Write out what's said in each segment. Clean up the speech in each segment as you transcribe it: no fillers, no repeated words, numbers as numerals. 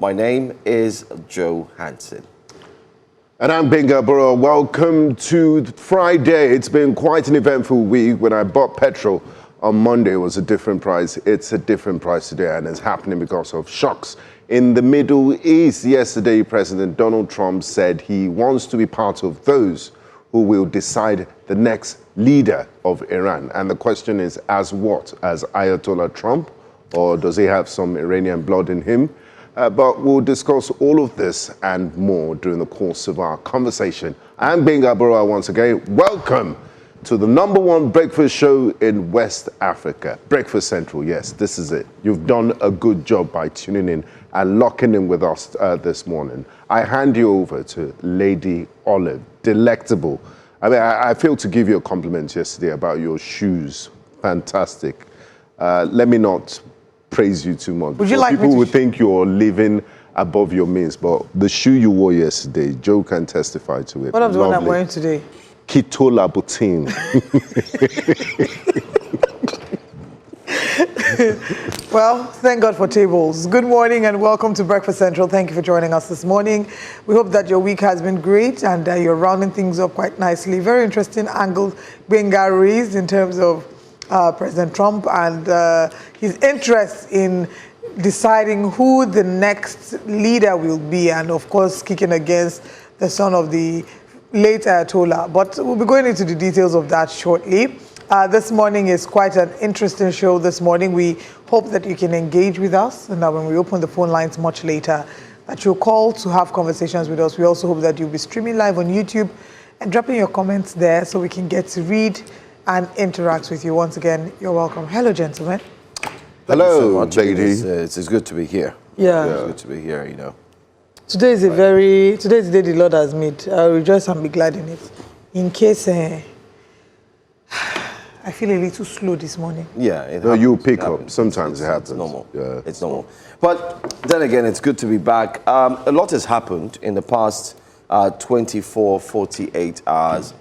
My name is Joe Hansen. And I'm Benga Borough. Welcome to Friday. It's been quite an eventful week. When I bought petrol on Monday, it was a different price. It's a different price today, and it's happening because of shocks in the Middle East. Yesterday, President Donald Trump said he wants to be part of those who will decide the next leader of Iran. And the question is, as what? As Ayatollah Trump? Or does he have some Iranian blood in him? But we'll discuss all of this and more during the course of our conversation. I'm Benga Borough once again. Welcome to the #1 breakfast show in West Africa. Breakfast Central, yes, this is it. You've done a good job by tuning in and locking in with us this morning. I hand you over to Lady Olive. Delectable. I mean, I failed to give you a compliment yesterday about your shoes. Fantastic. Let me not praise you too much. People would think you're living above your means, but the shoe you wore yesterday, Joe can testify to it. What of the one I'm wearing today? Kitola Butin. Well, thank God for tables. Good morning and welcome to Breakfast Central. Thank you for joining us this morning. We hope that your week has been great and you're rounding things up quite nicely. Very interesting angle Benga raised in terms of President Trump and his interest in deciding who the next leader will be, and of course kicking against the son of the late Ayatollah. But we'll be going into the details of that shortly. This morning is quite an interesting show this morning. We hope that you can engage with us, and that when we open the phone lines much later, that you'll call to have conversations with us. We also hope that you'll be streaming live on YouTube and dropping your comments there so we can get to read and interact with you. Once again, you're welcome. Hello, gentlemen. Hello, lady. It's good to be here. Yeah. It's good to be here, you know. Today is today's the day the Lord has made. I'll rejoice and be glad in it. In case I feel a little slow this morning. Yeah, no, you pick up. Sometimes it happens. It's normal. Yeah. It's normal. But then again, it's good to be back. A lot has happened in the past 24, 48 hours.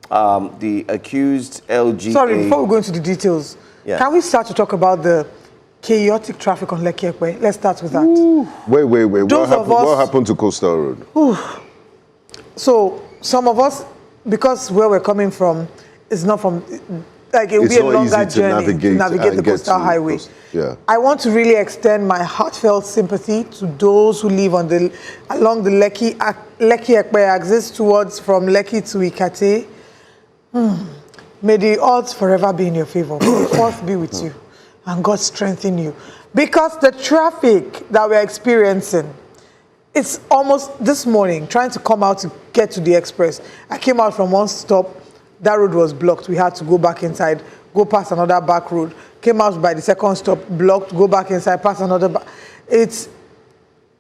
The accused LGA... Sorry, before we go into the details, can we start to talk about the chaotic traffic on Lekki Ekpe? Let's start with that. Ooh. Wait. What happened to Coastal Road? Ooh. So, some of us, because where we're coming from is not from... Like, it will be a longer journey to navigate the coastal highway. Yeah. I want to really extend my heartfelt sympathy to those who live on along the Lekki Ekpe axis towards from Lekki to Ikate. May the odds forever be in your favor. May the fourth be with you and God strengthen you. Because the traffic that we're experiencing, it's almost this morning, trying to come out to get to the express. I came out from one stop, that road was blocked. We had to go back inside, go past another back road. Came out by the second stop, blocked, go back inside, past another back.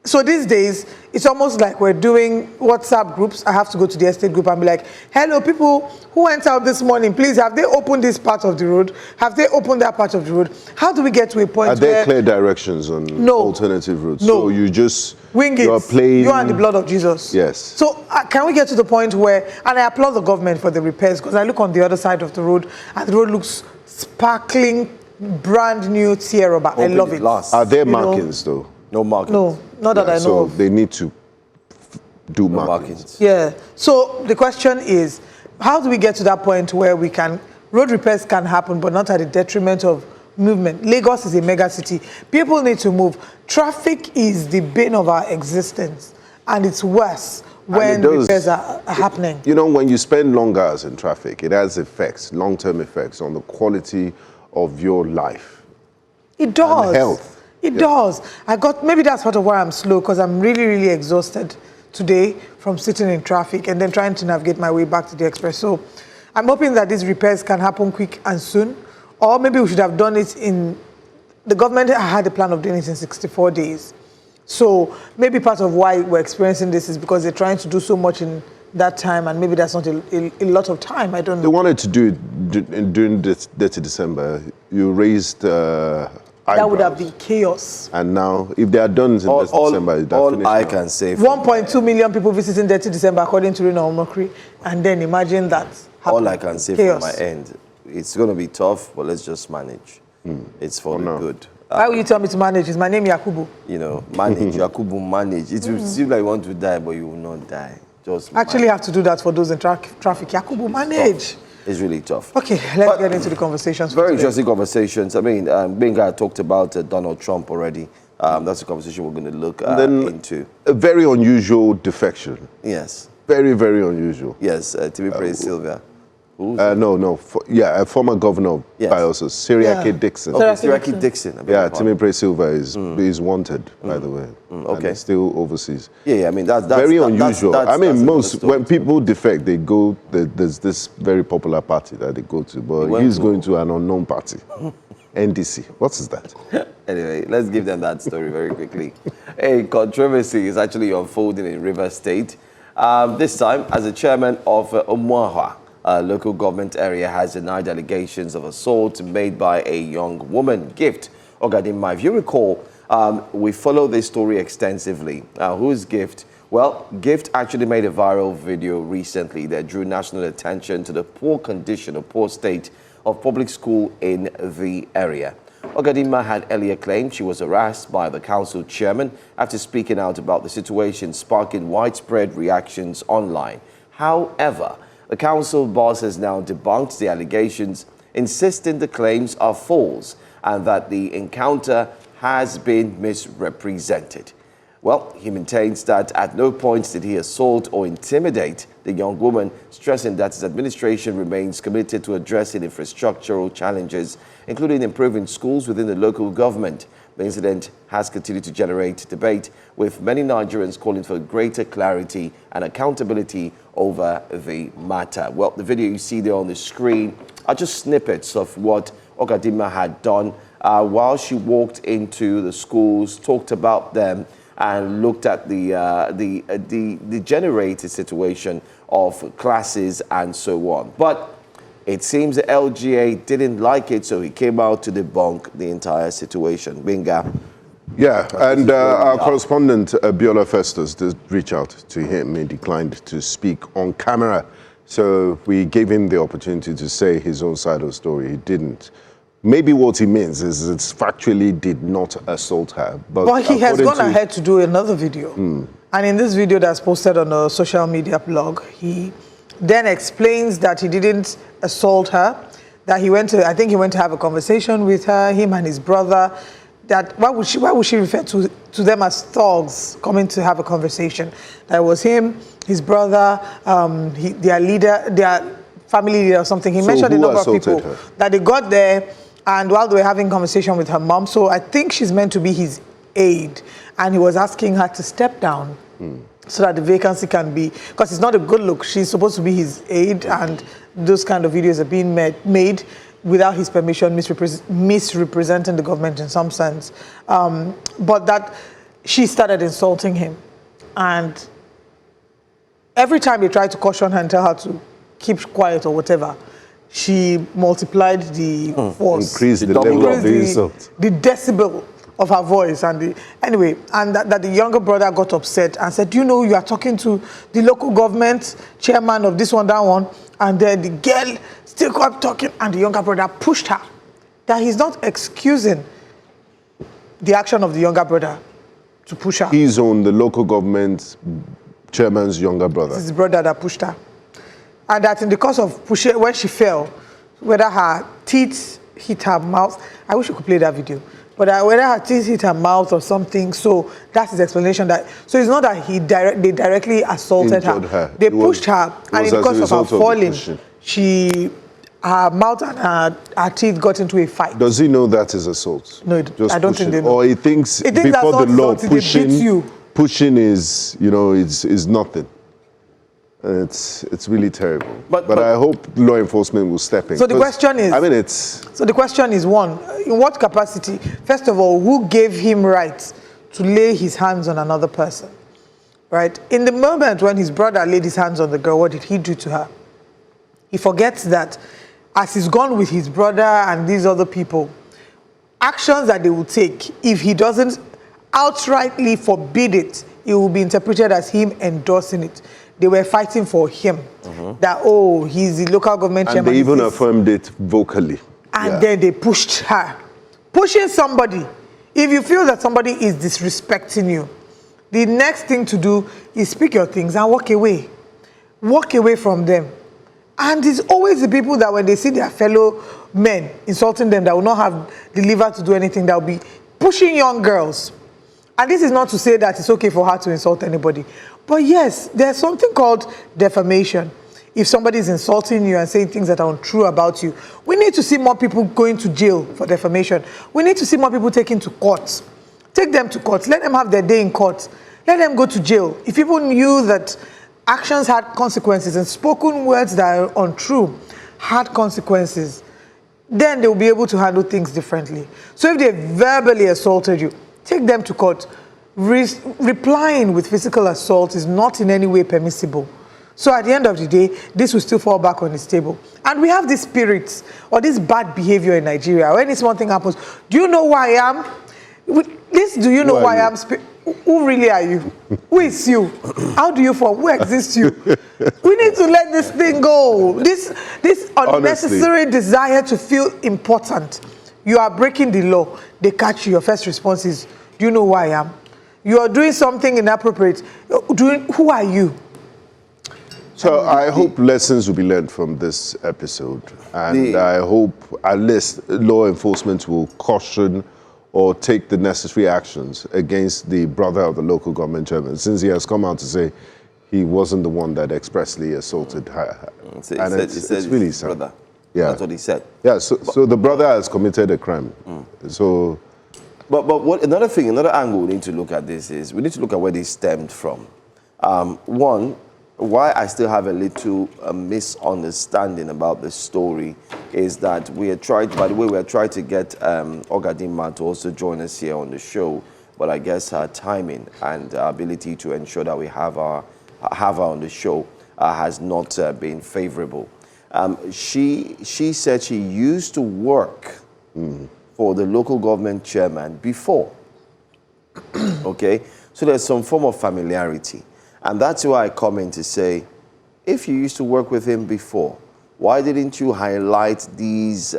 So these days, it's almost like we're doing WhatsApp groups. I have to go to the estate group and be like, hello, people who went out this morning, please, have they opened this part of the road? Have they opened that part of the road? How do we get to a point where... Are there clear directions on alternative routes? No. So you just... Wing it. You're playing... You and the blood of Jesus. Yes. So can we get to the point where... And I applaud the government for the repairs, because I look on the other side of the road and the road looks sparkling, brand new tear rubber. I love it. Are there markings, though? No markings. No, not that I know of. So they need to do markings. Yeah. So the question is, how do we get to that point where road repairs can happen, but not at the detriment of movement? Lagos is a mega city. People need to move. Traffic is the bane of our existence, and it's worse when repairs are happening. You know, when you spend long hours in traffic, it has effects, long-term effects on the quality of your life. It does. And health. It does. Maybe that's part of why I'm slow, because I'm really, really exhausted today from sitting in traffic and then trying to navigate my way back to the express. So I'm hoping that these repairs can happen quick and soon, or maybe we should have done it the government had a plan of doing it in 64 days. So maybe part of why we're experiencing this is because they're trying to do so much in that time, and maybe that's not a lot of time. I don't know. They wanted to do it during the 30 December. You raised... that would have been chaos. And now, if they are done in December, all I can say... 1.2 million people visiting 30 December, according to Reno Omokri. And then imagine that happening. All I can say from my end, it's going to be tough, but let's just manage. It's for the good. Why will you tell me to manage? Is my name Yakubu? You know, manage. Yakubu, manage. It will seem like you want to die, but you will not die. Just Actually have to do that for those in traffic. Yakubu, manage. It's really tough. Okay, let's get into the conversations. Very interesting conversations. I mean, Benga talked about Donald Trump already. That's a conversation we're going to look into. A very unusual defection. Yes. Very, very unusual. Yes, Timmy Sylvia. A former governor of Biosis, Siriake Dixon. Okay, Siriake Dixon. Yeah, Timmy Silva is wanted, by the way. Okay. And still overseas. Yeah, I mean, that's very unusual. That's when people defect, they go, there's this very popular party that they go to, but he's going to an unknown party. NDC. What is that? Anyway, let's give them that story very quickly. A controversy is actually unfolding in Rivers State. This time, as the chairman of Omuahua, local government area, has denied allegations of assault made by a young woman, Gift Ogadimma. If you recall, we follow this story extensively. Who's Gift? Well, Gift actually made a viral video recently that drew national attention to the poor condition or poor state of public school in the area. Ogadimma had earlier claimed she was harassed by the council chairman after speaking out about the situation, sparking widespread reactions online. However, the council boss has now debunked the allegations, insisting the claims are false and that the encounter has been misrepresented. Well, he maintains that at no point did he assault or intimidate the young woman, stressing that his administration remains committed to addressing infrastructural challenges, including improving schools within the local government. The incident has continued to generate debate, with many Nigerians calling for greater clarity and accountability over the matter. Well, the video you see there on the screen are just snippets of what Ogadimma had done while she walked into the schools, talked about them, and looked at the generated situation of classes and so on. But it seems the LGA didn't like it, so he came out to debunk the entire situation. Binga. Yeah, and our correspondent, Biola Festus, did reach out to him. He declined to speak on camera. So we gave him the opportunity to say his own side of the story. He didn't. Maybe what he means is it factually did not assault her. But he has gone ahead to do another video. And in this video that's posted on a social media blog, he then explains that he didn't assault her, that he went to, I think he went to have a conversation with her, him and his brother, that why would she refer to them as thugs coming to have a conversation? That was him, his brother, their leader, their family leader or something. He mentioned a number of people that they got there, and while they were having conversation with her mom, so I think she's meant to be his aide, and he was asking her to step down so that the vacancy can be, because it's not a good look. She's supposed to be his aide, and those kind of videos are being made without his permission, misrepresenting the government in some sense. But that she started insulting him, and every time they tried to caution her and tell her to keep quiet or whatever, she multiplied the force. Increased the level of the insult. The decibel of her voice. And that the younger brother got upset and said, you know, you are talking to the local government chairman of this one, that one. And then the girl still kept talking, and the younger brother pushed her. That he's not excusing the action of the younger brother to push her. He's on the local government chairman's younger brother. It's his brother that pushed her. And that in the course of pushing, when she fell, whether her teeth hit her mouth, I wish you could play that video, but whether her teeth hit her mouth or something, so that's his explanation. That so it's not that they directly assaulted her. They pushed her, and in the course of her falling, her mouth and her teeth got into a fight. Does he know that is assault? No, I don't think they know. Or he thinks before the law, pushing is, you know, is nothing. It's really terrible. But I hope law enforcement will step in. So the question is, So the question is, one, in what capacity? First of all, who gave him rights to lay his hands on another person? Right? In the moment when his brother laid his hands on the girl, what did he do to her? He forgets that as he's gone with his brother and these other people, actions that they will take, if he doesn't outrightly forbid it, it will be interpreted as him endorsing it. They were fighting for him. That, oh, he's the local government chairman. And they even affirmed it vocally. And then they pushed her Pushing somebody, if you feel that somebody is disrespecting you, the next thing to do is speak your things and walk away. Walk away from them. And it's always the people that when they see their fellow men insulting them, that will not have the liver to do anything, that will be pushing young girls. And this is not to say that it's okay for her to insult anybody. But yes, there's something called defamation. If somebody is insulting you and saying things that are untrue about you, we need to see more people going to jail for defamation. We need to see more people taken to court. Take them to court. Let them have their day in court. Let them go to jail. If people knew that actions had consequences and spoken words that are untrue had consequences, then they will be able to handle things differently. So if they verbally assaulted you, take them to court. Replying with physical assault is not in any way permissible. So at the end of the day, this will still fall back on its table. And we have this spirit or this bad behavior in Nigeria. When this one thing happens, do you know who I am? Do you know who I am? Who really are you? Who is you? How do you form? Who exists you? We need to let this thing go. This unnecessary Honestly. desire to feel important. You are breaking the law. They catch you. Your first response is, do you know who I am? You are doing something inappropriate. Who are you? So I hope lessons will be learned from this episode. And I hope at least law enforcement will caution or take the necessary actions against the brother of the local government chairman, since he has come out to say he wasn't the one that expressly assaulted her. So And it's really sad. brother. Yeah. That's what he said. Yeah, so the brother has committed a crime. So, But what another angle we need to look at this is we need to look at where this stemmed from. One, why I still have a little misunderstanding about the story is that we are trying to get Ogadimma to also join us here on the show, but I guess her timing and our ability to ensure that we have her on the show has not been favorable. She said she used to work for the local government chairman before. Okay, so there's some form of familiarity. And that's why I come in to say, if you used to work with him before, why didn't you highlight these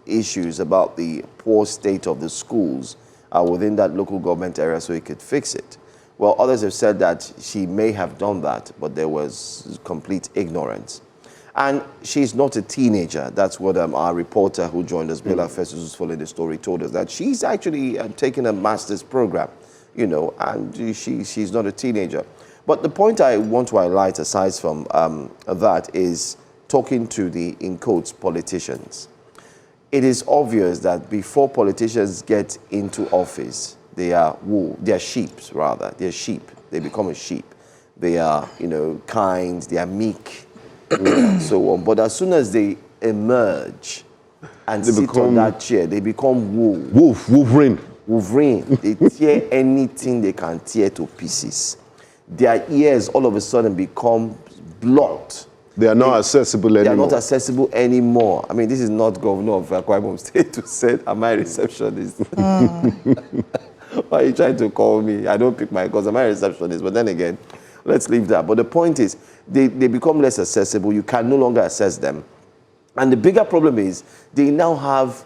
issues about the poor state of the schools within that local government area so he could fix it? Well, others have said that she may have done that, but there was complete ignorance. And she's not a teenager. That's what our reporter who joined us, Bella Festus, who's following the story, told us, that she's actually taking a master's program, you know, and she's not a teenager. But the point I want to highlight, aside from that, is talking to the, in quotes, politicians. It is obvious that before politicians get into office, they are sheep, rather. They're sheep. They become a sheep. They are, you know, kind. They are meek, and so on. But as soon as they emerge and sit on that chair, they become Wolverine. They tear anything they can tear to pieces. Their ears all of a sudden become blocked. They are not accessible anymore. They are not accessible anymore. I mean, this is not Governor of Akwa Ibom State to say, am I a receptionist? Why are you trying to call me? I don't pick my calls. Am I a receptionist? But then again, let's leave that. But the point is, they become less accessible. You can no longer access them. And the bigger problem is, they now have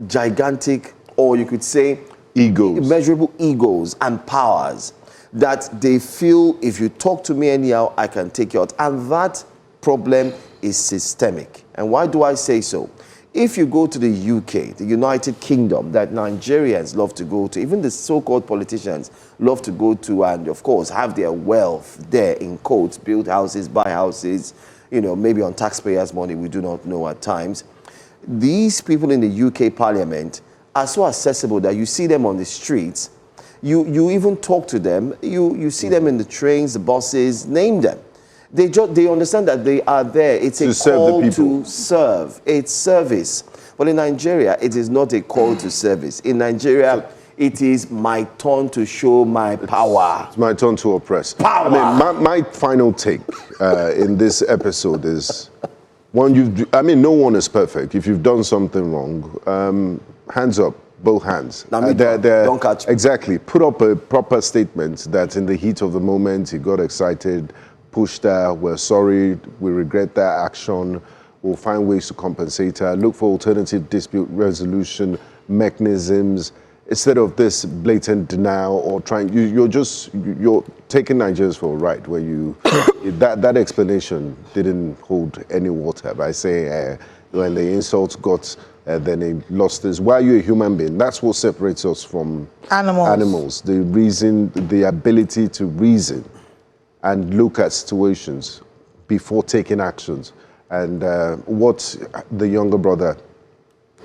gigantic, or you could say, immeasurable egos and powers that they feel if you talk to me anyhow, I can take you out. And that problem is systemic. And why do I say so? If you go to the UK, the United Kingdom, that Nigerians love to go to, even the so-called politicians love to go to, and of course have their wealth there, in quotes, build houses, buy houses, you know, maybe on taxpayers' money, we do not know at times. These people in the UK Parliament are so accessible that you see them on the streets. You even talk to them. You see them in the trains, the buses, name them. They understand that they are there. It's a call to serve. It's service. But in Nigeria, it is not a call to service. In Nigeria, it is my turn to show my power. It's my turn to oppress. Power. I mean, my final take in this episode is, no one is perfect. If you've done something wrong, hands up. Both hands. Don't catch me. Exactly. Put up a proper statement that in the heat of the moment, he got excited, pushed her, we're sorry, we regret that action, we'll find ways to compensate her, look for alternative dispute resolution mechanisms, instead of this blatant denial or trying, you're taking Nigerians for a ride where you, that explanation didn't hold any water by saying when the insults got, then they lost this. Why are you a human being? That's what separates us from animals. The reason, the ability to reason and look at situations before taking actions. And what the younger brother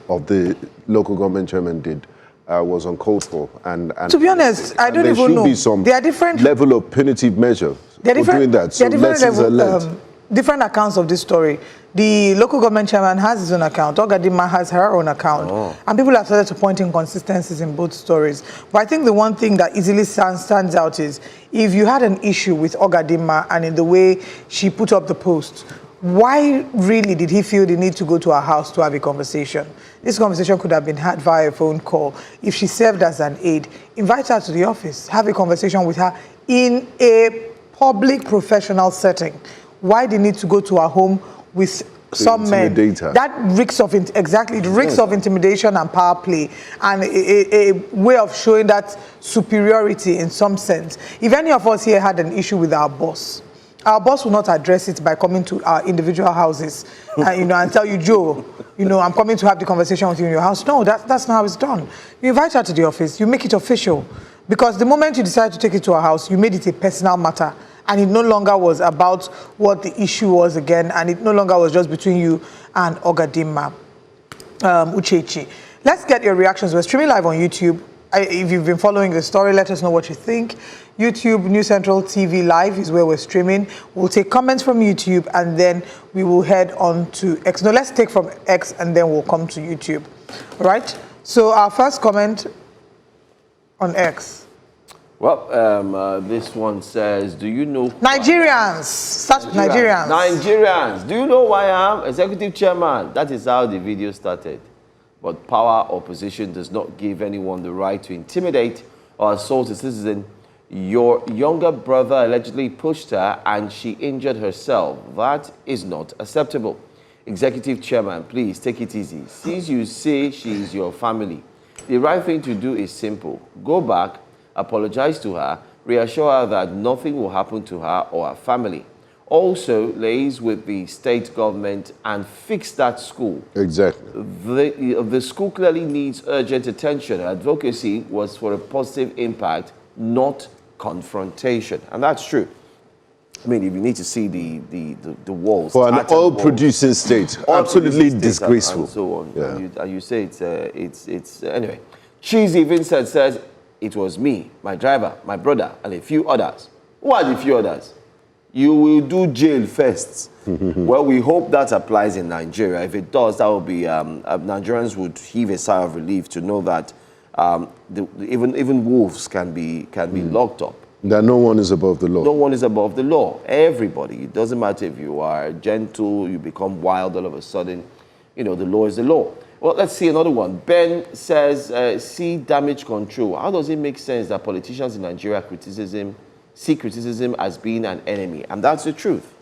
of the local government chairman did was uncalled for. And to be honest, I don't even know. There should be some level of punitive measure for doing that. So lessons are learned. Different accounts of this story. The local government chairman has his own account. Ogadima has her own account. And people have started to point inconsistencies in both stories. But I think the one thing that easily stands out is if you had an issue with Ogadima and in the way she put up the post, why really did he feel the need to go to her house to have a conversation? This conversation could have been had via a phone call. If she served as an aide, invite her to the office, have a conversation with her in a public professional setting. Why the need to go to her home with some men? That reeks of of intimidation and power play, and a way of showing that superiority in some sense. If any of us here had an issue with our boss will not address it by coming to our individual houses, and tell you, Joe, I'm coming to have the conversation with you in your house. No, that's not how it's done. You invite her to the office, you make it official, because the moment you decide to take it to her house, you made it a personal matter. And it no longer was about what the issue was again, and it no longer was just between you and Ogadima Uchechi. Let's get your reactions. We're streaming live on YouTube. If you've been following the story, let us know what you think. YouTube, New Central TV Live is where we're streaming. We'll take comments from YouTube, and then we will head on to X. No, let's take from X, and then we'll come to YouTube. All right? So our first comment on X. Well, this one says, do you know... Nigerians! Start with Nigerians. Nigerians! Do you know who I am? Executive chairman. That is how the video started. But power or position does not give anyone the right to intimidate or assault a citizen. Your younger brother allegedly pushed her and she injured herself. That is not acceptable. Executive chairman, please take it easy. Since you say she is your family, the right thing to do is simple. Go back, apologize to her, reassure her that nothing will happen to her or her family. Also, liaise with the state government and fix that school. Exactly. The school clearly needs urgent attention. Advocacy was for a positive impact, not confrontation. And that's true. I mean, if you need to see the walls. For an oil-producing state, absolutely disgraceful. And so on. Yeah. And you say it's anyway. Cheesy Vincent says, it was me, my driver, my brother, and a few others. Who are the few others? You will do jail first. Well, we hope that applies in Nigeria. If it does, that will be, Nigerians would heave a sigh of relief to know that even wolves can be locked up. That no one is above the law. No one is above the law. Everybody. It doesn't matter if you are gentle, you become wild all of a sudden. The law is the law. Well, let's see another one. Ben says, see damage control. How does it make sense that politicians in Nigeria see criticism as being an enemy? And that's the truth.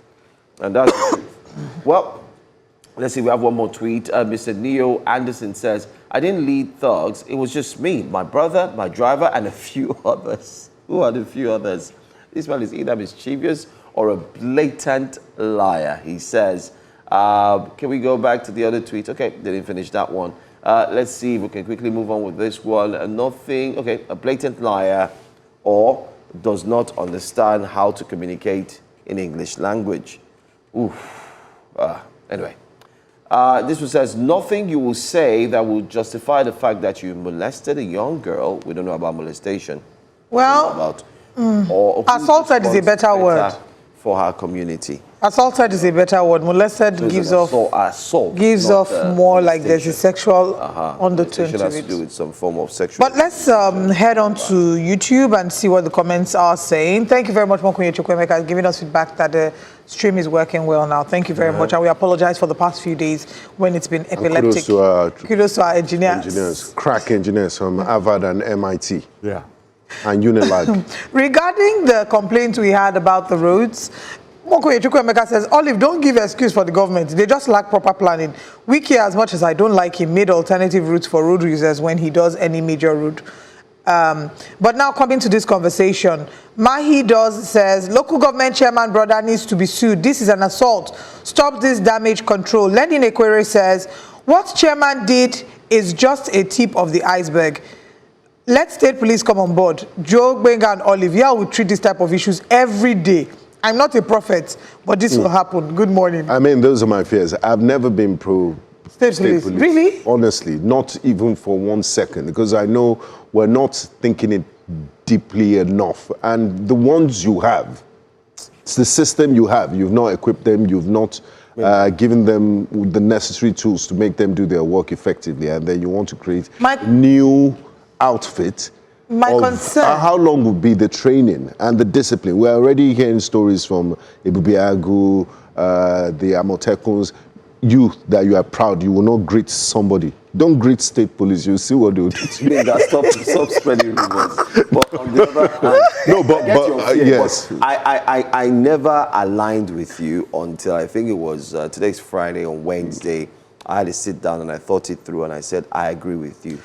Well, let's see. We have one more tweet. Mr. Neo Anderson says, I didn't lead thugs. It was just me, my brother, my driver, and a few others. Who are the few others? This man is either mischievous or a blatant liar, he says. Can we go back to the other tweet? Okay, didn't finish that one. Let's see if we can quickly move on with this one. Nothing, okay, a blatant liar or does not understand how to communicate in English language. Oof. Anyway, this one says, nothing you will say that will justify the fact that you molested a young girl. We don't know about molestation. Well, assaulted is a better word. For her community. Assaulted is a better word. Molested gives off more like there's a sexual undertone to has it. To do with some form of sexual. But let's head on to YouTube and see what the comments are saying. Thank you very much, Mokunye Chukwemeka, giving us feedback that the stream is working well now. Thank you very much, and we apologize for the past few days when it's been epileptic. Kudos to our engineers. Crack engineers from Harvard and MIT. Yeah. And Unilag. Regarding the complaint we had about the roads, Chukwuemeka says, Olive, don't give excuse for the government. They just lack proper planning. Wiki, as much as I don't like him, made alternative routes for road users when he does any major route. But now coming to this conversation, Mahi Does says, local government chairman brother needs to be sued. This is an assault. Stop this damage control. Lenin Ekwere says, what chairman did is just a tip of the iceberg. Let state police come on board. Joe, Benga, and Olivia will treat this type of issues every day. I'm not a prophet, but this will happen. Good morning. I mean, those are my fears. I've never been pro State police. Really? Honestly, not even for 1 second, because I know we're not thinking it deeply enough. And the ones you have, it's the system you have. You've not equipped them. You've not given them the necessary tools to make them do their work effectively. And then you want to create new outfit. My concern. How long will be the training and the discipline? We're already hearing stories from Ibubiagu, the Amotekons. You, that you are proud, you will not greet somebody. Don't greet state police. You see what they will do to you. Stop spreading rumors. But on the other hand, no, but yes. But I never aligned with you until I think it was today's Friday. On Wednesday, I had to sit down and I thought it through and I said, I agree with you.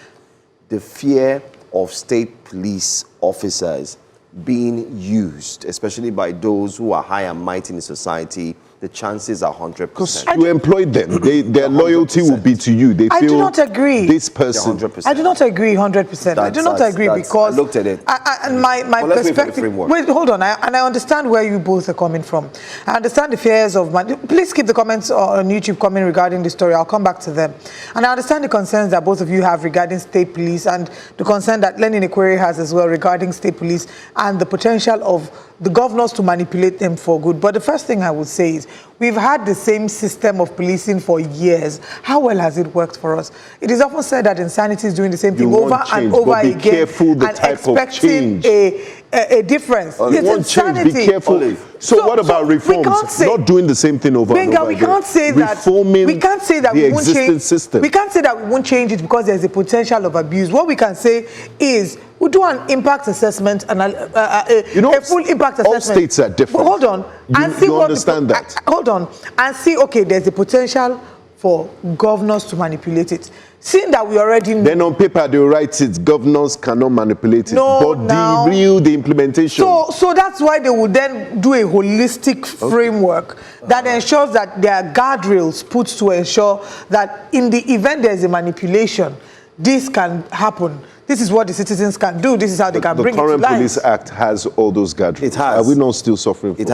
The fear of state police officers being used, especially by those who are high and mighty in society, the chances are 100%. Because you employed them. Their loyalty will be to you. They feel I do not agree. This person. 100%. I do not agree 100%. I do not agree because I looked at it. And my perspective. Wait, hold on. I understand where you both are coming from. I understand the fears of. Please keep the comments on YouTube coming regarding the story. I'll come back to them. And I understand the concerns that both of you have regarding state police and the concern that Lenin Ekwere has as well regarding state police and the potential of the governors to manipulate them for good. But the first thing I would say is we've had the same system of policing for years. How well has it worked for us? It is often said that insanity is doing the same thing over and over again careful the and type expecting of change. a difference. It's insanity. Be careful. So what about reforms? Say, not doing the same thing over and over we again. Can't say that. Reforming we can't say that the we won't change. System. We can't say that we won't change it because there's a potential of abuse. What we can say is we'll do an impact assessment and a full impact assessment. All states are different. But hold on. And see you understand that. Hold on. And see, okay, there's a potential for governors to manipulate it. Seeing that we already know. Then on paper they will write it, governors cannot manipulate it. No, but the implementation. So that's why they would then do a holistic framework that ensures that there are guardrails put to ensure that in the event there's a manipulation, this can happen. This is what the citizens can do. This is how they can bring it to life. The current Police Act has all those guardrails. It has. Are we not still suffering from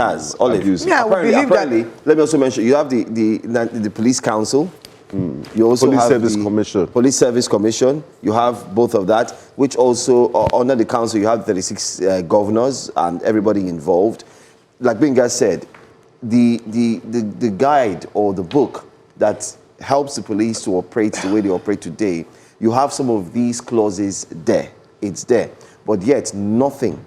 abuse? Yeah, apparently, let me also mention, you have the Police Council. You also Police have Service Commission. Police Service Commission. You have both of that, which also, under the council, you have 36 governors and everybody involved. Like Benga said, the guide or the book that helps the police to operate the way they operate today, you have some of these clauses there. It's there. But yet, nothing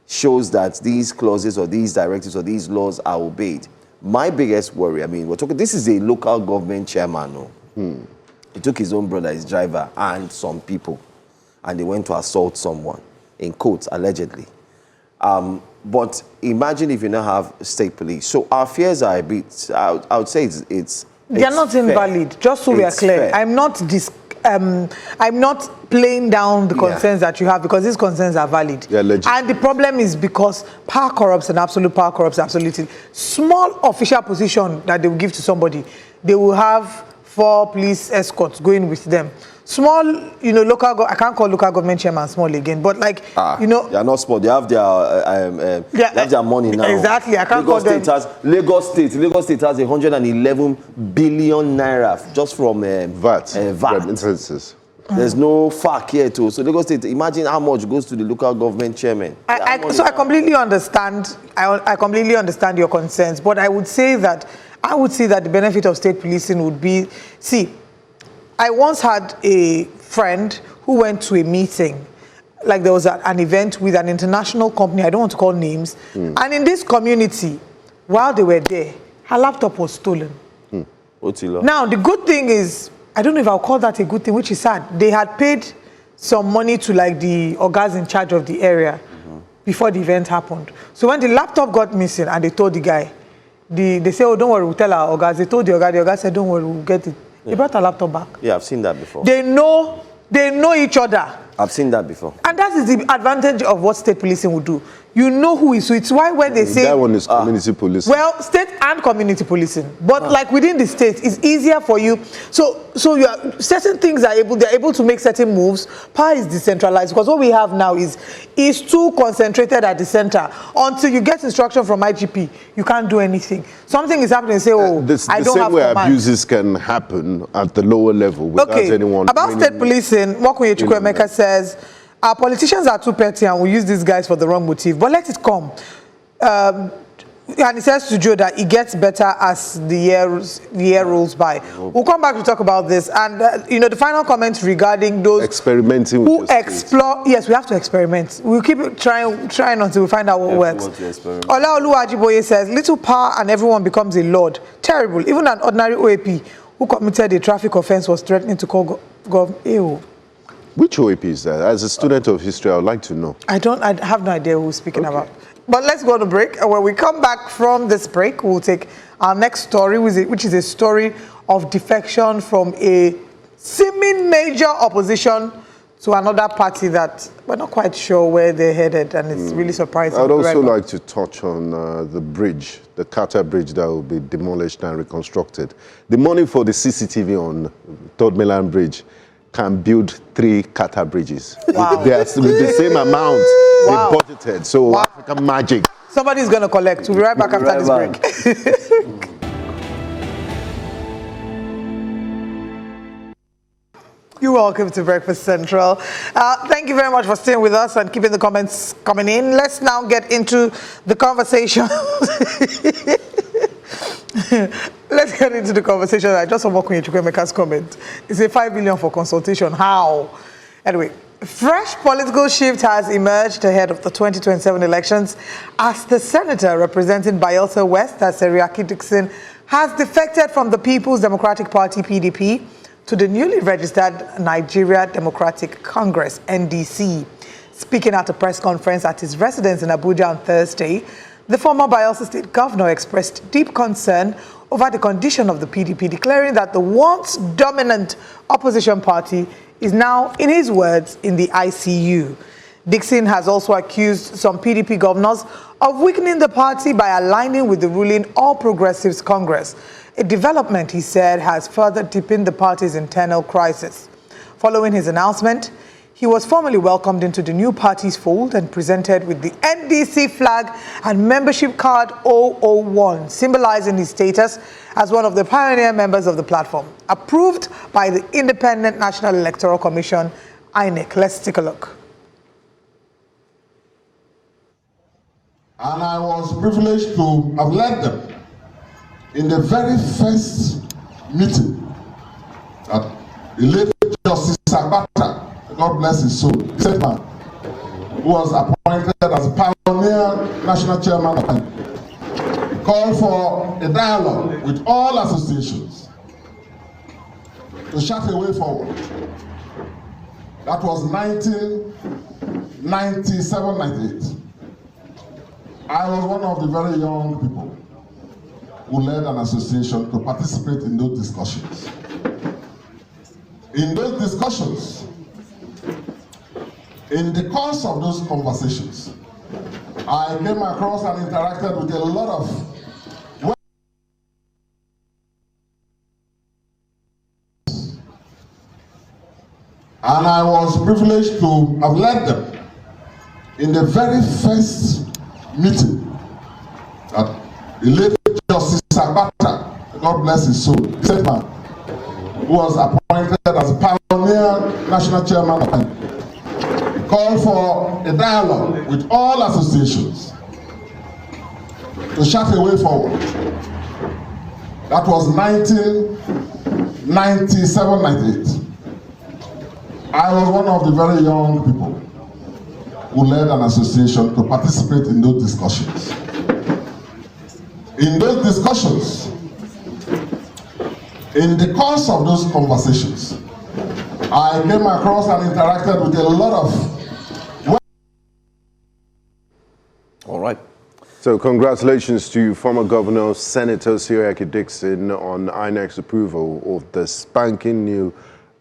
shows that these clauses or these directives or these laws are obeyed. My biggest worry, I mean, we're talking, this is a local government chairman. No? He took his own brother, his driver, and some people, and they went to assault someone, in quotes, allegedly. But imagine if you now have state police. So our fears are a bit, I would say it's they're not invalid, just so we are clear. Fair. I'm not playing down the concerns that you have because these concerns are valid. And the problem is because power corrupts and absolute power corrupts absolutely. Small official position that they will give to somebody, they will have 4 police escorts going with them. Small, I can't call local government chairman small again, but like, they are not small. They have their, they have their money now. Exactly, I can't call them. Lagos State has 111 billion naira just from VAT. Remittances. There's no FAC here too. So Lagos State, imagine how much goes to the local government chairman. So I completely understand. I completely understand your concerns, but I would say that the benefit of state policing would be, I once had a friend who went to a meeting, like there was an event with an international company, I don't want to call names, and in this community, while they were there, her laptop was stolen. Now, the good thing is, I don't know if I'll call that a good thing, which is sad. They had paid some money to like the guys in charge of the area before the event happened. So when the laptop got missing and they told the guy, they say, oh, don't worry, we'll tell our Oga. They told the Oga said, don't worry, we'll get it. He brought a laptop back. Yeah, I've seen that before. They know each other. I've seen that before. And that is the advantage of what state policing will do. You know who is who. It's why when they say... That one is community policing. Well, state and community policing. But like within the state, it's easier for you. So you are, certain things they're able to make certain moves. Power is decentralized. Because what we have now is too concentrated at the center. Until you get instruction from IGP, you can't do anything. Something is happening, say, oh, I don't have command. The same way abuses can happen at the lower level without anyone... About state policing, Mokunye Chukwuemeka says, our politicians are too petty and we use these guys for the wrong motive. But let it come. And he says to Joe that it gets better as the year rolls by. We'll come back to talk about this. And, the final comments regarding those... Experimenting who explore... Yes, we have to experiment. We'll keep trying until we find out what works. Olaoluwa Ajiboye says, little power and everyone becomes a lord. Terrible. Even an ordinary OAP who committed a traffic offense was threatening to call government. Which OAP is that? As a student of history, I would like to know. I have no idea who's speaking about. But let's go on a break. And when we come back from this break, we'll take our next story, which is a story of defection from a seeming major opposition to another party that we're not quite sure where they're headed, and it's really surprising. I'd also like to touch on the bridge, the Qatar bridge that will be demolished and reconstructed. The money for the CCTV on Third Mainland Bridge can build 3 Qatar bridges. Wow. They are with the same amount they budgeted. So African magic. Somebody's going to collect. We'll be right back after this break. You're welcome to Breakfast Central. Thank you very much for staying with us and keeping the comments coming in. Let's now get into the conversation. Let's get into the conversation. I just saw Mokunye Chukwuemeka's comment. It's a 5 billion for consultation. How? Anyway, fresh political shift has emerged ahead of the 2027 elections as the senator representing Bayelsa West, Seriaki Dixon, has defected from the People's Democratic Party, PDP, to the newly registered Nigeria Democratic Congress, NDC. Speaking at a press conference at his residence in Abuja on Thursday, the former Bayelsa State Governor expressed deep concern over the condition of the PDP, declaring that the once dominant opposition party is now, in his words, in the ICU. Dixon has also accused some PDP governors of weakening the party by aligning with the ruling All Progressives Congress, a development, he said, has further deepened the party's internal crisis. Following his announcement, he was formally welcomed into the new party's fold and presented with the NDC flag and membership card 001, symbolizing his status as one of the pioneer members of the platform, approved by the Independent National Electoral Commission, INEC. Let's take a look. And I was privileged to have led them in the very first meeting that the late Justice Sabata, God bless his soul, said man, who was appointed as pioneer national chairman of the called for a dialogue with all associations to chart a way forward. That was 1997-98. I was one of the very young people who led an association to participate in those discussions. In those discussions, in the course of those conversations, I came across and interacted with a lot of and I was privileged to have led them in the very first meeting that the late Justice Sabata, God bless his soul, said man, who was appointed as pioneer national chairman of the called for a dialogue with all associations to chart a way forward. That was 1997-98. I was one of the very young people who led an association to participate in those discussions. In those discussions, in the course of those conversations, I came across and interacted with a lot of... All right. So congratulations to former Governor Senator Siriaki Dixon on INEC's approval of the spanking new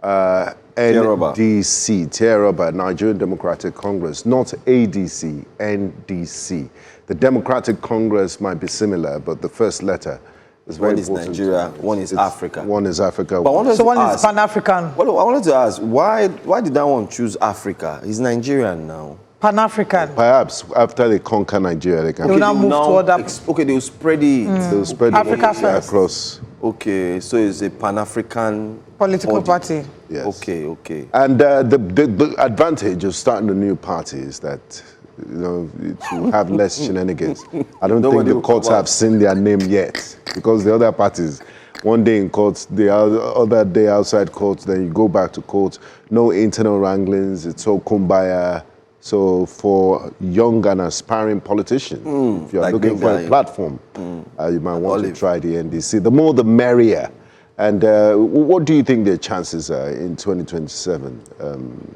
NDC, Tearoba, Nigerian Democratic Congress, not ADC, NDC. The Democratic Congress might be similar, but the first letter is very important. One is Nigeria, one is Africa. One is Africa. But so one is Pan-African. Well, I wanted to ask, why did that one choose Africa? He's Nigerian now. Pan-African. Perhaps after they conquer Nigeria, they can. They will now move to other. Okay, they will spread it. They will spread Africa it first. across. Okay, so it's a Pan-African Political party. Yes. Okay. And the advantage of starting a new party is that, you know, to have less shenanigans. I don't think the courts have seen their name yet, because the other parties, one day in court, the other day outside court, then you go back to court. No internal wranglings. It's all kumbaya. So for young and aspiring politicians, if you're looking for a platform, you might want to try the NDC. The more the merrier. And what do you think their chances are in 2027,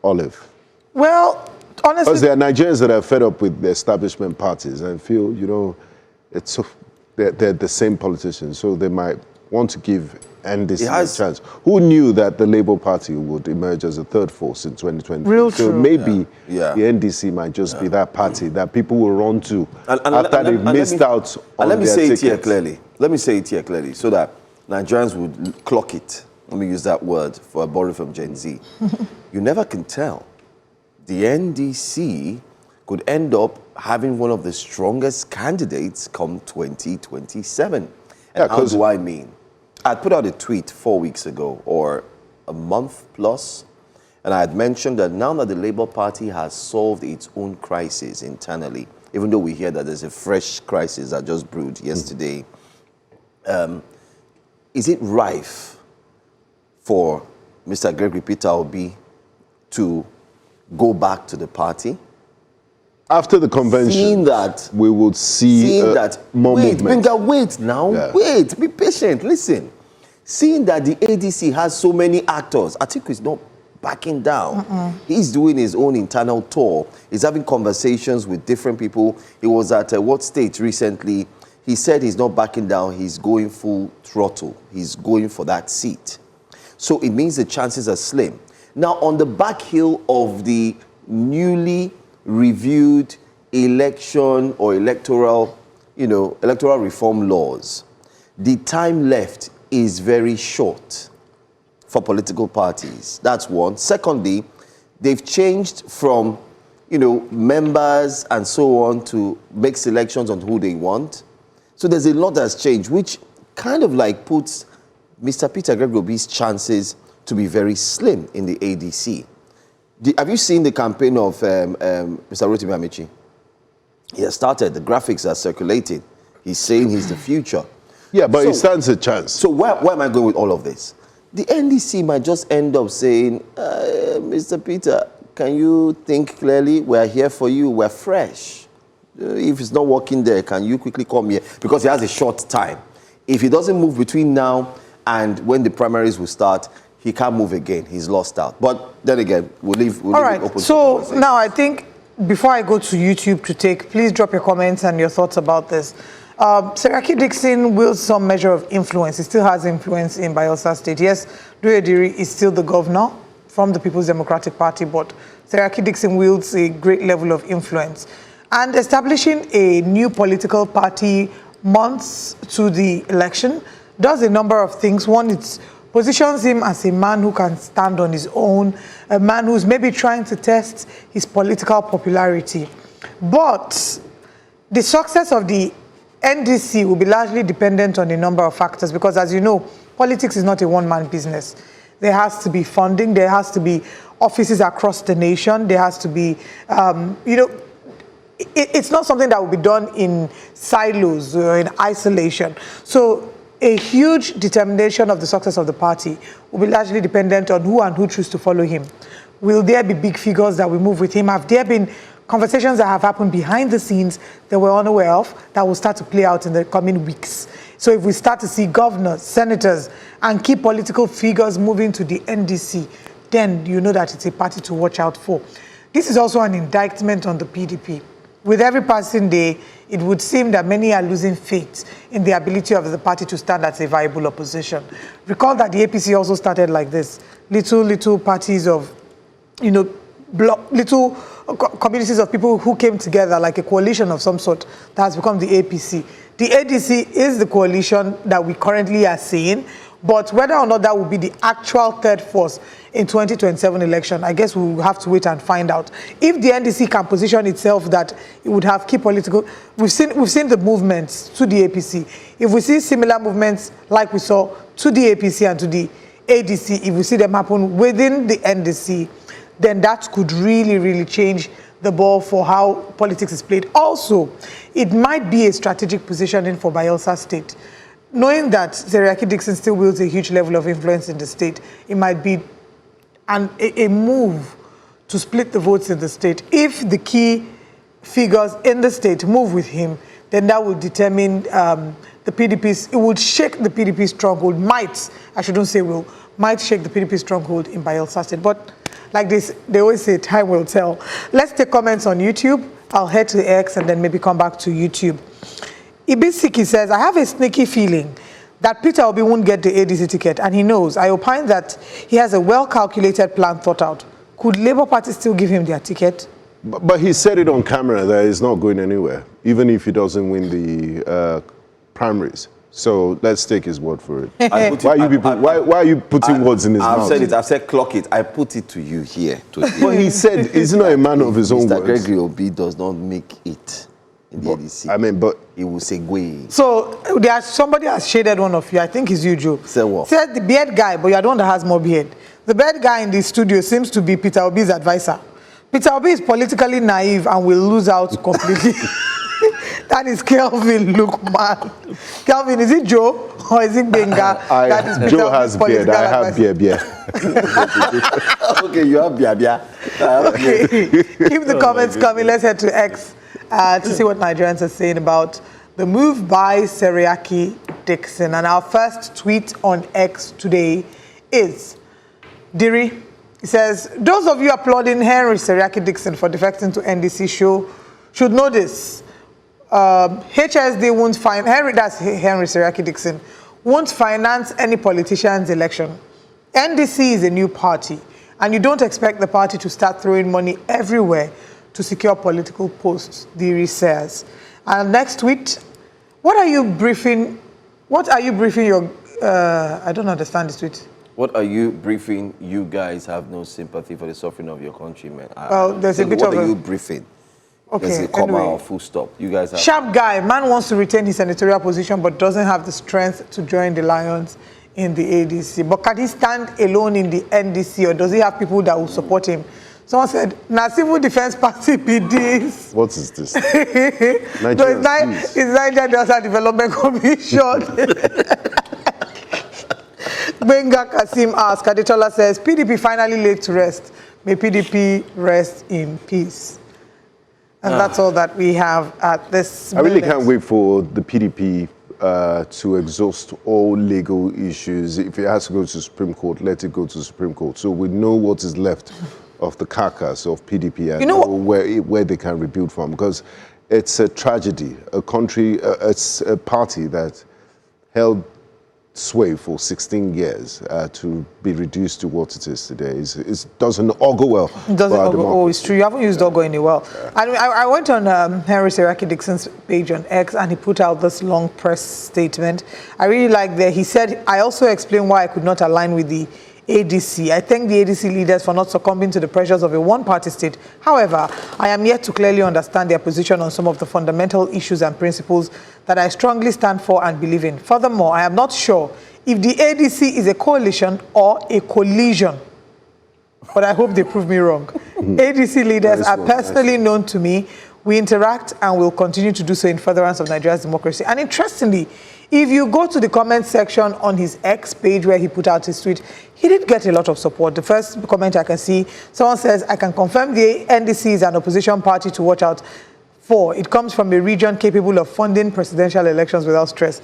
Olive? Well, honestly... Because there are Nigerians that are fed up with the establishment parties and feel, you know, they're the same politicians, so they might want to give NDC a chance. Who knew that the Labour Party would emerge as a third force in 2020? Real so true. Maybe the NDC might just be that party that people will run to after they've missed out on their tickets. Let me say it here clearly, so that Nigerians would clock it. Let me use that word for a borrow from Gen Z. You never can tell. The NDC could end up having one of the strongest candidates come 2027. And how do I mean? I put out a tweet 4 weeks ago, or a month plus, and I had mentioned that now that the Labour Party has solved its own crisis internally, even though we hear that there's a fresh crisis that just brewed yesterday, is it rife for Mr. Gregory Peter Obi to go back to the party? After the convention, seeing that, we would see more movement. Wait now. Yeah. Wait, be patient. Listen. Seeing that the ADC has so many actors, Atiku is not backing down. He's doing his own internal tour. He's having conversations with different people. He was at what state recently? He said he's not backing down. He's going full throttle. He's going for that seat. So it means the chances are slim. Now, on the back hill of the newly reviewed election or electoral reform laws, the time left is very short for political parties. That's one. Secondly, they've changed from, members and so on to make selections on who they want. So there's a lot that's changed, which kind of like puts Mr. Peter Gregory Obi's chances to be very slim in the ADC. Have you seen the campaign of Mr. Rotimi Amici? He has started. The graphics are circulating. He's saying he's the future. Yeah, but he stands a chance. So where am I going with all of this? The NDC might just end up saying, Mr. Peter, can you think clearly? We're here for you. We're fresh. If it's not working there, can you quickly come here? Because he has a short time. If he doesn't move between now and when the primaries will start, he can't move again. He's lost out. But then again, we'll leave it open. So now I think before I go to YouTube to take, please drop your comments and your thoughts about this. Siriaki Dixon wields some measure of influence. He still has influence in Bayelsa State. Yes, Duyediri is still the governor from the People's Democratic Party, but Siriaki Dixon wields a great level of influence. And establishing a new political party months to the election does a number of things. One, it positions him as a man who can stand on his own, a man who's maybe trying to test his political popularity. But the success of the NDC will be largely dependent on a number of factors because, as you know, politics is not a one-man business. There has to be funding. There has to be offices across the nation. There has to be, it's not something that will be done in silos or in isolation. So a huge determination of the success of the party will be largely dependent on who choose to follow him. Will there be big figures that will move with him? Have there been conversations that have happened behind the scenes that we're unaware of that will start to play out in the coming weeks? So if we start to see governors, senators, and key political figures moving to the NDC, then you know that it's a party to watch out for. This is also an indictment on the PDP. With every passing day, it would seem that many are losing faith in the ability of the party to stand as a viable opposition. Recall that the APC also started like this. Little parties of, little communities of people who came together like a coalition of some sort that has become the APC. The ADC is the coalition that we currently are seeing, but whether or not that will be the actual third force in 2027 election, I guess we'll have to wait and find out. If the NDC can position itself that it would have key political, we've seen the movements to the APC. If we see similar movements like we saw to the APC and to the ADC, if we see them happen within the NDC, then that could really, really change the ball for how politics is played. Also, it might be a strategic positioning for Bayelsa State. Knowing that Seriake Dickson still wields a huge level of influence in the state, it might be a move to split the votes in the state. If the key figures in the state move with him, then that will determine the PDP's, it would shake the PDP stronghold, might shake the PDP stronghold in Bayelsa State. But like this, they always say, time will tell. Let's take comments on YouTube. I'll head to X and then maybe come back to YouTube. Ibisiki says, I have a sneaky feeling that Peter Obi won't get the ADC ticket, and he knows. I opine that he has a well-calculated plan thought out. Could Labour Party still give him their ticket? But he said it on camera that he's not going anywhere, even if he doesn't win the primaries. So let's take his word for it. Why are you putting words in his mouth? I've said it. I've said clock it. I put it to you here. Well, he said he's not a man of his own Mr. words. Gregory Obi does not make it in the ADC. But he will segue. So somebody has shaded one of you. I think it's you, Joe. Say what? Said the beard guy, but you're the one that has more beard. The beard guy in the studio seems to be Peter Obi's advisor. Peter Obi is politically naive and will lose out completely. That is Kelvin Lookman. Kelvin, is it Joe or is it Benga? That is Joe has beard. I have beard. Okay, you have bia. Okay, keep the comments coming. Let's head to X to see what Nigerians are saying about the move by Seriake Dickson. And our first tweet on X today is Diri. He says, those of you applauding Henry Seriake Dickson for defecting to NDC should know this. HSD won't find Henry Seriake Dickson won't finance any politician's election. NDC is a new party, and you don't expect the party to start throwing money everywhere to secure political posts, Diri says. And next tweet, what are you briefing your, I don't understand this tweet. What are you briefing? You guys have no sympathy for the suffering of your countrymen. There's a bit of What are you briefing? Okay, there's a comma anyway. or full stop. You guys have... Sharp guy, man wants to retain his senatorial position but doesn't have the strength to join the Lions in the ADC. But can he stand alone in the NDC, or does he have people that will support him? Someone said, na civil defense party be this. What is this? It's Niger Delta Development Commission. Benga Kasim asks, Adetola says, PDP finally laid to rest. May PDP rest in peace. And that's all that we have at this moment. I really can't wait for the PDP to exhaust all legal issues. If it has to go to Supreme Court, let it go to Supreme Court. So we know what is left of the carcass of PDP and where they can rebuild from. Because it's a tragedy. A country, it's a party that held sway for 16 years to be reduced to what it is today. It doesn't augur well. It doesn't augur. Oh, it's true. You haven't used augur any well. Yeah. I went on Henry Seriake Dickson's page on X, and he put out this long press statement. I really like that. He said, I also explained why I could not align with the ADC. I thank the ADC leaders for not succumbing to the pressures of a one-party state. However, I am yet to clearly understand their position on some of the fundamental issues and principles that I strongly stand for and believe in. Furthermore, I am not sure if the ADC is a coalition or a collision. But I hope they prove me wrong. ADC leaders are personally known to me. We interact and will continue to do so in furtherance of Nigeria's democracy. And interestingly, if you go to the comment section on his X page where he put out his tweet, he did get a lot of support. The first comment I can see, someone says, I can confirm the NDC is an opposition party to watch out for. It comes from a region capable of funding presidential elections without stress.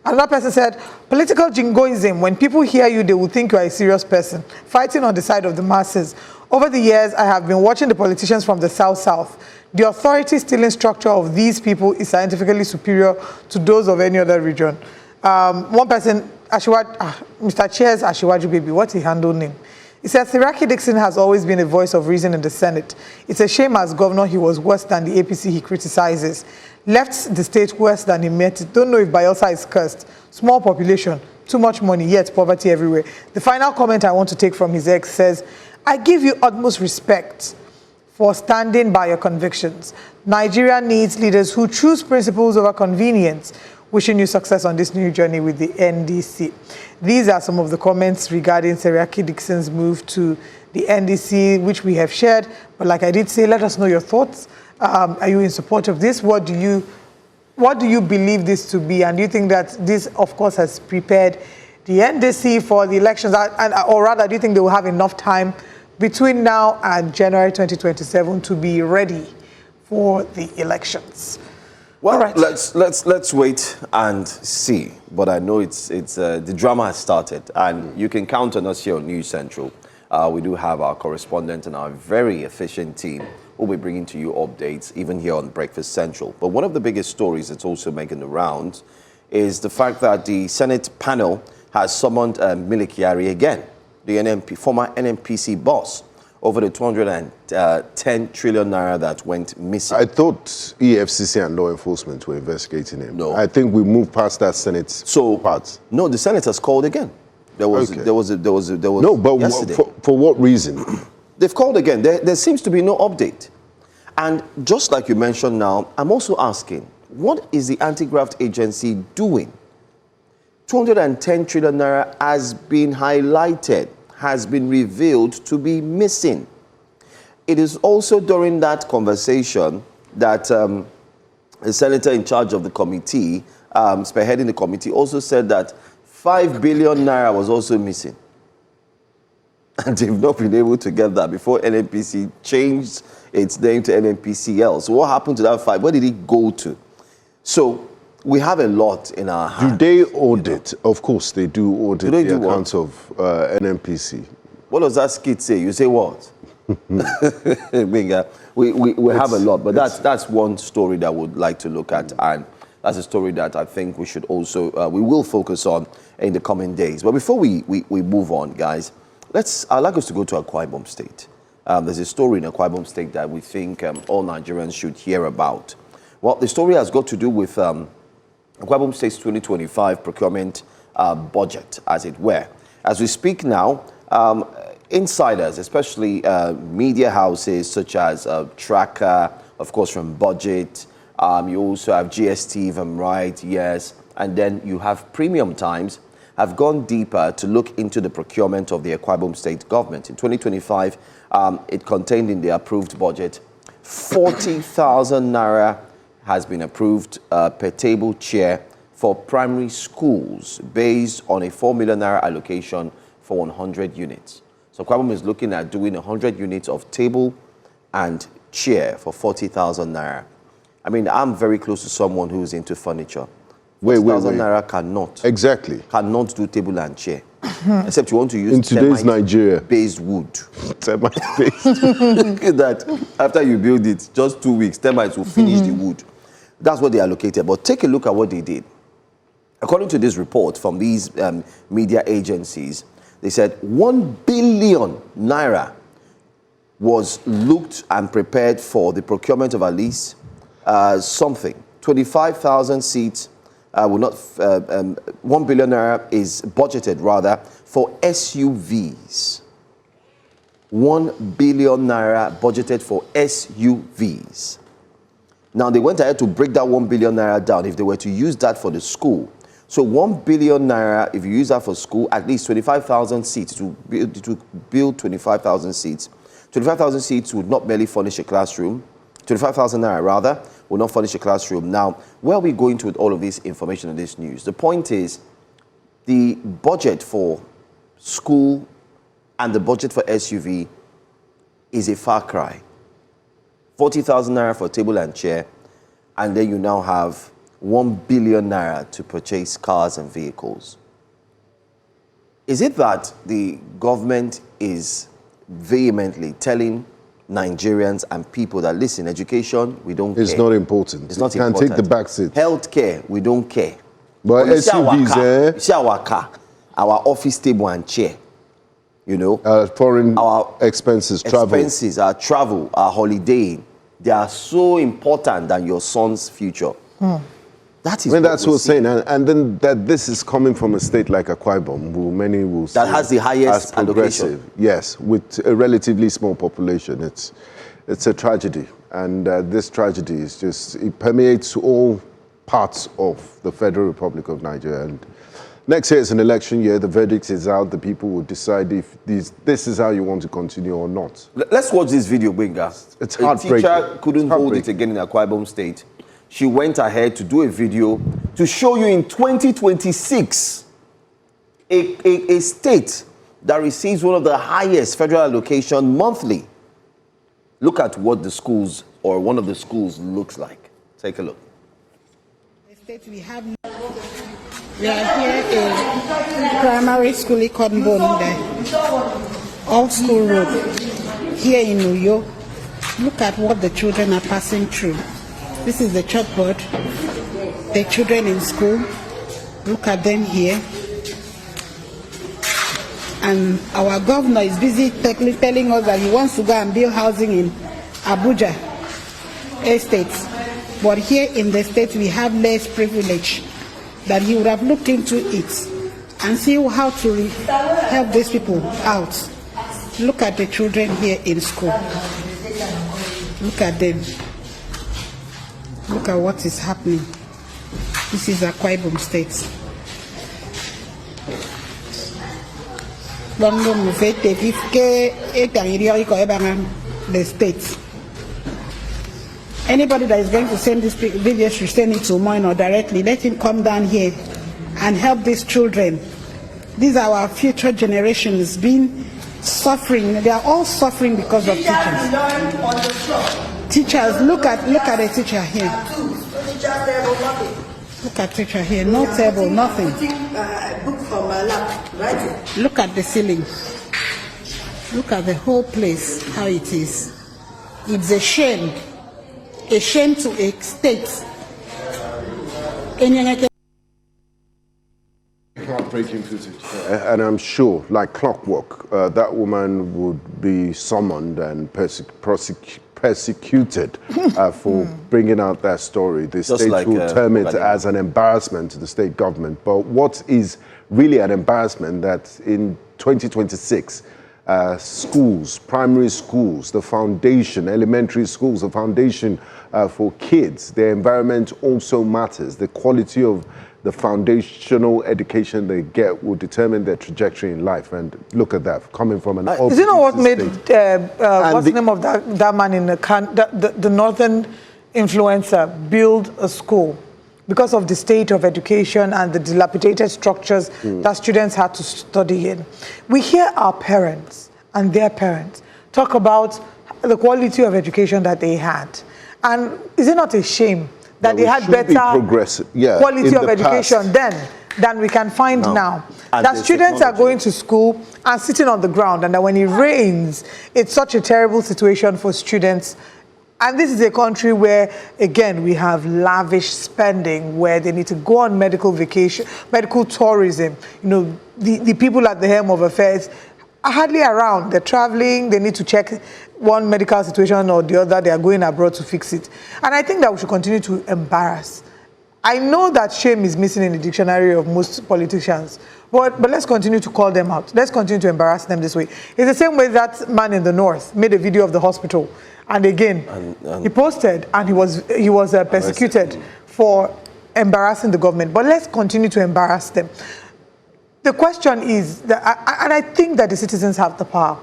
Another person said, political jingoism, when people hear you, they will think you are a serious person, fighting on the side of the masses. Over the years, I have been watching the politicians from the South. The authority-stealing structure of these people is scientifically superior to those of any other region. One person, Mr. Chairs Ashiwaju Baby, what's his handle name? He says, Siraki Dixon has always been a voice of reason in the Senate. It's a shame as governor he was worse than the APC he criticizes. Left the state worse than he met it. Don't know if Bayelsa is cursed. Small population, too much money, yet poverty everywhere. The final comment I want to take from his ex says, I give you utmost respect for standing by your convictions. Nigeria needs leaders who choose principles over convenience. Wishing you success on this new journey with the NDC. These are some of the comments regarding Seriake Dixon's move to the NDC, which we have shared. But like I did say, let us know your thoughts. Are you in support of this? What do you believe this to be? And do you think that this, of course, has prepared the NDC for the elections? Or rather, do you think they will have enough time between now and January 2027 to be ready for the elections? Well, right. let's wait and see. But I know the drama has started, and you can count on us here on News Central. We do have our correspondent and our very efficient team who will be bringing to you updates, even here on Breakfast Central. But one of the biggest stories that's also making the rounds is the fact that the Senate panel has summoned Mile Kyari again, the former NNPC boss, over the 210 trillion naira that went missing. I thought EFCC and law enforcement were investigating him. No. I think we moved past that Senate part. No, the Senate has called again. There was No, but yesterday. For what reason? They've called again. There seems to be no update. And just like you mentioned now, I'm also asking, what is the anti-graft agency doing? 210 trillion naira has been highlighted, has been revealed to be missing. It is also during that conversation that the senator in charge of the committee, spearheading the committee, also said that 5 billion naira was also missing. And they've not been able to get that before NNPC changed its name to NNPCL. So what happened to that 5? Where did it go to? So we have a lot in our hands. Do they audit? You know? Of course, they do audit the accounts of NNPC. What does that skit say? You say what? we have a lot, but that's one story that we'd like to look at, and that's a story that I think we should also we will focus on in the coming days. But before we move on, guys, I'd like us to go to Akwa Ibom State. There's a story in Akwa Ibom State that we think all Nigerians should hear about. Well, the story has got to do with Akwa Ibom State's 2025 procurement budget, as it were. As we speak now, insiders, especially media houses such as Tracker, of course, from Budget. You also have GST, if I'm right, yes. And then you have Premium Times, have gone deeper to look into the procurement of the Akwa Ibom State government. In 2025, it contained in the approved budget 40,000 naira has been approved per table chair for primary schools based on a 4 million naira allocation for 100 units. So Akwa Ibom is looking at doing 100 units of table and chair for 40,000 naira. I mean, I'm very close to someone who's into furniture. 40,000 naira cannot do table and chair. Except you want to use in today's Nigeria based wood. Termite-based. Look at that. After you build it, just 2 weeks, termites will finish the wood. That's what they allocated. But take a look at what they did. According to this report from these media agencies, they said 1 billion naira was looked and prepared for the procurement of at least 25,000 seats. 1 billion naira is budgeted rather for SUVs. 1 billion naira budgeted for SUVs. Now they went ahead to break that 1 billion naira down if they were to use that for the school. So 1 billion naira, if you use that for school, at least 25,000 seats to build 25,000 seats. 25,000 seats would not barely furnish a classroom. 25,000 naira rather will not furnish a classroom. Now, where are we going to with all of this information and this news? The point is, the budget for school and the budget for SUV is a far cry. 40,000 naira for table and chair, and then you now have 1 billion naira to purchase cars and vehicles. Is it that the government is vehemently telling Nigerians and people that, listen, education, we don't care. It's not important. It's not important. important. Take the back seat. Healthcare, we don't care. But you see our car, SUVs, you see our car, our office table and chair, you know. Foreign our expenses, our travel, our holiday, they are so important than your son's future. That is that's what we're saying. And then that this is coming from a state like Akwa Ibom, who many will say that has the highest as progressive. allocation. Yes, with a relatively small population. It's a tragedy. And this tragedy is it permeates all parts of the Federal Republic of Nigeria. And next year is an election year. The verdict is out. The people will decide if this is how you want to continue or not. Let's watch this video, Benga. It's heartbreaking. A teacher couldn't hold it again in Akwa Ibom State. She went ahead to do a video to show you in 2026 a state that receives one of the highest federal allocation monthly. Look at what the schools or one of the schools looks like. Take a look. The state we are here in primary school called Old School Road here in Uyo. Look at what the children are passing through. This is the chalkboard. The children in school. Look at them here. And our governor is busy telling us that he wants to go and build housing in Abuja estates. But here in the state we have less privilege, that he would have looked into it and see how to help these people out. Look at the children here in school. Look at them. Look at what is happening. This is Akwa Ibom State. The state. Anybody that is going to send this video should send it to mine or directly. Let him come down here and help these children. These are our future generations being suffering. They are all suffering because of teachers. Teachers, look at the teacher here. Look at teacher here. No table, nothing. Look at the ceiling. Look at the whole place, how it is. It's a shame to a state. Heartbreaking footage. And I'm sure, like clockwork, that woman would be summoned and persecuted for bringing out that story. The state will term it as an embarrassment to the state government. But what is really an embarrassment that in 2026, schools, primary schools, the foundation, elementary schools, the foundation for kids, their environment also matters. The quality of the foundational education they get will determine their trajectory in life. And look at that, coming from an Is it not what made, what's the name of that man in the northern influencer build a school? Because of the state of education and the dilapidated structures that students had to study in. We hear our parents and their parents talk about the quality of education that they had. And is it not a shame that they had better quality of education then than we can find now? And that students are going to school and sitting on the ground, and that when it rains, it's such a terrible situation for students. And this is a country where, again, we have lavish spending, where they need to go on medical vacation, medical tourism. You know, the people at the helm of affairs are hardly around. They're traveling, they need to check one medical situation or the other, they are going abroad to fix it. And I think that we should continue to embarrass. I know that shame is missing in the dictionary of most politicians, but let's continue to call them out. Let's continue to embarrass them this way. It's the same way that man in the north made a video of the hospital. And again, he posted and he was persecuted for embarrassing the government. But let's continue to embarrass them. The question is, and I think that the citizens have the power,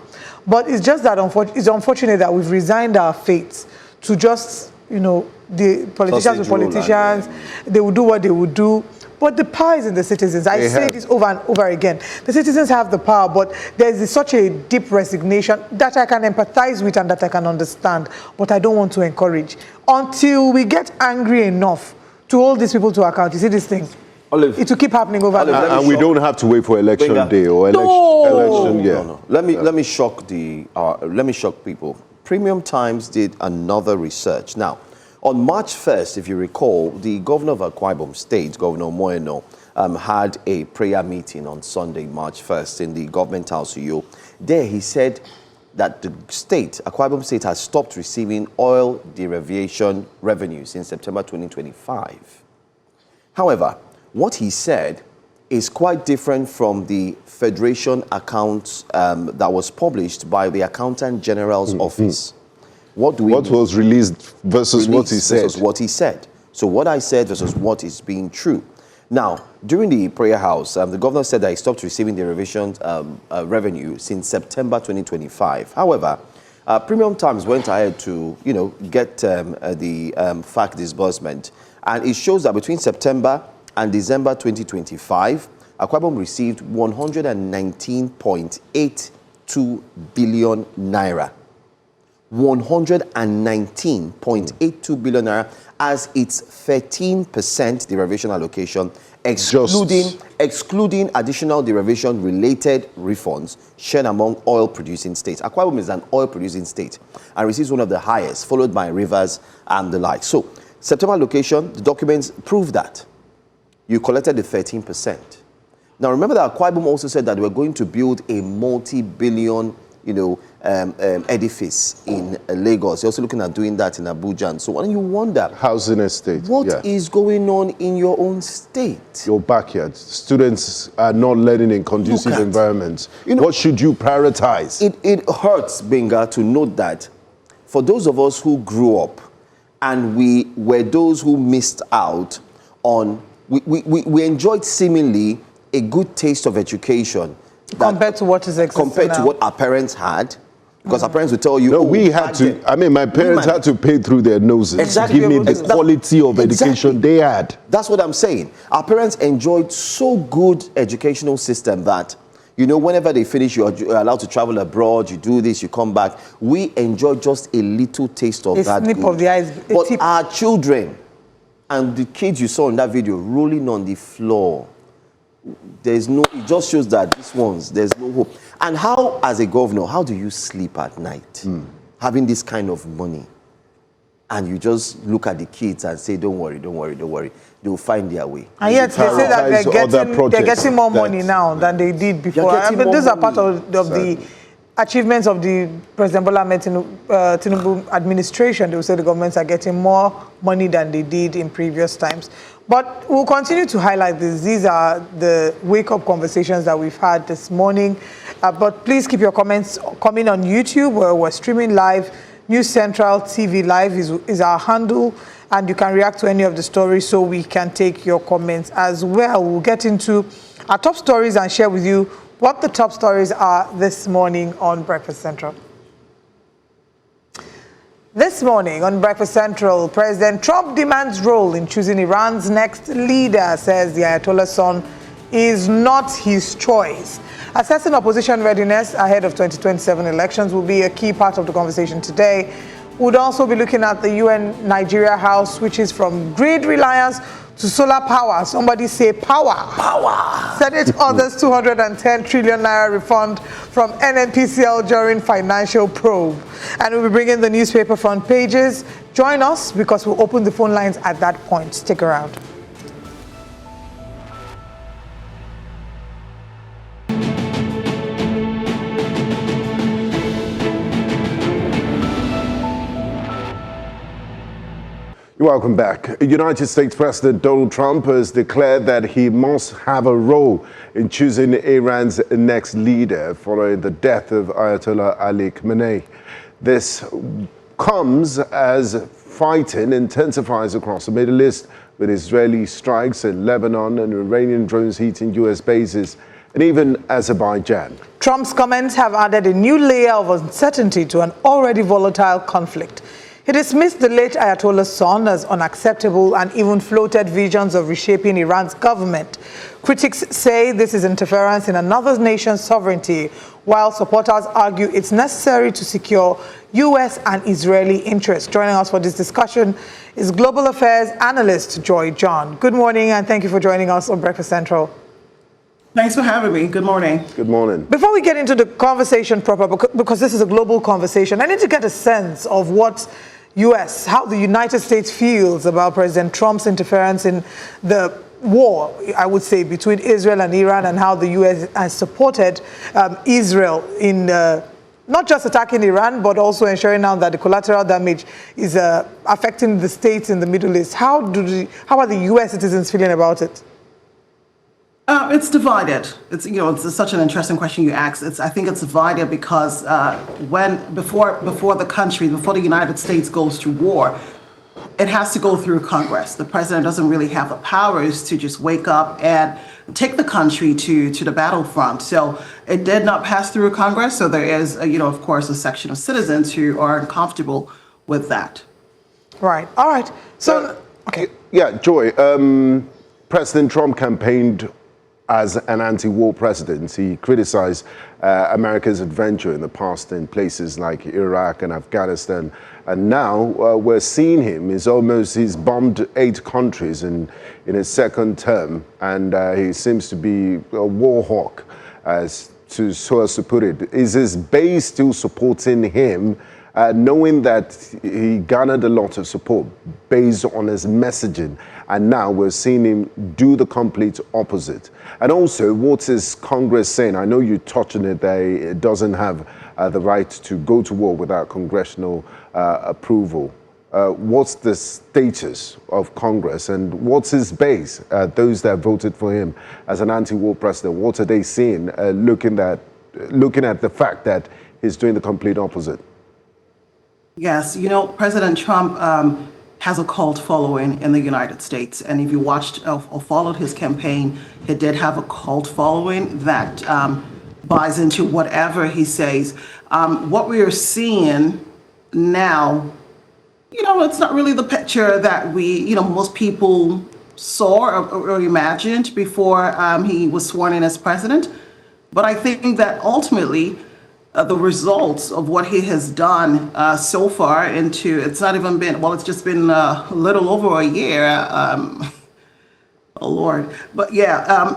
but it's just that it's unfortunate that we've resigned our fates to just, you know, the politicians with politicians, they will do what they will do. But the power is in the citizens. I say this over and over again. The citizens have the power, but there's such a deep resignation that I can empathize with and that I can understand, but I don't want to encourage. Until we get angry enough to hold these people to account. You see this thing? Olive, it will keep happening over Olive, there. And we don't have to wait for election day or election, yeah. No. Let me shock people. Premium Times did another research. Now, on March 1st, if you recall, the governor of Akwa Ibom State, Governor Moeno, had a prayer meeting on Sunday, March 1st, in the government house. There he said that the state, Akwa Ibom State, has stopped receiving oil derivation revenue since September 2025. However, what he said is quite different from the Federation accounts that was published by the Accountant General's office. What was released versus what he said? Versus what he said. So what I said versus what is being true. Now, during the prayer house, the governor said that he stopped receiving derivation revenue since September 2025. However, Premium Times went ahead to, get the fact disbursement, and it shows that between September and December 2025, Akwa Ibom received 119.82 billion naira. 119.82 billion naira as its 13% derivation allocation, excluding additional derivation-related refunds shared among oil-producing states. Akwa Ibom is an oil-producing state and receives one of the highest, followed by Rivers and the like. So, September allocation, the documents prove that you collected the 13%. Now, remember that Akwa Ibom also said that they were going to build a multi-billion, edifice in Lagos. You're also looking at doing that in Abuja. And so when you wonder, housing estate. What is going on in your own state? Your backyard. Students are not learning in conducive environments. What should you prioritize? It hurts, Benga, to note that for those of us who grew up and we were those who missed out on, we enjoyed seemingly a good taste of education. Compared to what is existing compared to what our parents had, because our parents would tell you, no, we had to. I mean, my parents had to pay through their noses to give me the quality of education they had. That's what I'm saying. Our parents enjoyed so good educational system that, whenever they finish, you're allowed to travel abroad, you do this, you come back. We enjoy just a little taste of that. Snip of the eyes. But our children and the kids you saw in that video rolling on the floor, it just shows that there's no hope. And how, as a governor, how do you sleep at night? Having this kind of money. And you just look at the kids and say, don't worry. They'll find their way. And yet they say that they're getting more money now than they did before. I mean, these are part of the achievements of the President Bola Ahmed Tinubu administration. They will say the governments are getting more money than they did in previous times. But we'll continue to highlight this. These are the wake-up conversations that we've had this morning. But please keep your comments coming on YouTube, where we're streaming live. News Central TV Live is our handle, and you can react to any of the stories so we can take your comments as well. We'll get into our top stories and share with you what the top stories are this morning on Breakfast Central. This morning on Breakfast Central, President Trump demands role in choosing Iran's next leader, says the Ayatollah's son is not his choice. Assessing opposition readiness ahead of 2027 elections will be a key part of the conversation today. We'll also be looking at the UN Nigeria House switches from grid reliance to solar power. Somebody say power. Power. Senate orders 210 trillion naira refund from NNPCL during financial probe. And we'll be bringing the newspaper front pages. Join us because we'll open the phone lines at that point. Stick around. Welcome back. United States President Donald Trump has declared that he must have a role in choosing Iran's next leader following the death of Ayatollah Ali Khamenei. This comes as fighting intensifies across the Middle East, with Israeli strikes in Lebanon and Iranian drones hitting U.S. bases, and even Azerbaijan. Trump's comments have added a new layer of uncertainty to an already volatile conflict. He dismissed the late Ayatollah's son as unacceptable and even floated visions of reshaping Iran's government. Critics say this is interference in another nation's sovereignty, while supporters argue it's necessary to secure U.S. and Israeli interests. Joining us for this discussion is Global Affairs analyst Joy John. Good morning, and thank you for joining us on Breakfast Central. Thanks for having me. Good morning. Good morning. Before we get into the conversation proper, because this is a global conversation, I need to get a sense of how the United States feels about President Trump's interference in the war, I would say, between Israel and Iran, and how the U.S. has supported Israel in not just attacking Iran, but also ensuring now that the collateral damage is affecting the states in the Middle East. How are the U.S. citizens feeling about it? It's divided. It's such an interesting question you ask. I think it's divided because before the United States goes to war, it has to go through Congress. The president doesn't really have the powers to just wake up and take the country to the battlefront. So it did not pass through Congress. So there is, of course, a section of citizens who are uncomfortable with that. Right. All right. So, okay. Yeah, Joy, President Trump campaigned as an anti-war president. He criticized America's adventure in the past in places like Iraq and Afghanistan. And now we're seeing him. He's bombed 8 countries in his second term. And he seems to be a war hawk, so as to put it. Is his base still supporting him, knowing that he garnered a lot of support based on his messaging? And now we're seeing him do the complete opposite. And also, what is Congress saying? I know you touched on it, that it doesn't have the right to go to war without congressional approval. What's the status of Congress, and what's his base, those that voted for him as an anti-war president? What are they seeing, looking at the fact that he's doing the complete opposite? Yes, President Trump has a cult following in the United States. And if you watched or followed his campaign, he did have a cult following that buys into whatever he says. What we are seeing now, it's not really the picture that most people saw or imagined before he was sworn in as president. But I think that ultimately, the results of what he has done so far it's just been a little over a year. Oh Lord. But yeah,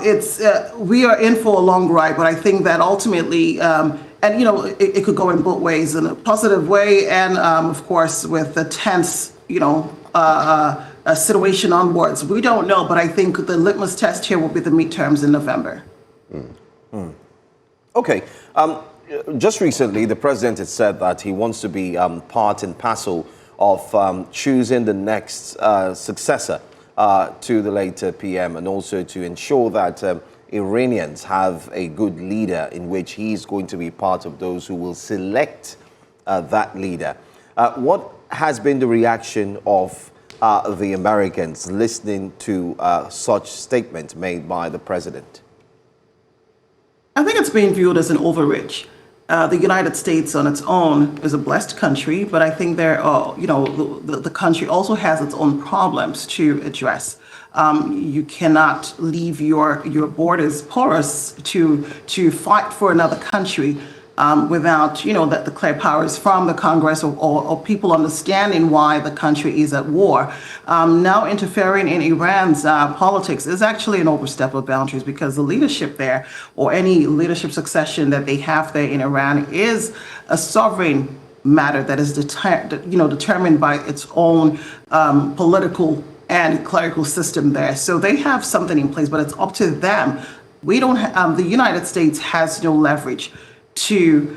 we are in for a long ride, but I think that ultimately, it could go in both ways, in a positive way, and of course with the tense, situation onwards. We don't know, but I think the litmus test here will be the midterms in November. Okay. Just recently, the president has said that he wants to be part and parcel of choosing the next successor to the later PM, and also to ensure that Iranians have a good leader in which he's going to be part of those who will select that leader. What has been the reaction of the Americans listening to such statement made by the president? I think it's being viewed as an overreach. The United States on its own is a blessed country, but I think the country also has its own problems to address. You cannot leave your borders porous to fight for another country without the clear powers from the Congress or people understanding why the country is at war. Now interfering in Iran's politics is actually an overstep of boundaries, because the leadership there, or any leadership succession that they have there in Iran, is a sovereign matter that is determined by its own political and clerical system there. So they have something in place, but it's up to them. We don't. The United States has no leverage to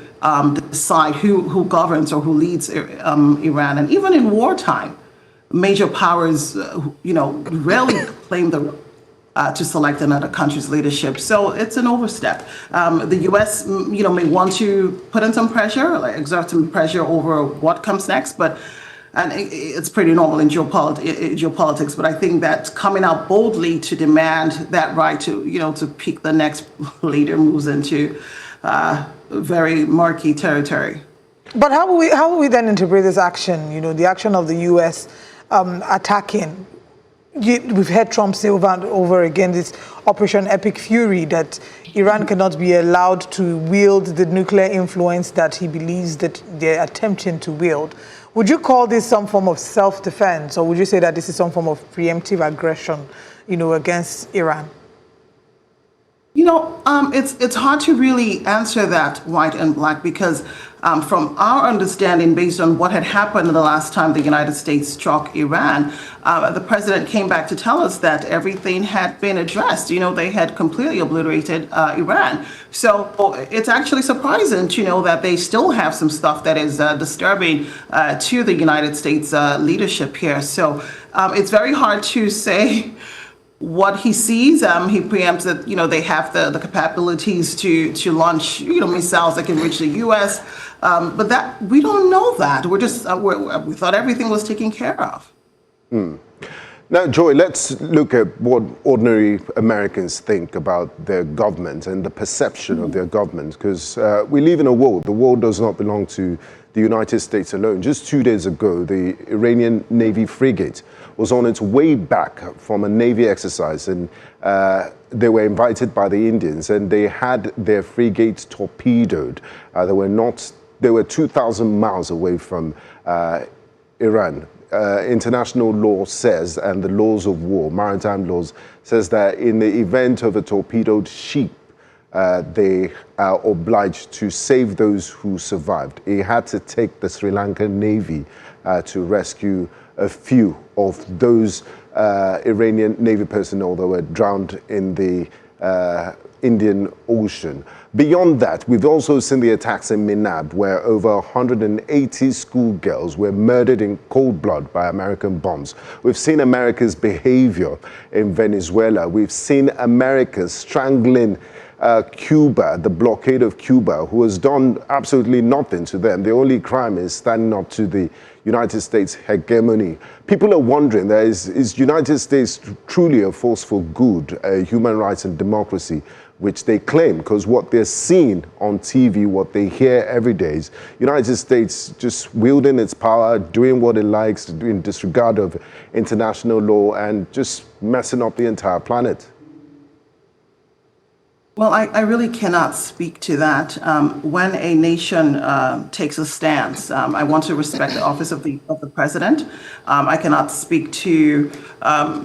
decide who governs or who leads Iran. And even in wartime, major powers, rarely claim the to select another country's leadership. So it's an overstep. The U.S., may want to put in some pressure, exert some pressure over what comes next, and it's pretty normal in geopolitics. But I think that coming out boldly to demand that right to pick the next leader moves into very murky territory. But how will we then interpret this action? The action of the U.S. Attacking we've heard Trump say over and over again, this Operation Epic Fury, that Iran cannot be allowed to wield the nuclear influence that he believes that they're attempting to wield. Would you call this some form of self-defense, or would you say that this is some form of preemptive aggression, against Iran? It's hard to really answer that white and black because from our understanding, based on what had happened the last time the United States struck Iran, the president came back to tell us that everything had been addressed. They had completely obliterated Iran. So it's actually surprising to know that they still have some stuff that is disturbing to the United States leadership here. So it's very hard to say what he sees. He preempts that they have the capabilities to launch missiles that can reach the U.S. But that we don't know that. We thought everything was taken care of. Now, Joy, let's look at what ordinary Americans think about their government and the perception of their government, because we live in a world. The world does not belong to the United States alone. Just 2 days ago, the Iranian Navy frigate was on its way back from a Navy exercise, and they were invited by the Indians, and they had their frigate torpedoed. They were 2,000 miles away from Iran. International law says, and the laws of war, maritime laws, says that in the event of a torpedoed ship, they are obliged to save those who survived. It had to take the Sri Lankan Navy to rescue a few of those Iranian Navy personnel that were drowned in the Indian Ocean. Beyond that, we've also seen the attacks in Minab, where over 180 schoolgirls were murdered in cold blood by American bombs. We've seen America's behavior in Venezuela. We've seen America strangling Cuba, the blockade of Cuba, who has done absolutely nothing to them. The only crime is standing up to the United States hegemony. People are wondering, is United States truly a force for good, human rights and democracy, which they claim, because what they're seeing on TV, what they hear every day is United States just wielding its power, doing what it likes, in disregard of international law, and just messing up the entire planet. Well, I really cannot speak to that. When a nation takes a stance, I want to respect the office of the president. I cannot speak to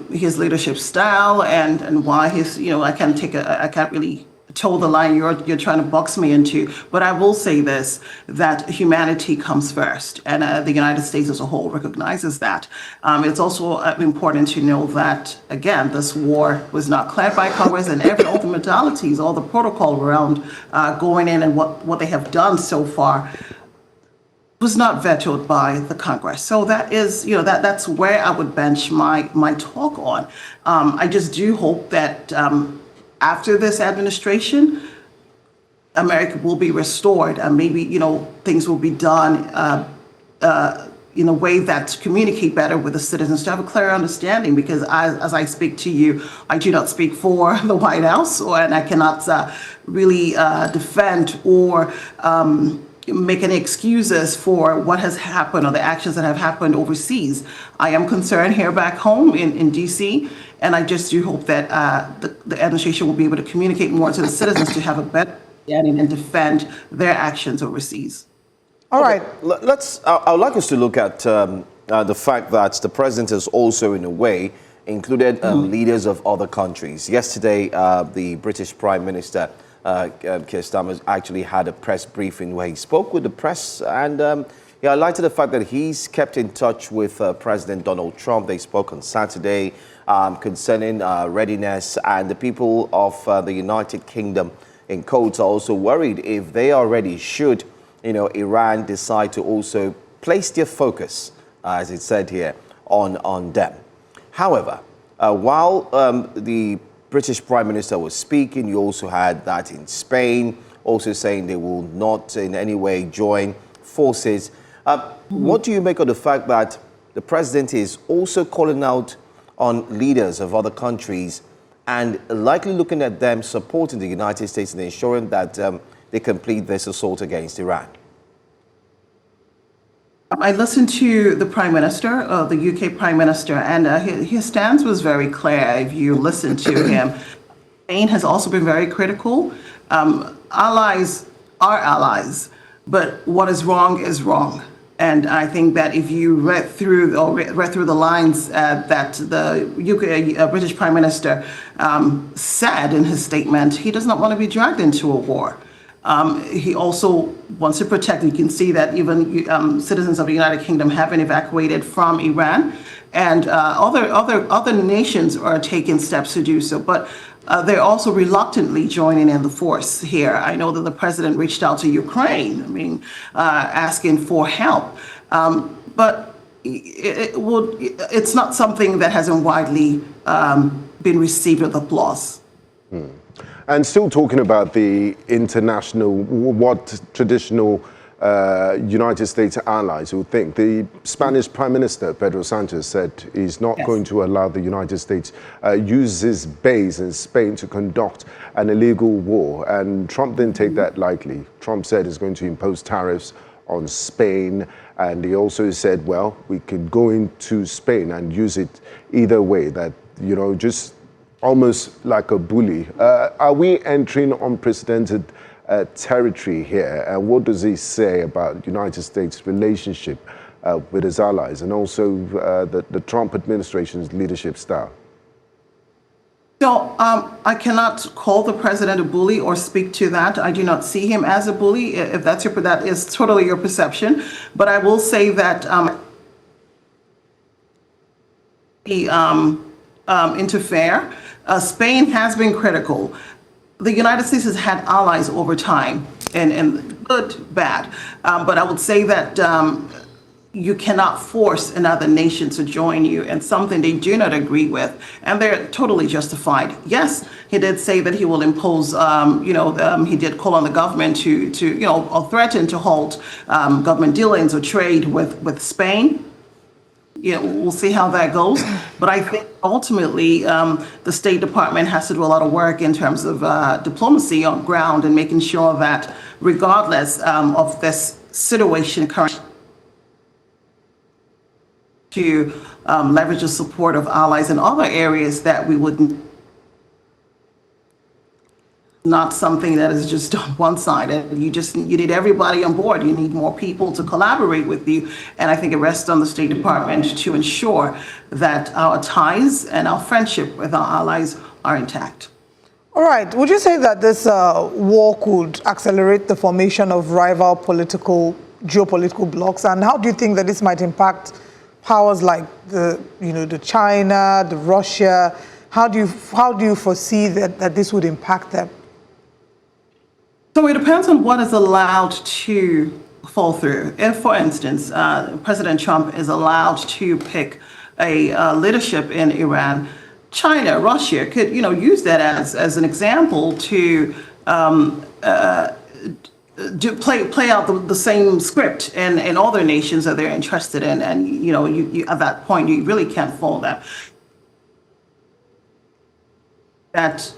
his leadership style and why I can't really toe the line you're trying to box me into. But I will say this, that humanity comes first, and the United States as a whole recognizes that. It's also important to know that, again, this war was not cleared by Congress, and all the modalities, all the protocol around going in and what they have done so far was not vetoed by the Congress. So that is, that's where I would bench my talk on. I just do hope that after this administration, America will be restored, and maybe things will be done in a way that communicate better with the citizens to have a clear understanding. Because as I speak to you, I do not speak for the White House, and I cannot really defend or make any excuses for what has happened or the actions that have happened overseas. I am concerned here back home in DC, and I just do hope that the administration will be able to communicate more to the citizens to have a better understanding and defend their actions overseas. All right. I would like us to look at the fact that the president has also, in a way, included leaders of other countries. Yesterday, the British Prime Minister, Keir Starmer, actually had a press briefing where he spoke with the press, and he highlighted the fact that he's kept in touch with President Donald Trump. They spoke on Saturday concerning readiness, and the people of the United Kingdom in quotes are also worried if they are ready should Iran decide to also place their focus, as it said here, on them. However, while the British Prime Minister was speaking, you also had that in Spain, also saying they will not in any way join forces. What do you make of the fact that the president is also calling out on leaders of other countries and likely looking at them supporting the United States and ensuring that they complete this assault against Iran? I listened to the Prime Minister, the UK Prime Minister, and his stance was very clear. If you listen to him, Spain has also been very critical. Allies are allies, but what is wrong is wrong. And I think that if you read through the lines that the UK British Prime Minister said in his statement, he does not want to be dragged into a war. He also wants to protect. You can see that even citizens of the United Kingdom have been evacuated from Iran, and other nations are taking steps to do so. But they're also reluctantly joining in the force here. I know that the president reached out to Ukraine, asking for help, but it's not something that hasn't widely been received with applause. And still talking about the international, what traditional United States allies would think. The Spanish Prime Minister, Pedro Sanchez, said he's not going to allow the United States use his base in Spain to conduct an illegal war. And Trump didn't take that lightly. Trump said he's going to impose tariffs on Spain. And he also said, well, we could go into Spain and use it either way, that, just almost like a bully. Are we entering unprecedented territory here? And what does he say about the United States' relationship with his allies, and also the Trump administration's leadership style? So I cannot call the president a bully or speak to that. I do not see him as a bully. If that is totally your perception. But I will say that he interfere. Spain has been critical. The United States has had allies over time, and good, bad. But I would say that you cannot force another nation to join you in something they do not agree with, and they're totally justified. Yes, he did say that he will impose, he did call on the government to or threaten to halt government dealings or trade with Spain. We'll see how that goes. But I think ultimately the State Department has to do a lot of work in terms of diplomacy on ground and making sure that regardless of this situation currently, to leverage the support of allies in other areas that we would not something that is just on one side. And you need everybody on board. You need more people to collaborate with you. And I think it rests on the State Department to ensure that our ties and our friendship with our allies are intact. All right. Would you say that this war could accelerate the formation of rival geopolitical blocs? And how do you think that this might impact powers like the China, the Russia? How do you foresee that this would impact them? So it depends on what is allowed to fall through. If, for instance, President Trump is allowed to pick a leadership in Iran, China, Russia could, use that as an example to play out the same script in other nations that they're interested in, and you at that point you really can't follow that. That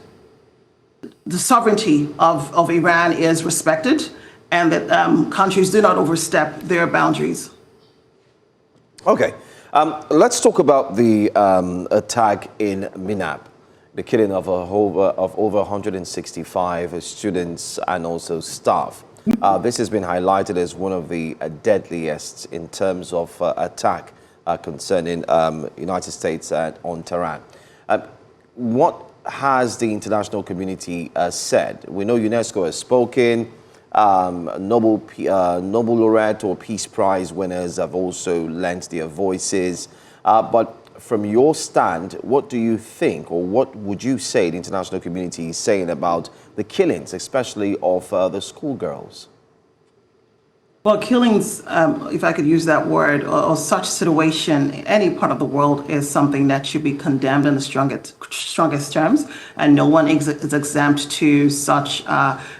the sovereignty of Iran is respected, and that countries do not overstep their boundaries. Okay, let's talk about the attack in Minab, the killing of over 165 students and also staff. This has been highlighted as one of the deadliest in terms of attack concerning United States on Tehran. What has the international community said? We know UNESCO has spoken. Nobel laureate or Peace Prize winners have also lent their voices. But from your stand, what do you think, or what would you say the international community is saying about the killings, especially of the schoolgirls? Well, killings, if I could use that word, or such situation in any part of the world is something that should be condemned in the strongest terms, and no one is exempt to such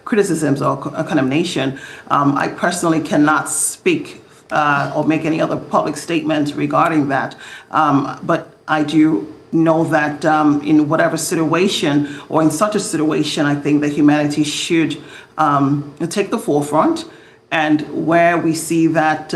criticisms or condemnation. I personally cannot speak or make any other public statement regarding that, but I do know that in whatever situation or in such a situation, I think that humanity should take the forefront. And where we see that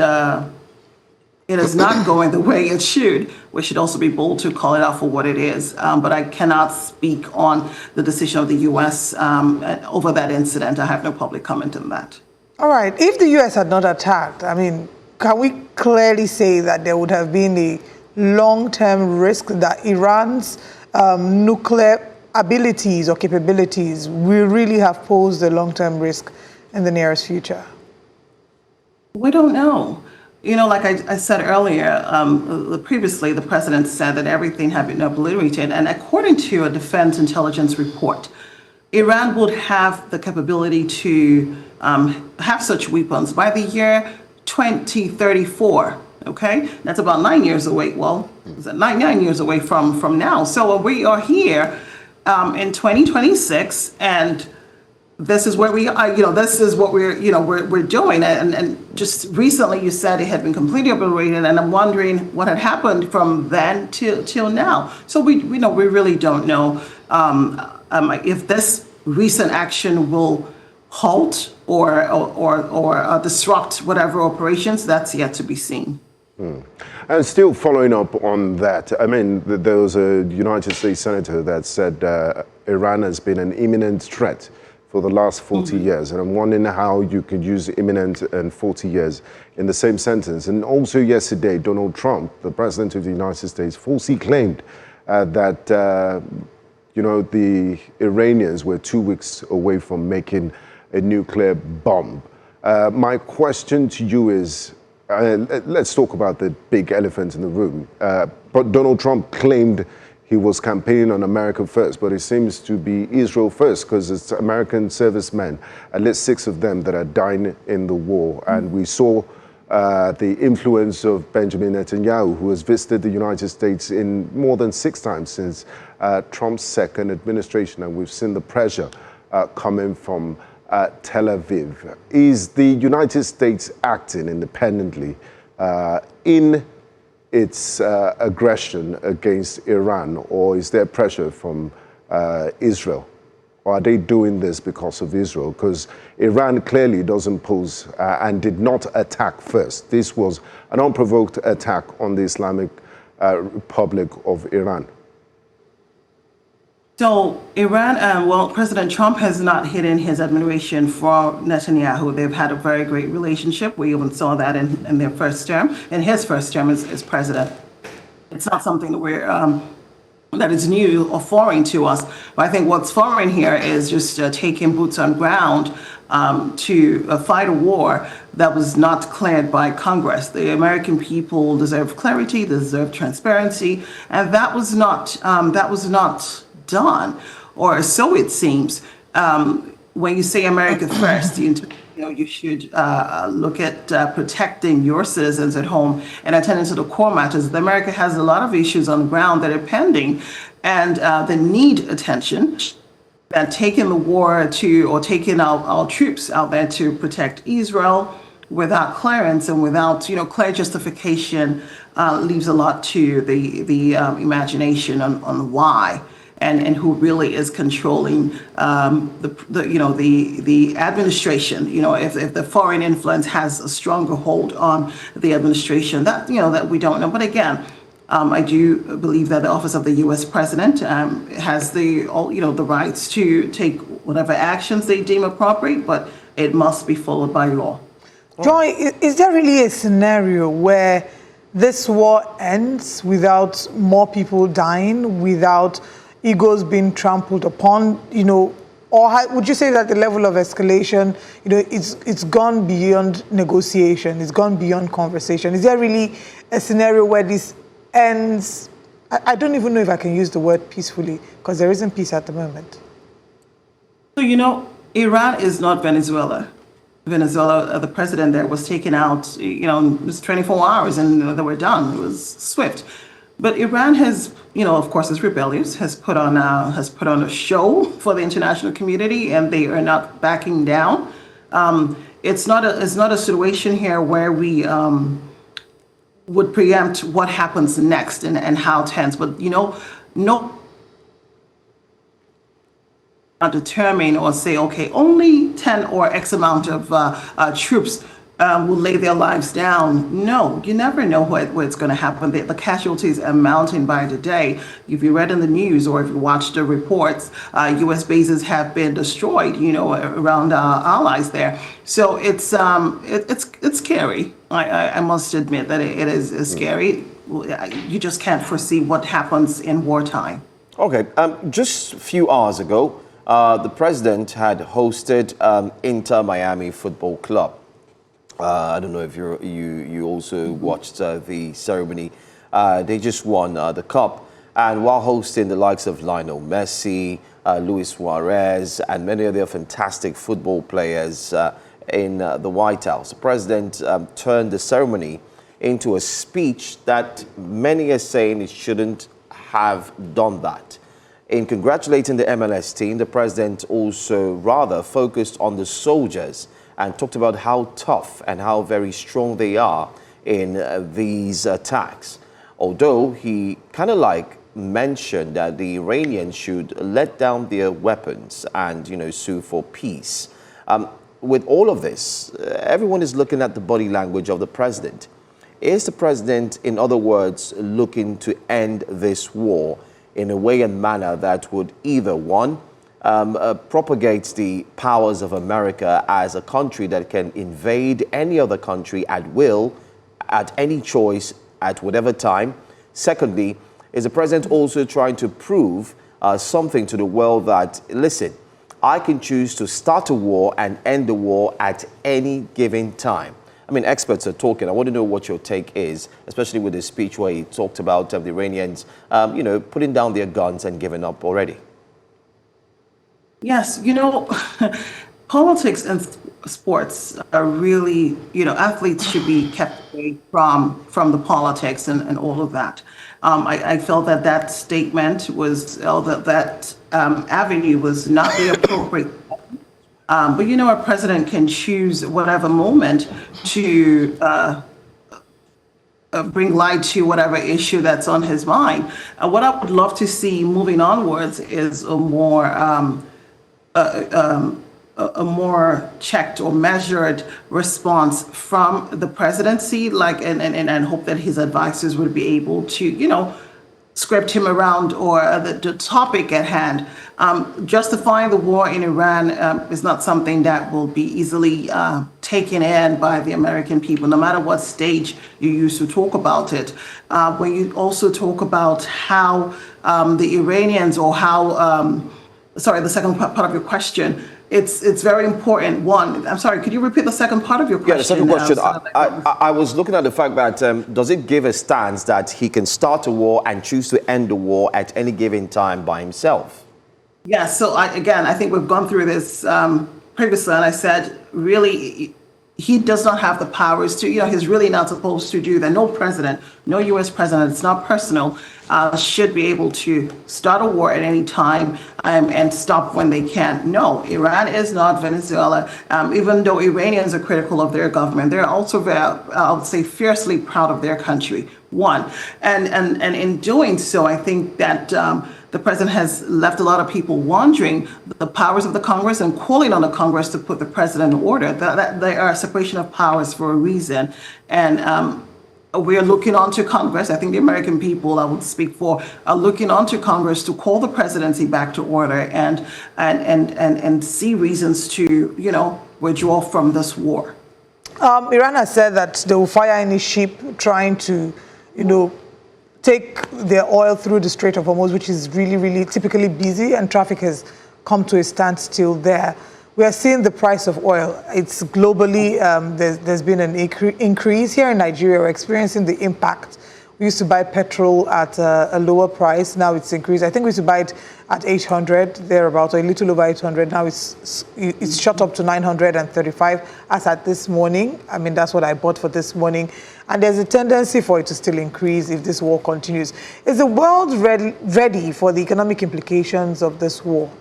it is not going the way it should, we should also be bold to call it out for what it is. But I cannot speak on the decision of the U.S. Over that incident. I have no public comment on that. All right. If the U.S. had not attacked, I mean, can we clearly say that there would have been a long-term risk that Iran's nuclear abilities or capabilities will really have posed a long-term risk in the nearest future? We don't know. You know, like I said earlier, previously the president said that everything had been obliterated. And according to a defense intelligence report, Iran would have the capability to have such weapons by the year 2034. Okay, that's about 9 years away. Well, is that 9 years away from now? So we are here in 2026, and this is where we are. You know, this is what we're doing. And just recently, you said it had been completely obliterated, and I'm wondering what had happened from then till now. So we really don't know if this recent action will halt or disrupt whatever operations. That's yet to be seen. And still following up on that, I mean, there was a United States senator that said Iran has been an imminent threat for the last 40 years. And I'm wondering how you could use imminent and 40 years in the same sentence. And also yesterday, Donald Trump, the president of the United States, falsely claimed that, the Iranians were 2 weeks away from making a nuclear bomb. My question to you is, let's talk about the big elephant in the room. But Donald Trump claimed he was campaigning on America first, but it seems to be Israel first, because it's American servicemen, at least 6 of them, that are dying in the war. And we saw the influence of Benjamin Netanyahu, who has visited the United States in more than 6 times since Trump's second administration, and we've seen the pressure coming from Tel Aviv. Is the United States acting independently in its aggression against Iran, or is there pressure from Israel? Or are they doing this because of Israel? Because Iran clearly doesn't pose and did not attack first. This was an unprovoked attack on the Islamic Republic of Iran. So Iran, President Trump has not hidden his admiration for Netanyahu. They've had a very great relationship. We even saw that in their first term, in his first term as president. It's not something that is new or foreign to us. But I think what's foreign here is just taking boots on ground to fight a war that was not cleared by Congress. The American people deserve clarity, they deserve transparency, and that was not done, or so it seems. When you say America first, you should look at protecting your citizens at home and attending to the core matters. America has a lot of issues on the ground that are pending and that need attention. And taking the war or taking our troops out there to protect Israel without clearance and without clear justification leaves a lot to the imagination on why. And who really is controlling the administration? If the foreign influence has a stronger hold on the administration, that we don't know. But again, I do believe that the office of the U.S. president has the rights to take whatever actions they deem appropriate, but it must be followed by law. Joy, is there really a scenario where this war ends without more people dying, without egos being trampled upon, or would you say that the level of escalation, it's gone beyond negotiation, it's gone beyond conversation? Is there really a scenario where this ends? I don't even know if I can use the word peacefully, because there isn't peace at the moment. So, Iran is not Venezuela. Venezuela, the president there was taken out, it was 24 hours and they were done. It was swift. But Iran has, of course, is rebellious, has put on a show for the international community, and they are not backing down. It's not a situation here where we would preempt what happens next and how tense. But no, determine or say, okay, only 10 or X amount of troops will lay their lives down. No, you never know what's going to happen. The casualties are mounting by the day. If you read in the news or if you watched the reports, U.S. bases have been destroyed, around our allies there. So it's scary. I must admit that it is scary. You just can't foresee what happens in wartime. Okay, just a few hours ago, the president had hosted Inter Miami Football Club. I don't know if you also watched the ceremony. They just won the cup, and while hosting the likes of Lionel Messi, Luis Suarez, and many other fantastic football players in the White House, the president turned the ceremony into a speech that many are saying it shouldn't have done that. In congratulating the MLS team, the president also rather focused on the soldiers and talked about how tough and how very strong they are in these attacks. Although he kind of mentioned that the Iranians should let down their weapons and, sue for peace. With all of this, everyone is looking at the body language of the president. Is the president, in other words, looking to end this war in a way and manner that would either, one, propagates the powers of America as a country that can invade any other country at will, at any choice, at whatever time? Secondly, is the president also trying to prove something to the world that, listen, I can choose to start a war and end the war at any given time? I mean, experts are talking. I want to know what your take is, especially with the speech where he talked about the Iranians, putting down their guns and giving up already. Yes, politics and sports are really, athletes should be kept away from the politics and all of that. I felt that statement was, that avenue was not the appropriate. But a president can choose whatever moment to bring light to whatever issue that's on his mind. What I would love to see moving onwards is a more checked or measured response from the presidency, and hope that his advisors would be able to, script him around or the topic at hand. Justifying the war in Iran is not something that will be easily taken in by the American people, no matter what stage you use to talk about it. When you also talk about how the Iranians or how, the second part of your question, it's very important. One, I'm sorry, could you repeat the second part of your question? Yeah, the second question. I was looking at the fact that does it give a stance that he can start a war and choose to end the war at any given time by himself? Yeah, so I think we've gone through this previously, and I said, really, he does not have the powers to, he's really not supposed to do that. No president, no U.S. president, it's not personal, should be able to start a war at any time and stop when they can. No, Iran is not Venezuela. Even though Iranians are critical of their government, they're also, I would say, fiercely proud of their country. One, and in doing so, I think that the president has left a lot of people wondering the powers of the Congress and calling on the Congress to put the president in order. That they are a separation of powers for a reason. And we're looking onto Congress. I think the American people, I would speak for, are looking onto Congress to call the presidency back to order and see reasons to, withdraw from this war. Iran has said that they will fire any ship trying to, take their oil through the Strait of Hormuz, which is really, really typically busy, and traffic has come to a standstill there. We are seeing the price of oil. It's globally, there's been an increase. Here in Nigeria, we're experiencing the impact. We used to buy petrol at a lower price. Now it's increased. I think we used to buy it at 800, thereabout, or a little over 800. Now it's shot up to 935 as at this morning. I mean, that's what I bought for this morning. And there's a tendency for it to still increase if this war continues. Is the world ready for the economic implications of this war?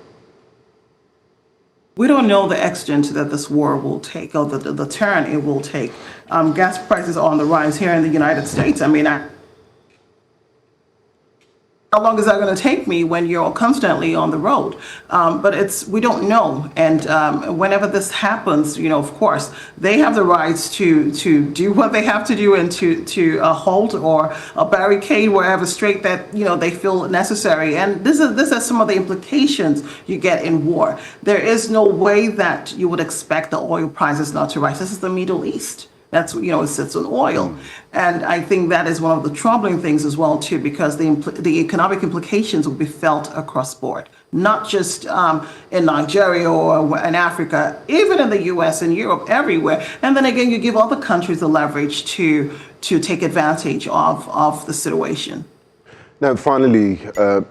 We don't know the extent that this war will take or the turn it will take. Gas prices are on the rise here in the United States. I mean, how long is that going to take me when you're constantly on the road? But we don't know. And whenever this happens, of course, they have the rights to do what they have to do and to halt or a barricade wherever straight that, they feel necessary. And this is some of the implications you get in war. There is no way that you would expect the oil prices not to rise. This is the Middle East. That's, it sits on oil. And I think that is one of the troubling things as well, too, because the economic implications will be felt across board, not just in Nigeria or in Africa, even in the US and Europe, everywhere. And then again, you give other countries the leverage to take advantage of the situation. Now, finally,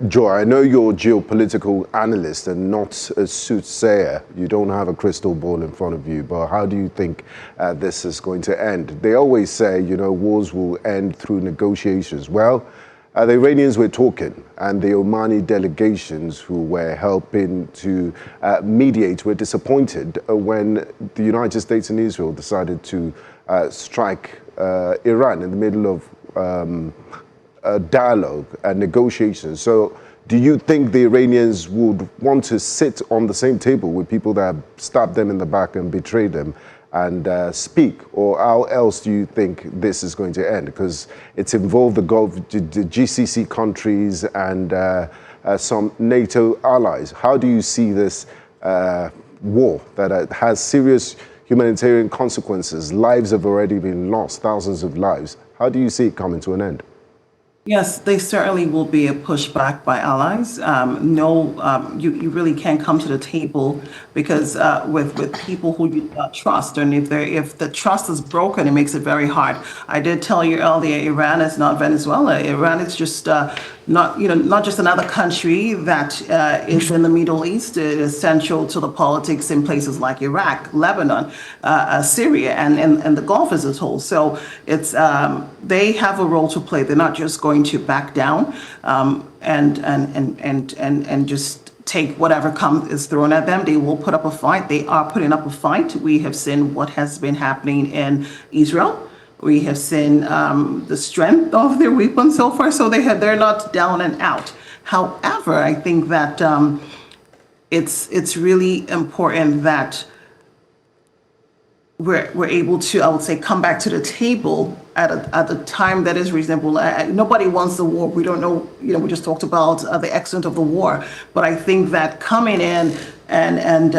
Joy, I know you're a geopolitical analyst and not a soothsayer. You don't have a crystal ball in front of you, but how do you think this is going to end? They always say, wars will end through negotiations. Well, the Iranians were talking, and the Omani delegations who were helping to mediate were disappointed when the United States and Israel decided to strike Iran in the middle of dialogue and negotiations. So do you think the Iranians would want to sit on the same table with people that stabbed them in the back and betrayed them and speak? Or how else do you think this is going to end? Because it's involved the GCC countries and some NATO allies. How do you see this war that has serious humanitarian consequences? Lives have already been lost, thousands of lives. How do you see it coming to an end? Yes, they certainly will be a pushback by allies. You really can't come to the table because with people who you trust, and if the trust is broken, it makes it very hard. I did tell you earlier, Iran is not Venezuela. Iran is just not just another country that is in the Middle East. It is essential to the politics in places like Iraq, Lebanon, Syria, and the Gulf as a whole. So it's they have a role to play. They're not just going to back down and just take whatever is thrown at them. They will put up a fight. They are putting up a fight. We have seen what has been happening in Israel. We have seen the strength of their weapons so far, so they're not down and out. However, I think that it's really important that we're able to, I would say, come back to the table at a time that is reasonable. Nobody wants the war. We don't know, we just talked about the extent of the war. But I think that coming in and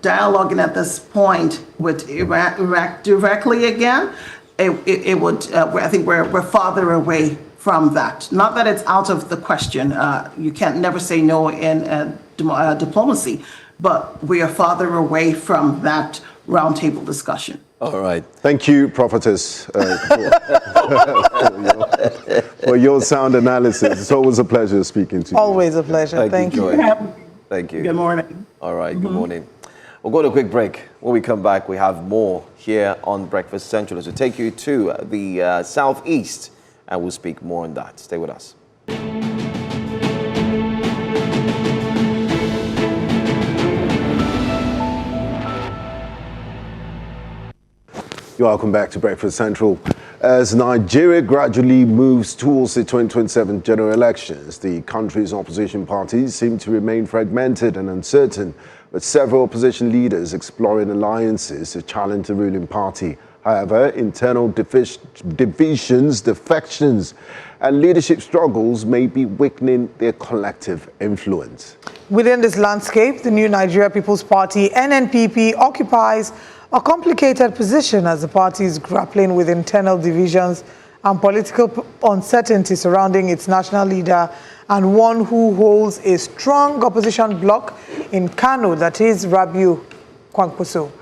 dialoguing at this point with Iraq directly again, it would, I think we're farther away from that. Not that it's out of the question. You can't never say no in diplomacy, but we are farther away from that roundtable discussion. All right. Thank you, Prophetess, for your sound analysis. It's always a pleasure speaking to you. Always a pleasure. Thank you. Thank you. Good morning. All right, good morning. We'll go to a quick break. When we come back, we have more here on Breakfast Central as we take you to the southeast, and we'll speak more on that. Stay with us. You're welcome back to Breakfast Central. As Nigeria gradually moves towards the 2027 general elections, the country's opposition parties seem to remain fragmented and uncertain, with several opposition leaders exploring alliances to challenge the ruling party. However, internal divisions, defections, and leadership struggles may be weakening their collective influence. Within this landscape, the new Nigeria People's Party, NNPP, occupies a complicated position as the party is grappling with internal divisions and political uncertainty surrounding its national leader and one who holds a strong opposition bloc in Kano, that is Rabiu Kwankwaso.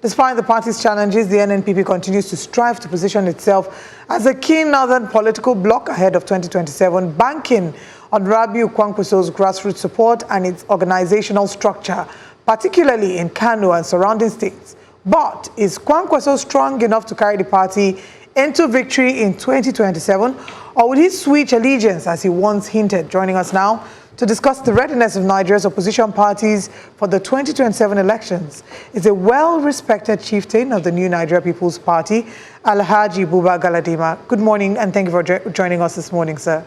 Despite the party's challenges, the NNPP continues to strive to position itself as a key northern political bloc ahead of 2027, banking on Rabiu Kwankwaso's grassroots support and its organizational structure, particularly in Kano and surrounding states. But is Kwankwaso strong enough to carry the party into victory in 2027, or would he switch allegiance as he once hinted? Joining us now to discuss the readiness of Nigeria's opposition parties for the 2027 elections is a well-respected chieftain of the new Nigeria People's Party, Alhaji Buba Galadima. Good morning, and thank you for joining us this morning, sir.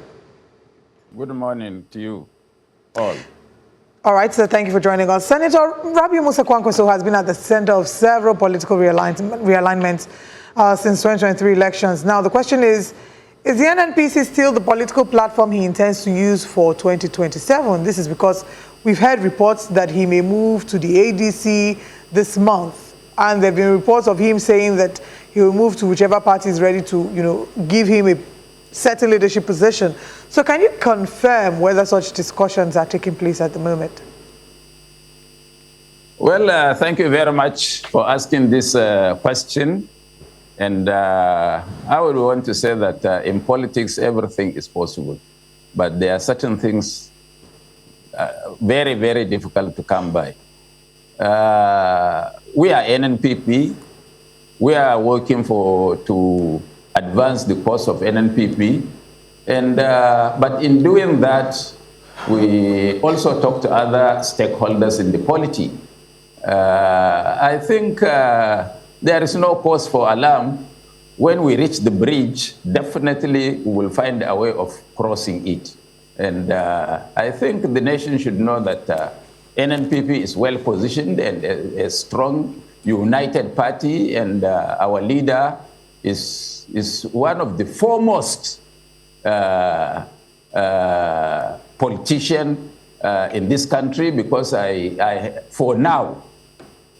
Good morning to you all. All right, so thank you for joining us. Senator Rabiu Musa Kwankwaso has been at the center of several political realignments since 2023 elections. Now, the question is the NNPC still the political platform he intends to use for 2027? This is because we've heard reports that he may move to the ADC this month. And there have been reports of him saying that he will move to whichever party is ready to, give him a certain leadership position. So can you confirm whether such discussions are taking place at the moment? Well, thank you very much for asking this question. And I would want to say that in politics, everything is possible. But there are certain things very, very difficult to come by. We are NNPP. We are working to advance the cause of NNPP. And, but in doing that, we also talk to other stakeholders in the polity. I think there is no cause for alarm. When we reach the bridge, definitely we will find a way of crossing it. And I think the nation should know that NNPP is well positioned and a strong, united party, and our leader is one of the foremost politician in this country, because I for now,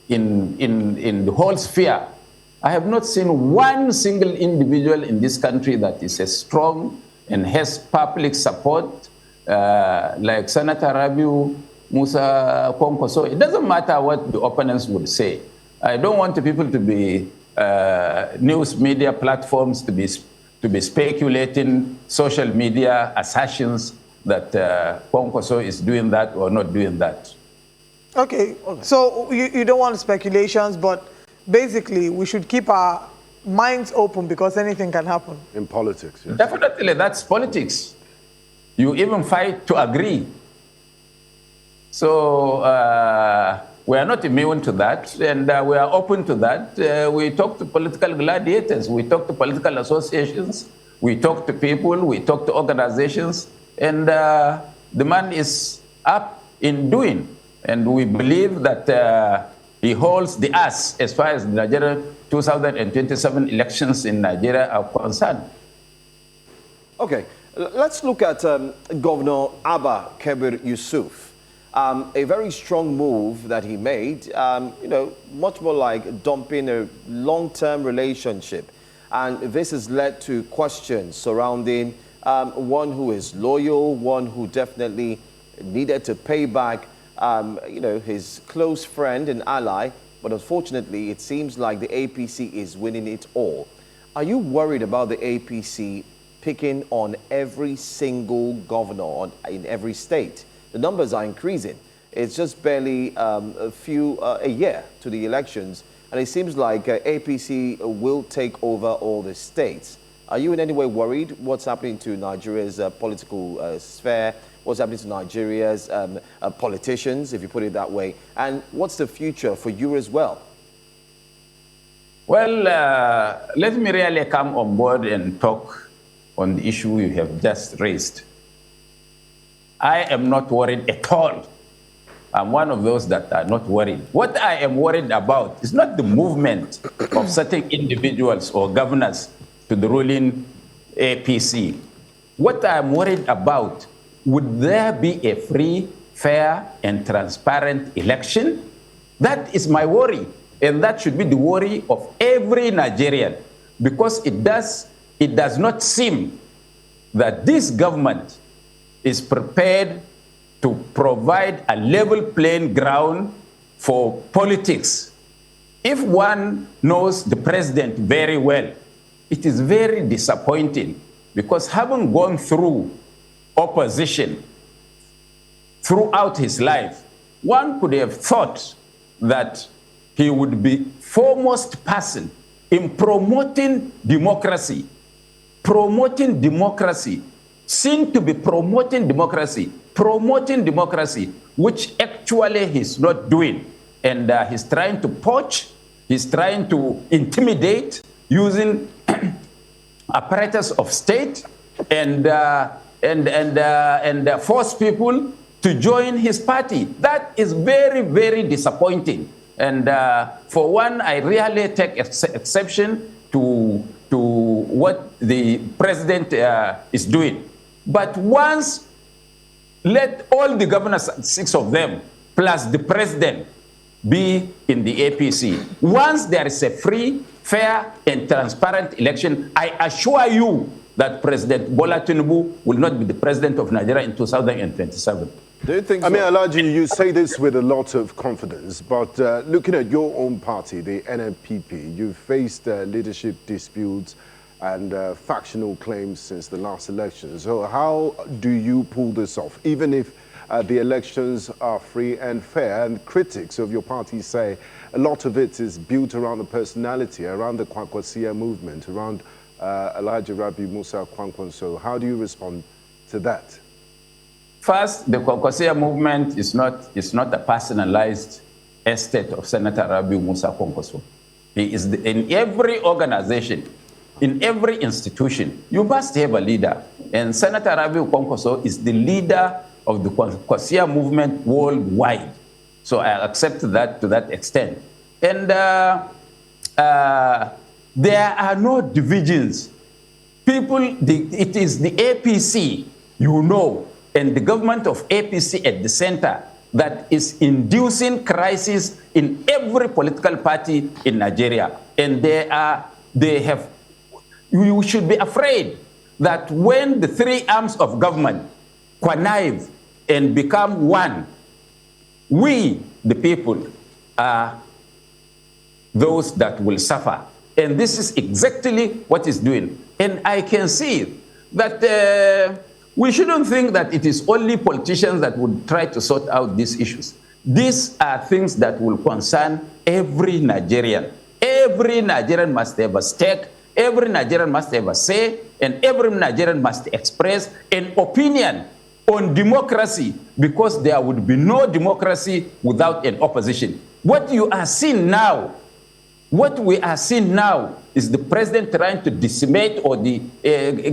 in the whole sphere, I have not seen one single individual in this country that is as strong and has public support like Senator Rabiu Musa Kwankwaso. It doesn't matter what the opponents would say. I don't want the people to be news media platforms to be speculating, social media assertions that Kwankwaso is doing that or not doing that. Okay, so you don't want speculations, but basically we should keep our minds open because anything can happen. In politics, yes. Definitely, that's politics. You even fight to agree. So we are not immune to that, and we are open to that. We talk to political gladiators, we talk to political associations, we talk to people, we talk to organizations, and the man is up in doing. And we believe that he holds the ass as far as the Nigeria 2027 elections in Nigeria are concerned. Okay, let's look at Governor Abba Kabir Yusuf. A very strong move that he made, much more like dumping a long-term relationship. And this has led to questions surrounding one who is loyal, one who definitely needed to pay back his close friend and ally, but unfortunately, it seems like the APC is winning it all. Are you worried about the APC picking on every single governor in every state? The numbers are increasing. It's just barely a year to the elections, and it seems like APC will take over all the states. Are you in any way worried what's happening to Nigeria's political sphere? What's happening to Nigeria's politicians, if you put it that way? And what's the future for you as well? Well, let me really come on board and talk on the issue you have just raised. I am not worried at all. I'm one of those that are not worried. What I am worried about is not the movement of certain individuals or governors to the ruling APC. What I'm worried about, would there be a free, fair, and transparent election? That is my worry, and that should be the worry of every Nigerian, because it does not seem that this government is prepared to provide a level playing ground for politics. If one knows the president very well, it is very disappointing, because having gone through opposition throughout his life, one could have thought that he would be foremost person in promoting democracy, seen to be promoting democracy, which actually he's not doing. And he's trying to poach, he's trying to intimidate using apparatus of state, and and force people to join his party. That is very, very disappointing. And for one, I really take exception to what the president is doing. But once, let all the governors, 6 of them, plus the president, be in the APC. Once there is a free, fair, and transparent election, I assure you that President Bola Tinubu will not be the president of Nigeria in 2027. Do you think so? I mean, Alhaji, you say this with a lot of confidence, but looking at your own party, the NNPP, you've faced leadership disputes and factional claims since the last election. So how do you pull this off, even if the elections are free and fair? And critics of your party say a lot of it is built around the personality, around the Kwankwasia movement, around Alhaji Rabi Musa Kwankwaso. How do you respond to that? First, the Kwankwasia movement is not a personalized estate of Senator Rabi Musa Kwankwaso. He is in every organization, in every institution, you must have a leader. And Senator Rabi Kwankwaso is the leader of the Kwankwasia movement worldwide. So I accept that to that extent. And there are no divisions. It is the APC, you know, and the government of APC at the center that is inducing crisis in every political party in Nigeria. And you should be afraid that when the 3 arms of government connive and become one, we, the people, are those that will suffer. And this is exactly what it's doing. And I can see that we shouldn't think that it is only politicians that would try to sort out these issues. These are things that will concern every Nigerian. Every Nigerian must have a stake, every Nigerian must have a say, and every Nigerian must express an opinion on democracy, because there would be no democracy without an opposition. What you are seeing now, what we are seeing now is the president trying to decimate, or the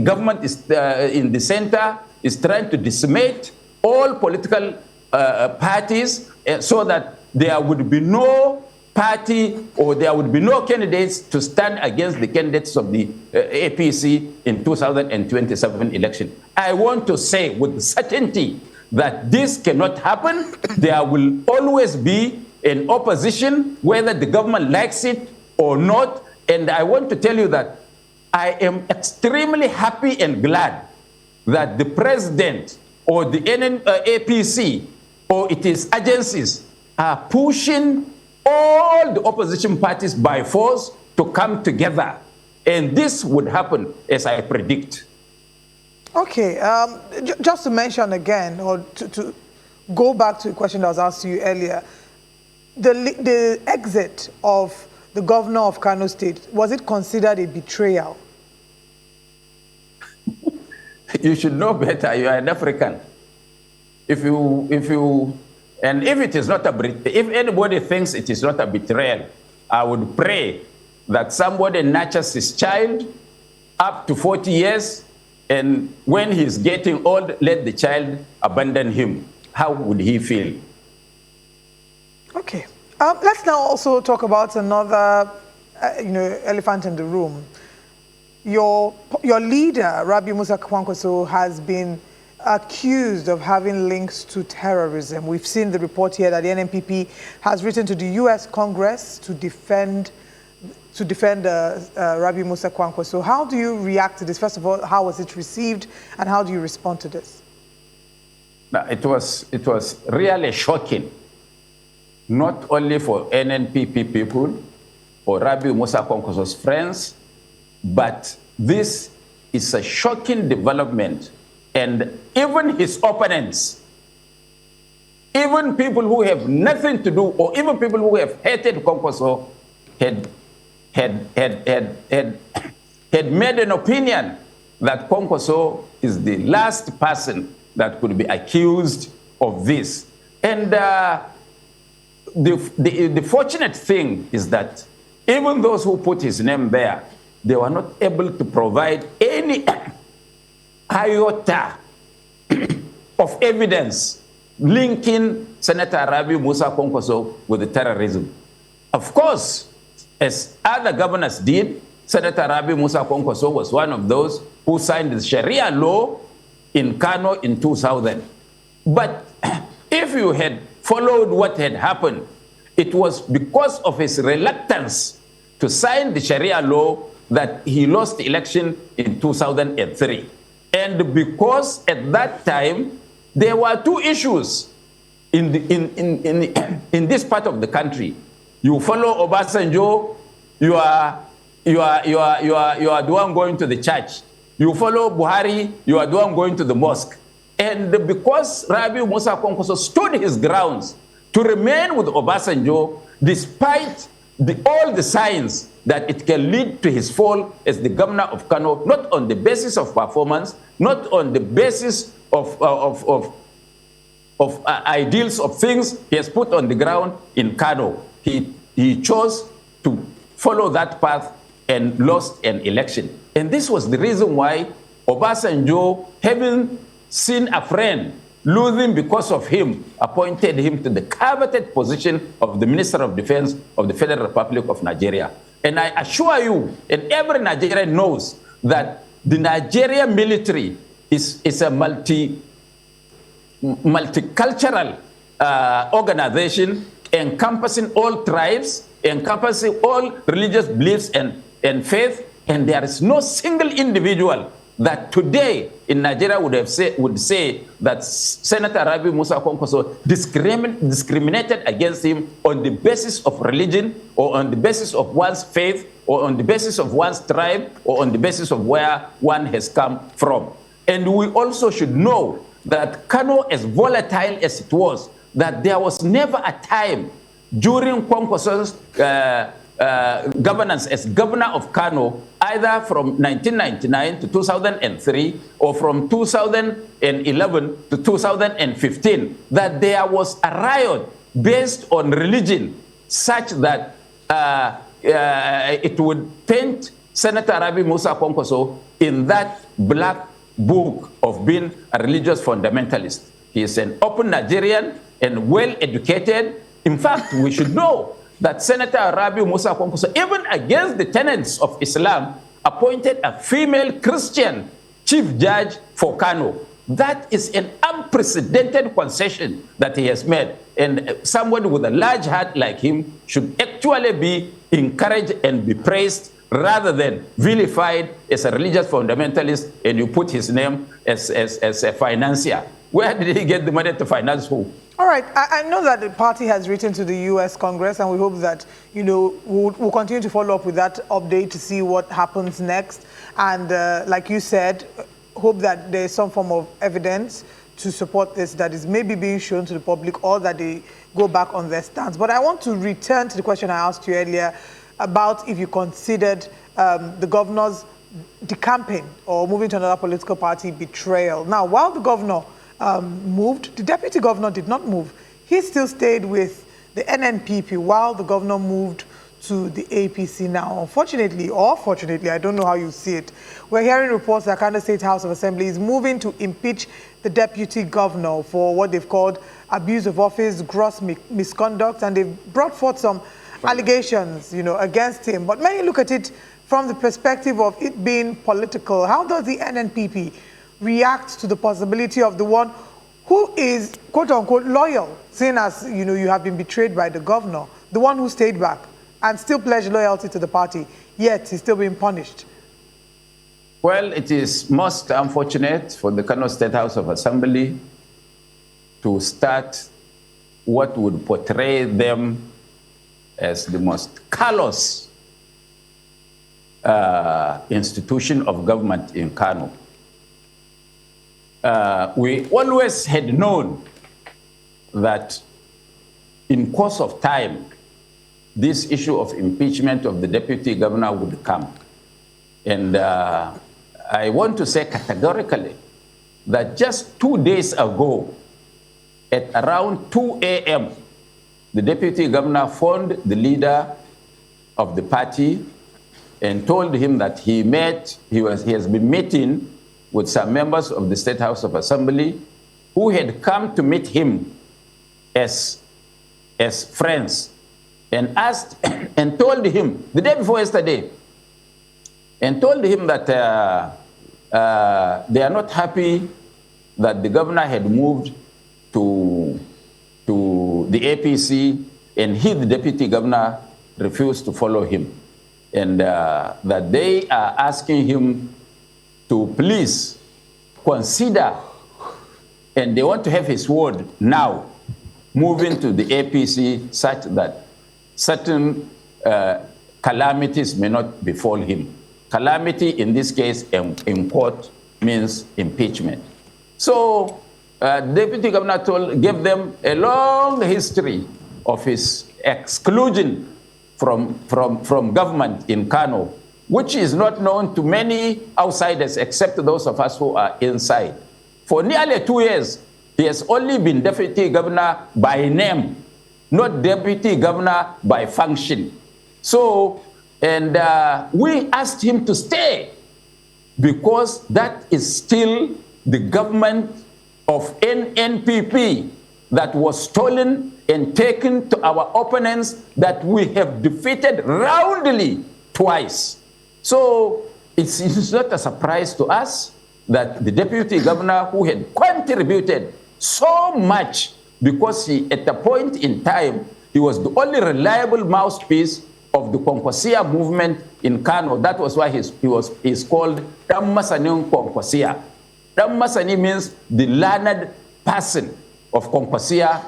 government is in the center is trying to decimate all political parties so that there would be no party or there would be no candidates to stand against the candidates of the APC in 2027 election. I want to say with certainty that this cannot happen. There will always be an opposition, whether the government likes it or not. And I want to tell you that I am extremely happy and glad that the president or the APC or its agencies are pushing all the opposition parties by force to come together. And this would happen as I predict. Okay, just to mention again, or to go back to a question that was asked to you earlier, the exit of the governor of Kano State, was it considered a betrayal? You should know better. You are an African. If it is not if anybody thinks it is not a betrayal, I would pray that somebody nurtures his child up to 40 years, and when he's getting old, let the child abandon him. How would he feel? Okay. Let's now also talk about another, elephant in the room. Your leader, Rabi Musa Kwankwaso, has been accused of having links to terrorism. We've seen the report here that the NNPP has written to the U.S. Congress to defend Rabi Musa Kwankwaso. How do you react to this? First of all, how was it received, and how do you respond to this? Now, it was really shocking, not only for NNPP people or Rabi Musa Kwankwaso's friends, but this is a shocking development. And even his opponents, even people who have nothing to do, or even people who have hated Kwankwaso, had made an opinion that Kwankwaso is the last person that could be accused of this. And the fortunate thing is that even those who put his name there, they were not able to provide any iota of evidence linking Senator Rabi Musa Kwankwaso with the terrorism. Of course, as other governors did, Senator Rabi Musa Kwankwaso was one of those who signed the Sharia law in Kano in 2000. But if you had followed what had happened, it was because of his reluctance to sign the Sharia law that he lost the election in 2003. And because at that time, there were two issues in this part of the country. You follow Obasanjo, you are the one going to the church. You follow Buhari, you are the one going to the mosque. And because Rabi Musa Kwankwaso stood his grounds to remain with Obasanjo, despite all the signs that it can lead to his fall as the governor of Kano, not on the basis of performance, not on the basis of ideals of things he has put on the ground in Kano. He chose to follow that path and lost an election. And this was the reason why Obasanjo, having seen a friend losing because of him, appointed him to the coveted position of the Minister of Defense of the Federal Republic of Nigeria. And I assure you, and every Nigerian knows, that the Nigerian military is a multicultural organization encompassing all tribes, encompassing all religious beliefs and faith, and there is no single individual that today in Nigeria would say that Senator Rabi Musa Kwankwaso discriminated against him on the basis of religion, or on the basis of one's faith, or on the basis of one's tribe, or on the basis of where one has come from. And we also should know that Kano, as volatile as it was, that there was never a time during Kwankwaso's governance as governor of Kano, either from 1999 to 2003 or from 2011 to 2015, that there was a riot based on religion such that it would paint Senator Rabi Musa Kwankwaso in that black book of being a religious fundamentalist. He is an open Nigerian and well-educated. In fact, we should know that Senator Rabi Musa Kwankwaso, even against the tenets of Islam, appointed a female Christian chief judge for Kano. That is an unprecedented concession that he has made. And somebody with a large heart like him should actually be encouraged and be praised rather than vilified as a religious fundamentalist, and you put his name as a financier. Where did he get the money to finance who? All right, I know that the party has written to the U.S. Congress, and we hope that, we'll continue to follow up with that update to see what happens next. And like you said, hope that there's some form of evidence to support this that is maybe being shown to the public, or that they go back on their stance. But I want to return to the question I asked you earlier about if you considered the governor's decamping or moving to another political party betrayal. Now, while the governor moved, the deputy governor did not move. He still stayed with the NNPP while the governor moved to the APC. Now, unfortunately or fortunately, I don't know how you see it, we're hearing reports that Kano State House of Assembly is moving to impeach the deputy governor for what they've called abuse of office, gross misconduct, and they've brought forth some allegations, against him. But when you look at it from the perspective of it being political, how does the NNPP react to the possibility of the one who is, quote unquote, loyal, seeing as, you have been betrayed by the governor, the one who stayed back and still pledged loyalty to the party, yet he's still being punished? Well, it is most unfortunate for the Kano State House of Assembly to start what would portray them as the most callous institution of government in Kano. We always had known that in course of time, this issue of impeachment of the deputy governor would come. And I want to say categorically that just 2 days ago, at around 2 a.m., the deputy governor phoned the leader of the party and told him that he has been meeting with some members of the State House of Assembly who had come to meet him as friends and asked and told him the day before yesterday, and told him that they are not happy that the governor had moved to the APC, and he, the deputy governor, refused to follow him, and that they are asking him to please consider, and they want to have his word now, moving to the APC such that certain calamities may not befall him. Calamity in this case in court means impeachment. So Deputy Governor gave them a long history of his exclusion from government in Kano, which is not known to many outsiders except those of us who are inside. For nearly 2 years, he has only been deputy governor by name, not deputy governor by function. So, and we asked him to stay because that is still the government of NNPP that was stolen and taken to our opponents that we have defeated roundly twice. So it's not a surprise to us that the deputy governor, who had contributed so much, because he, at a point in time, he was the only reliable mouthpiece of the Konkosia movement in Kano. That was why he's called Dammasanin Konkosia. Dammasani means the learned person of Konkosia,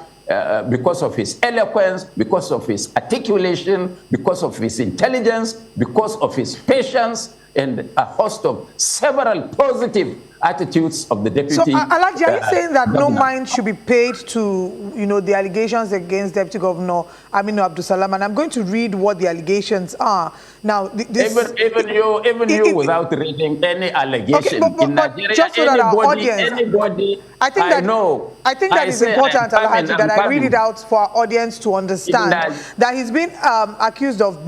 because of his eloquence, because of his articulation, because of his intelligence, because of his patience, and a host of several positive attitudes of the deputy. So, Alhaji, are you saying that governor. no mind should be paid to, the allegations against Deputy Governor Aminu Abdulsalam? And I'm going to read what the allegations are. Now, even you, without reading any allegation okay, in Nigeria, just so that our audience, anybody, I think that is important, Alhaji, that I read it out for our audience to understand that he's been accused of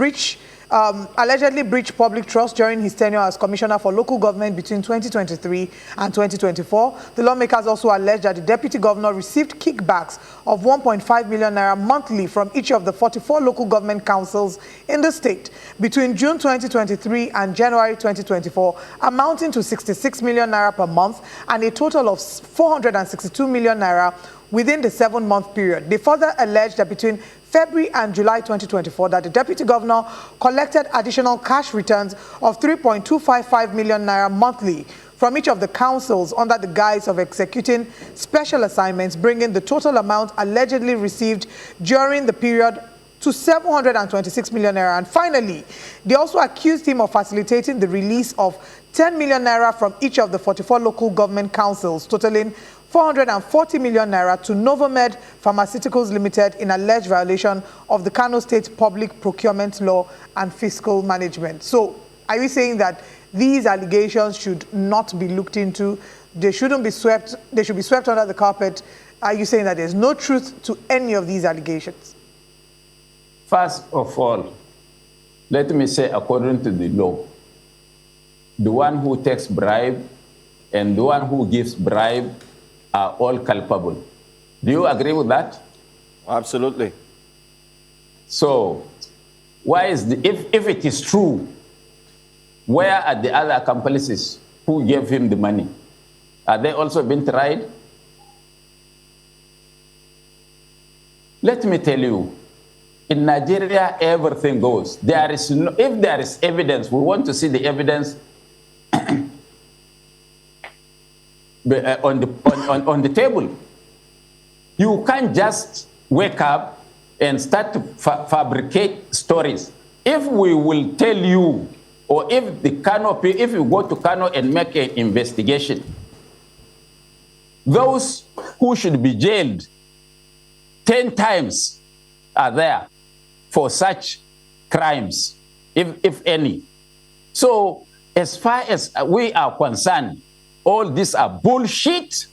allegedly breached public trust during his tenure as Commissioner for Local Government between 2023 and 2024. The lawmakers also alleged that the Deputy Governor received kickbacks of 1.5 million naira monthly from each of the 44 local government councils in the state between June 2023 and January 2024, amounting to 66 million naira per month and a total of 462 million naira within the 7-month period. They further alleged that between February and July 2024, that the Deputy Governor collected additional cash returns of 3.255 million naira monthly from each of the councils under the guise of executing special assignments, bringing the total amount allegedly received during the period to 726 million naira. And finally, they also accused him of facilitating the release of 10 million naira from each of the 44 local government councils, totaling 440 million naira to Novomed Pharmaceuticals Limited in alleged violation of the Kano State Public Procurement Law and Fiscal Management. So, are you saying that these allegations should not be looked into? They shouldn't be swept. They should be swept under the carpet. Are you saying that there's no truth to any of these allegations? First of all, let me say, according to the law, the one who takes bribe and the one who gives bribe are all culpable. Do you agree with that? Absolutely. So, why is if it is true, where are the other accomplices who gave him the money? Are they also being tried? Let me tell you, in Nigeria, everything goes. There is no, if there is evidence, we want to see the evidence on the table. You can't just wake up and start to fabricate stories. If we will tell you, or if if you go to Kano and make an investigation, those who should be jailed 10 times are there for such crimes, if any. So as far as we are concerned, all these are bullshit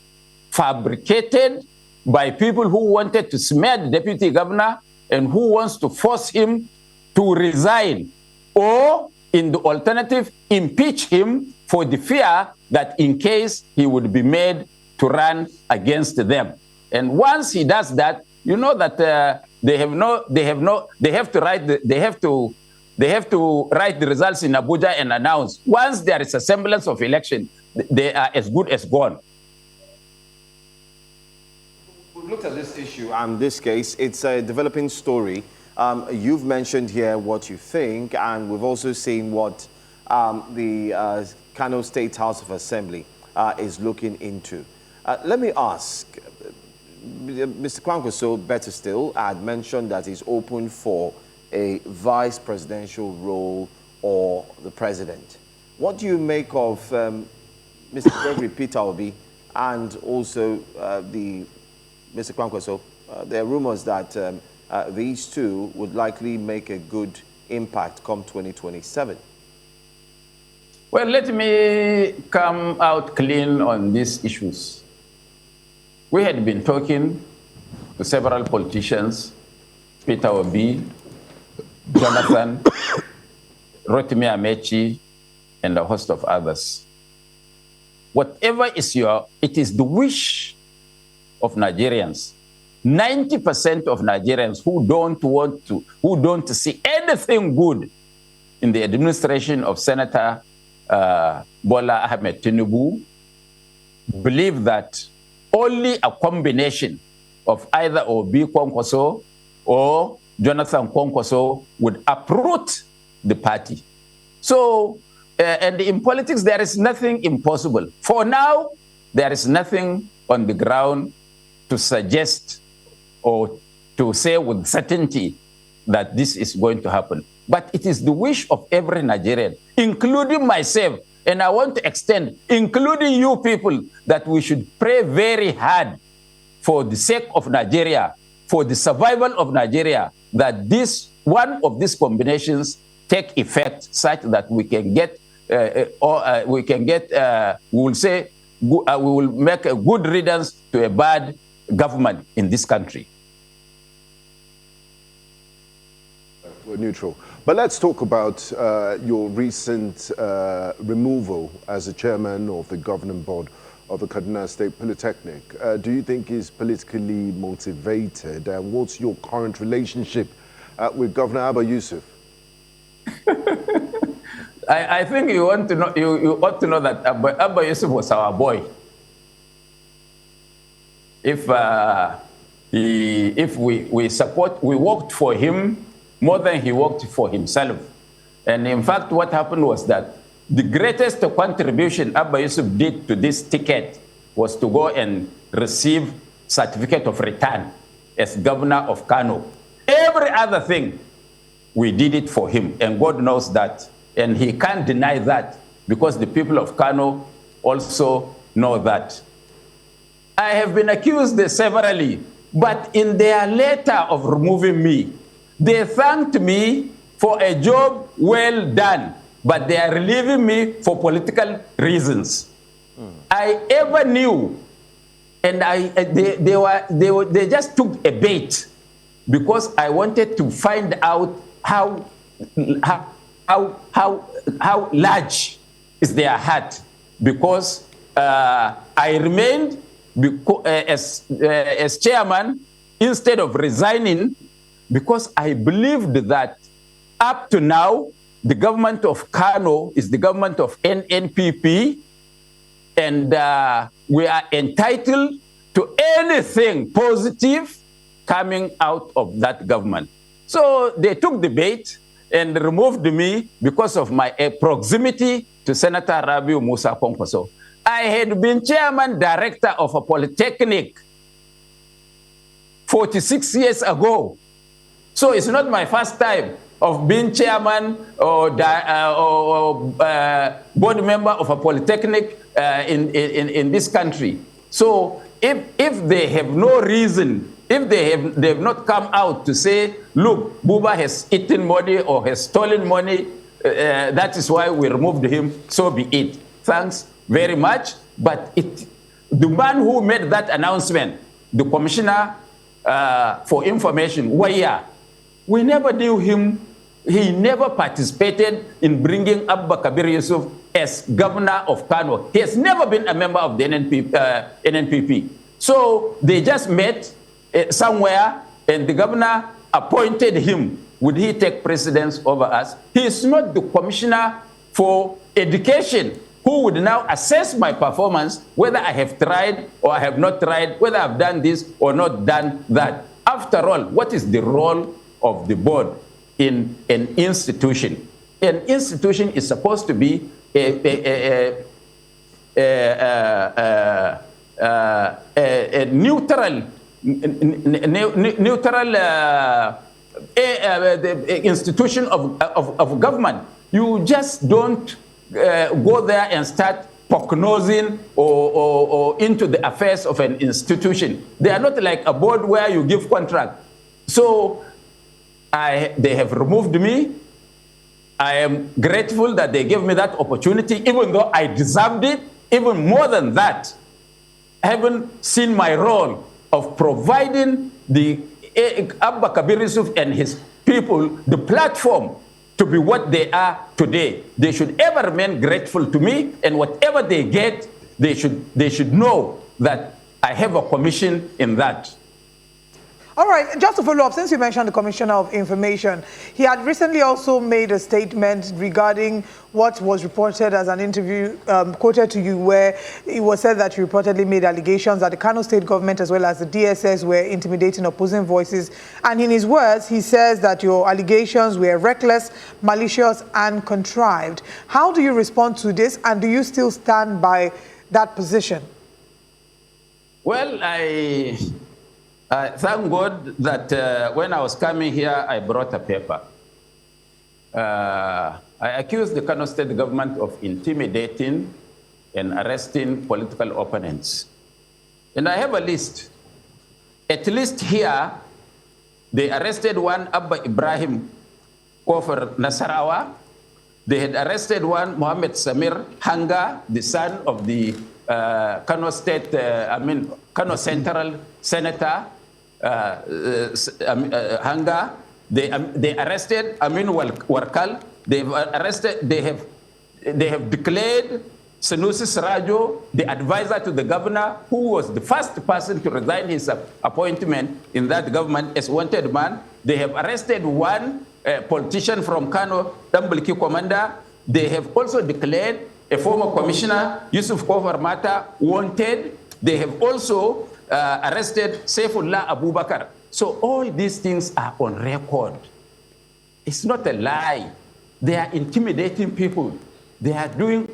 fabricated by people who wanted to smear the deputy governor and who wants to force him to resign, or in the alternative, impeach him for the fear that in case he would be made to run against them. And once he does that, you know that they have to write the results in Abuja and announce. Once there is a semblance of election, they are as good as gone. We've looked at this issue and this case. It's a developing story. You've mentioned here what you think, and we've also seen what the Kano State House of Assembly is looking into. Let me ask, Mr. Kwankwaso, better still, had mentioned that he's open for a vice presidential role or the president. What do you make of Mr. Gregory Peter Obi and also Mr. Kwankwaso? There are rumors that these two would likely make a good impact come 2027. Well, let me come out clean on these issues. We had been talking to several politicians, Peter Obi, Jonathan, Rotimi Amechi, and a host of others. Whatever is it is the wish of Nigerians. 90% of Nigerians who don't see anything good in the administration of Senator Bola Ahmed Tinubu believe that only a combination of either Obi Kwankwaso or Jonathan Kwankwaso would uproot the party. So, and in politics, there is nothing impossible. For now, there is nothing on the ground to suggest or to say with certainty that this is going to happen. But it is the wish of every Nigerian, including myself, and I want to extend, including you people, that we should pray very hard for the sake of Nigeria, for the survival of Nigeria, that one of these combinations take effect such that we can get, we will make a good riddance to a bad government in this country. We're neutral. But let's talk about your recent removal as the chairman of the governing board of the Kaduna State Polytechnic. Do you think he's politically motivated? And what's your current relationship with Governor Abba Yusuf? I think you ought to know that Abba Yusuf was our boy. If we worked for him more than he worked for himself. And in fact, what happened was that the greatest contribution Abba Yusuf did to this ticket was to go and receive certificate of return as governor of Kano. Every other thing, we did it for him, and God knows that. And he can't deny that because the people of Kano also know that. I have been accused severally, but in their letter of removing me, they thanked me for a job well done, but they are relieving me for political reasons. I ever knew, and they just took a bait because I wanted to find out how large is their heart, because I remained as chairman instead of resigning, because I believed that up to now, the government of Kano is the government of NNPP, and we are entitled to anything positive coming out of that government. So they took the bait and removed me because of my proximity to Senator Rabiu Musa Kwankwaso. I had been chairman director of a polytechnic 46 years ago. So it's not my first time of being chairman or board member of a polytechnic in this country. So if they have no reason, if they have not come out to say, look, Buba has eaten money or has stolen money, that is why we removed him, so be it. Thanks very much. But the man who made that announcement, the commissioner for information, Waya, we never knew him he never participated in bringing Abba Kabir Yusuf as governor of Kano. He has never been a member of the NNPP. So they just met somewhere, and the governor appointed him. Would he take precedence over us? He is not the commissioner for education who would now assess my performance, whether I have tried or I have not tried, whether I've done this or not done that. After all, what is the role of the board in an institution? An institution is supposed to be a neutral institution of government. You just don't go there and start prognosing or into the affairs of an institution. They are not like a board where you give contract. So they have removed me. I am grateful that they gave me that opportunity, even though I deserved it. Even more than that, I haven't seen my role of providing the Abba Kabir Yusuf and his people the platform to be what they are today. They should ever remain grateful to me, and whatever they get, they should know that I have a commission in that. All right, just to follow up, since you mentioned the Commissioner of Information, he had recently also made a statement regarding what was reported as an interview quoted to you, where it was said that you reportedly made allegations that the Kano state government as well as the DSS were intimidating opposing voices. And in his words, he says that your allegations were reckless, malicious, and contrived. How do you respond to this, and do you still stand by that position? Well, thank God that when I was coming here, I brought a paper. I accused the Kano state government of intimidating and arresting political opponents. And I have a list. At least here, they arrested one, Abba Ibrahim Kofar Nasarawa. They had arrested one, Mohammed Samir Hanga, the son of the Kano State, Kano Central Senator Hanga. They arrested Aminu Warkal. They have declared Sanusi Sarajo, the advisor to the governor, who was the first person to resign his appointment in that government, as wanted man. They have arrested one politician from Kano, Dambaliki Commander. They have also declared a former commissioner, Yusuf Kofar Mata, wanted. They have also arrested Saifullah Abubakar. So all these things are on record. It's not a lie. They are intimidating people. They are doing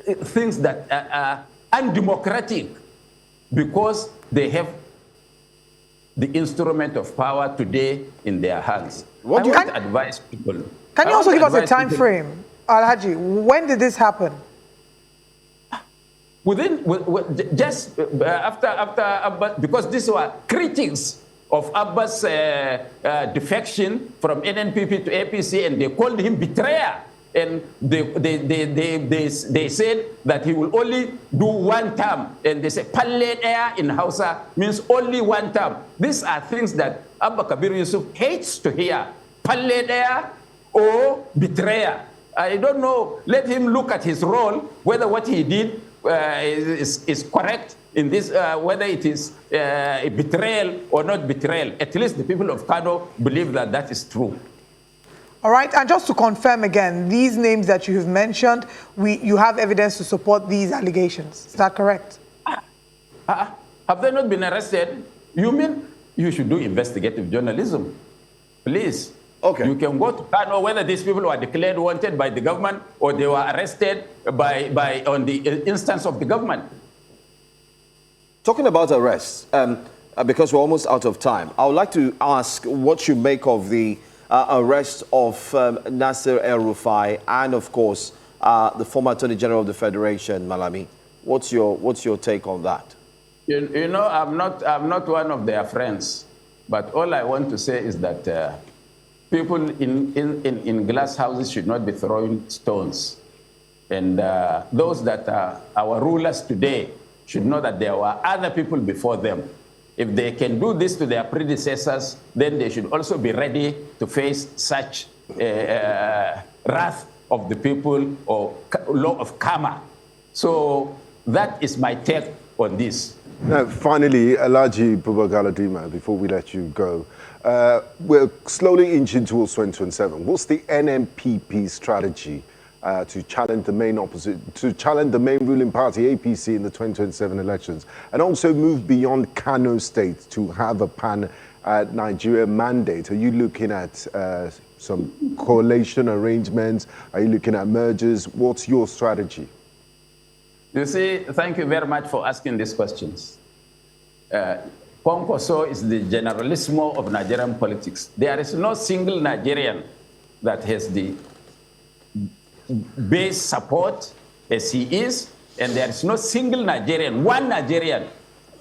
things that are undemocratic because they have the instrument of power today in their hands. What do you advise people? Can you also give us a time frame, Alhaji? When did this happen? Just after, because these were critics of Abba's defection from NNPP to APC, and they called him betrayer. And they said that he will only do one term. And they say, Palle air in Hausa means only one term. These are things that Abba Kabir Yusuf hates to hear. Palle air or betrayer. I don't know. Let him look at his role, whether what he did is correct in this, whether it is a betrayal or not betrayal. At least the people of Kano believe that that is true. All right, and just to confirm again, these names that you have mentioned, you have evidence to support these allegations. Is that correct? Have they not been arrested? You mean you should do investigative journalism? Please. Okay. You can go to Kano whether these people were declared wanted by the government or they were arrested on the instance of the government. Talking about arrests, because we're almost out of time, I would like to ask what you make of the arrest of Nasir El-Rufai and, of course, the former Attorney General of the Federation, Malami. What's your take on that? You know, I'm not one of their friends, but all I want to say is that people in glass houses should not be throwing stones, and those that are our rulers today should know that there were other people before them. If they can do this to their predecessors, then they should also be ready to face such wrath of the people or law of karma. So that is my take on this. Now, finally, Alhaji Buba Galadima, before we let you go, we're slowly inching towards 2027. What's the NNPP strategy to challenge the main ruling party, APC, in the 2027 elections, and also move beyond Kano State to have a pan-Nigeria mandate? Are you looking at some coalition arrangements? Are you looking at mergers? What's your strategy? You see, thank you very much for asking these questions. Ponkoso is the generalissimo of Nigerian politics. There is no single Nigerian that has the base support as he is, and there is no single Nigerian, one Nigerian,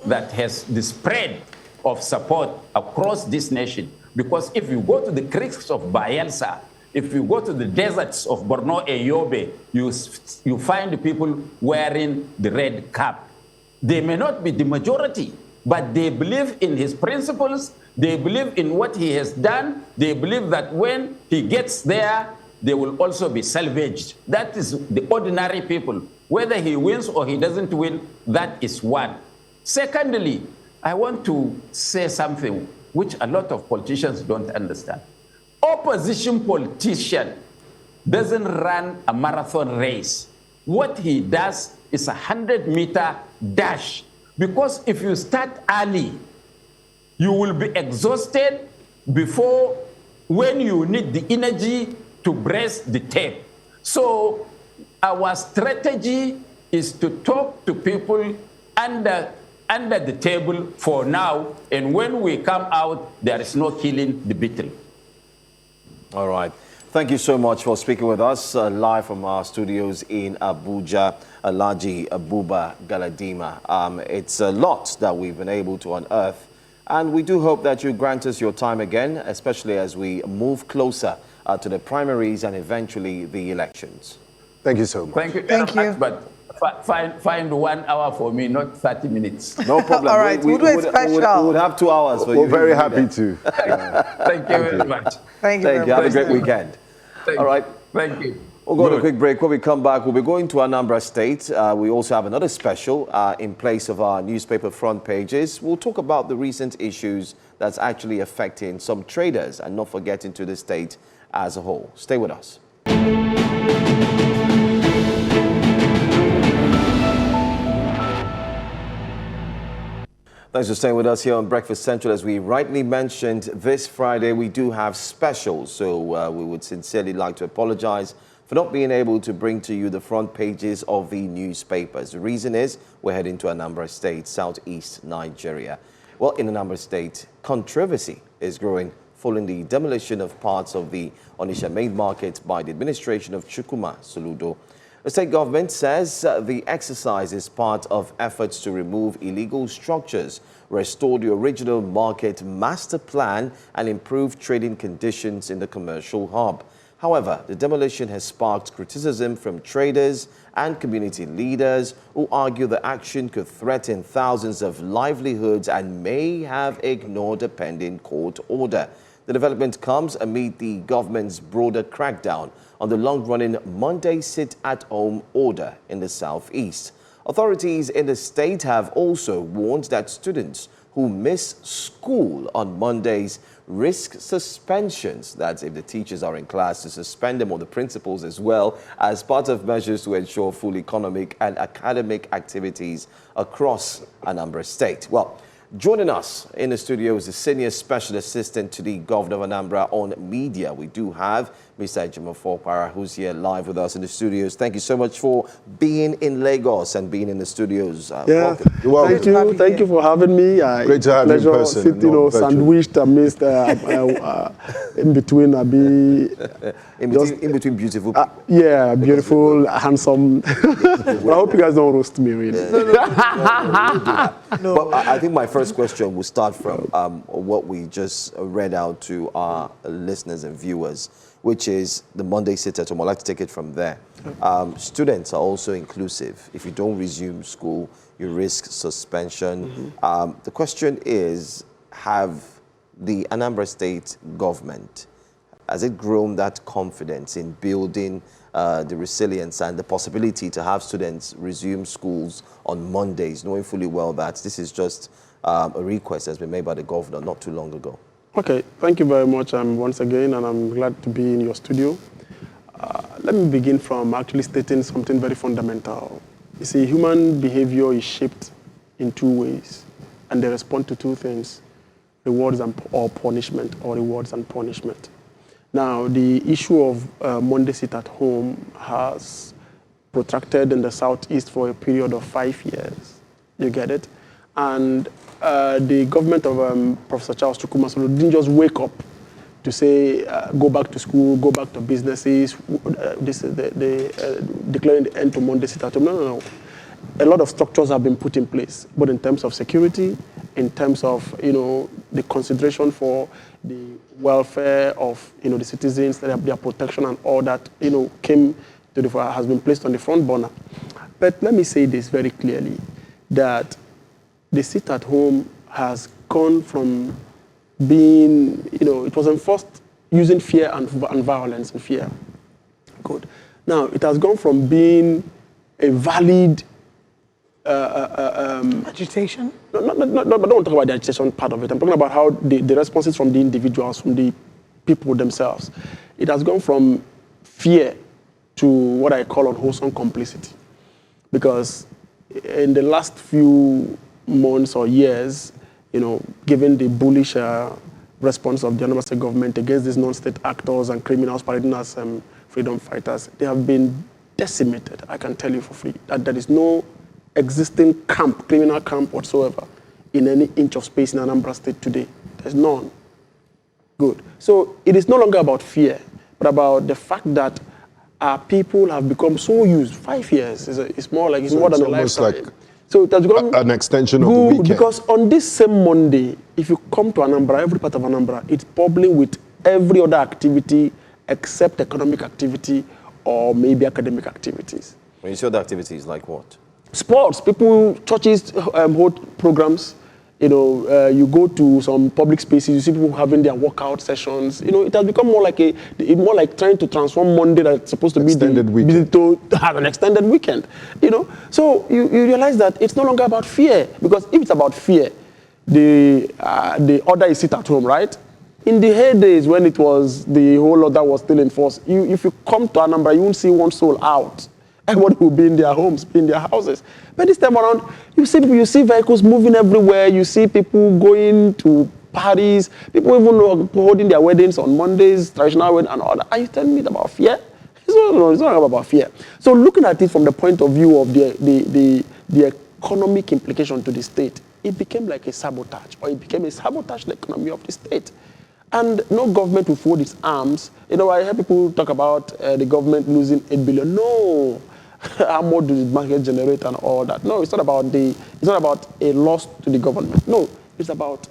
that has the spread of support across this nation. Because if you go to the creeks of Bayelsa, if you go to the deserts of Borno and Yobe, you find people wearing the red cap. They may not be the majority, but they believe in his principles, they believe in what he has done, they believe that when he gets there, they will also be salvaged. That is the ordinary people. Whether he wins or he doesn't win, that is one. Secondly, I want to say something which a lot of politicians don't understand. Opposition politician doesn't run a marathon race. What he does is a 100-meter dash. Because if you start early, you will be exhausted before when you need the energy to brace the tape. So our strategy is to talk to people under the table for now, and when we come out, there is no killing the beetle. All right. Thank you so much for speaking with us live from our studios in Abuja, Alhaji Buba Galadima. It's a lot that we've been able to unearth, and we do hope that you grant us your time again, especially as we move closer to the primaries and eventually the elections. Thank you so much. Thank you very much, but find 1 hour for me, not 30 minutes. No problem. All right, we'll do it special. We would have 2 hours for you. We're very happy to. Thank you very much. Thank you. Have a great weekend. All right. Thank you. We'll go to a quick break. When we come back, we'll be going to Anambra State. We also have another special in place of our newspaper front pages. We'll talk about the recent issues that's actually affecting some traders and not forgetting to the state as a whole. Stay with us. Thanks for staying with us here on Breakfast Central. As we rightly mentioned, this Friday we do have specials, so we would sincerely like to apologize for not being able to bring to you the front pages of the newspapers. The reason is we're heading to Anambra State, southeast Nigeria. Well, in Anambra State, controversy is growing following the demolition of parts of the Onitsha Main Market by the administration of Chukwuma Soludo. The state government says the exercise is part of efforts to remove illegal structures, restore the original market master plan, and improve trading conditions in the commercial hub. However, the demolition has sparked criticism from traders and community leaders who argue the action could threaten thousands of livelihoods and may have ignored a pending court order. The development comes amid the government's broader crackdown on the long-running Monday sit-at-home order in the southeast. Authorities in the state have also warned that students who miss school on Mondays risk suspensions. That's if the teachers are in class, to suspend them, or the principals as well, as part of measures to ensure full economic and academic activities across Anambra State. Well, joining us in the studio is the Senior Special Assistant to the Governor of Anambra on Media. We do have Mr. Ejimofor Para, who's here live with us in the studios. Thank you so much for being in Lagos and being in the studios. Welcome. You're welcome. Thank you for having me. Great to have you in person. Sitting sandwiched amidst in between in between beautiful people. yeah, beautiful, handsome. But I hope you guys don't roast me, really. No. But I think my first question will start from what we just read out to our listeners and viewers, which is the Monday sit-at-home. I'd like to take it from there. Students are also inclusive. If you don't resume school, you risk suspension. The question is, have the Anambra State government has it grown that confidence in building the resilience and the possibility to have students resume schools on Mondays, knowing fully well that this is just a request that's been made by the governor not too long ago? Okay, thank you very much once again, and I'm glad to be in your studio. Let me begin from actually stating something very fundamental. You see, human behavior is shaped in two ways, and they respond to two things: rewards or punishment, or rewards and punishment. Now, the issue of Monday sit at home has protracted in the southeast for a period of 5 years. You get it? And the government of Professor Charles Soludo didn't just wake up to say, go back to school, go back to businesses, declaring the end to Monday sit at home. No. A lot of structures have been put in place, both in terms of security, in terms of, the consideration for the welfare of, the citizens, their protection and all that, came to has been placed on the front burner. But let me say this very clearly, that the sit at home has gone from being, it was enforced using fear and violence and fear. Good. Now, it has gone from being a valid agitation? No, but don't talk about the agitation part of it. I'm talking about how the responses from the individuals, from the people themselves. It has gone from fear to what I call unwholesome complicity. Because in the last few months or years, given the bullish response of the Anambra State government against these non-state actors and criminals parading as freedom fighters, they have been decimated. I can tell you for free that there is no existing camp, criminal camp whatsoever, in any inch of space in Anambra State today. There's none. Good. So it is no longer about fear, but about the fact that our people have become so used. 5 years it's more like, it's more than a lifetime. Like so it has become an extension of the weekend. Because on this same Monday, if you come to Anambra, every part of Anambra, it's bubbling with every other activity except economic activity or maybe academic activities. When you say other activities, like what? Sports. Churches hold programs. You go to some public spaces, you see people having their workout sessions. It has become more like trying to transform Monday that's supposed to extended be weekend. to have an extended weekend. So you realize that it's no longer about fear, because if it's about fear, the order is sit at home, right? In the heydays when it was the whole order was still in force, if you come to Anambra, you won't see one soul out. Everybody will be in their homes, be in their houses. But this time around, you see vehicles moving everywhere. You see people going to parties. People even holding their weddings on Mondays, traditional wedding and all that. Are you telling me about fear? It's not about fear. So looking at it from the point of view of the economic implication to the state, it became like a sabotage, or it became a sabotage the economy of the state. And no government will fold its arms. I hear people talk about the government losing 8 billion. No. How much does the market generate and all that? No, it's not about a loss to the government. No, it's about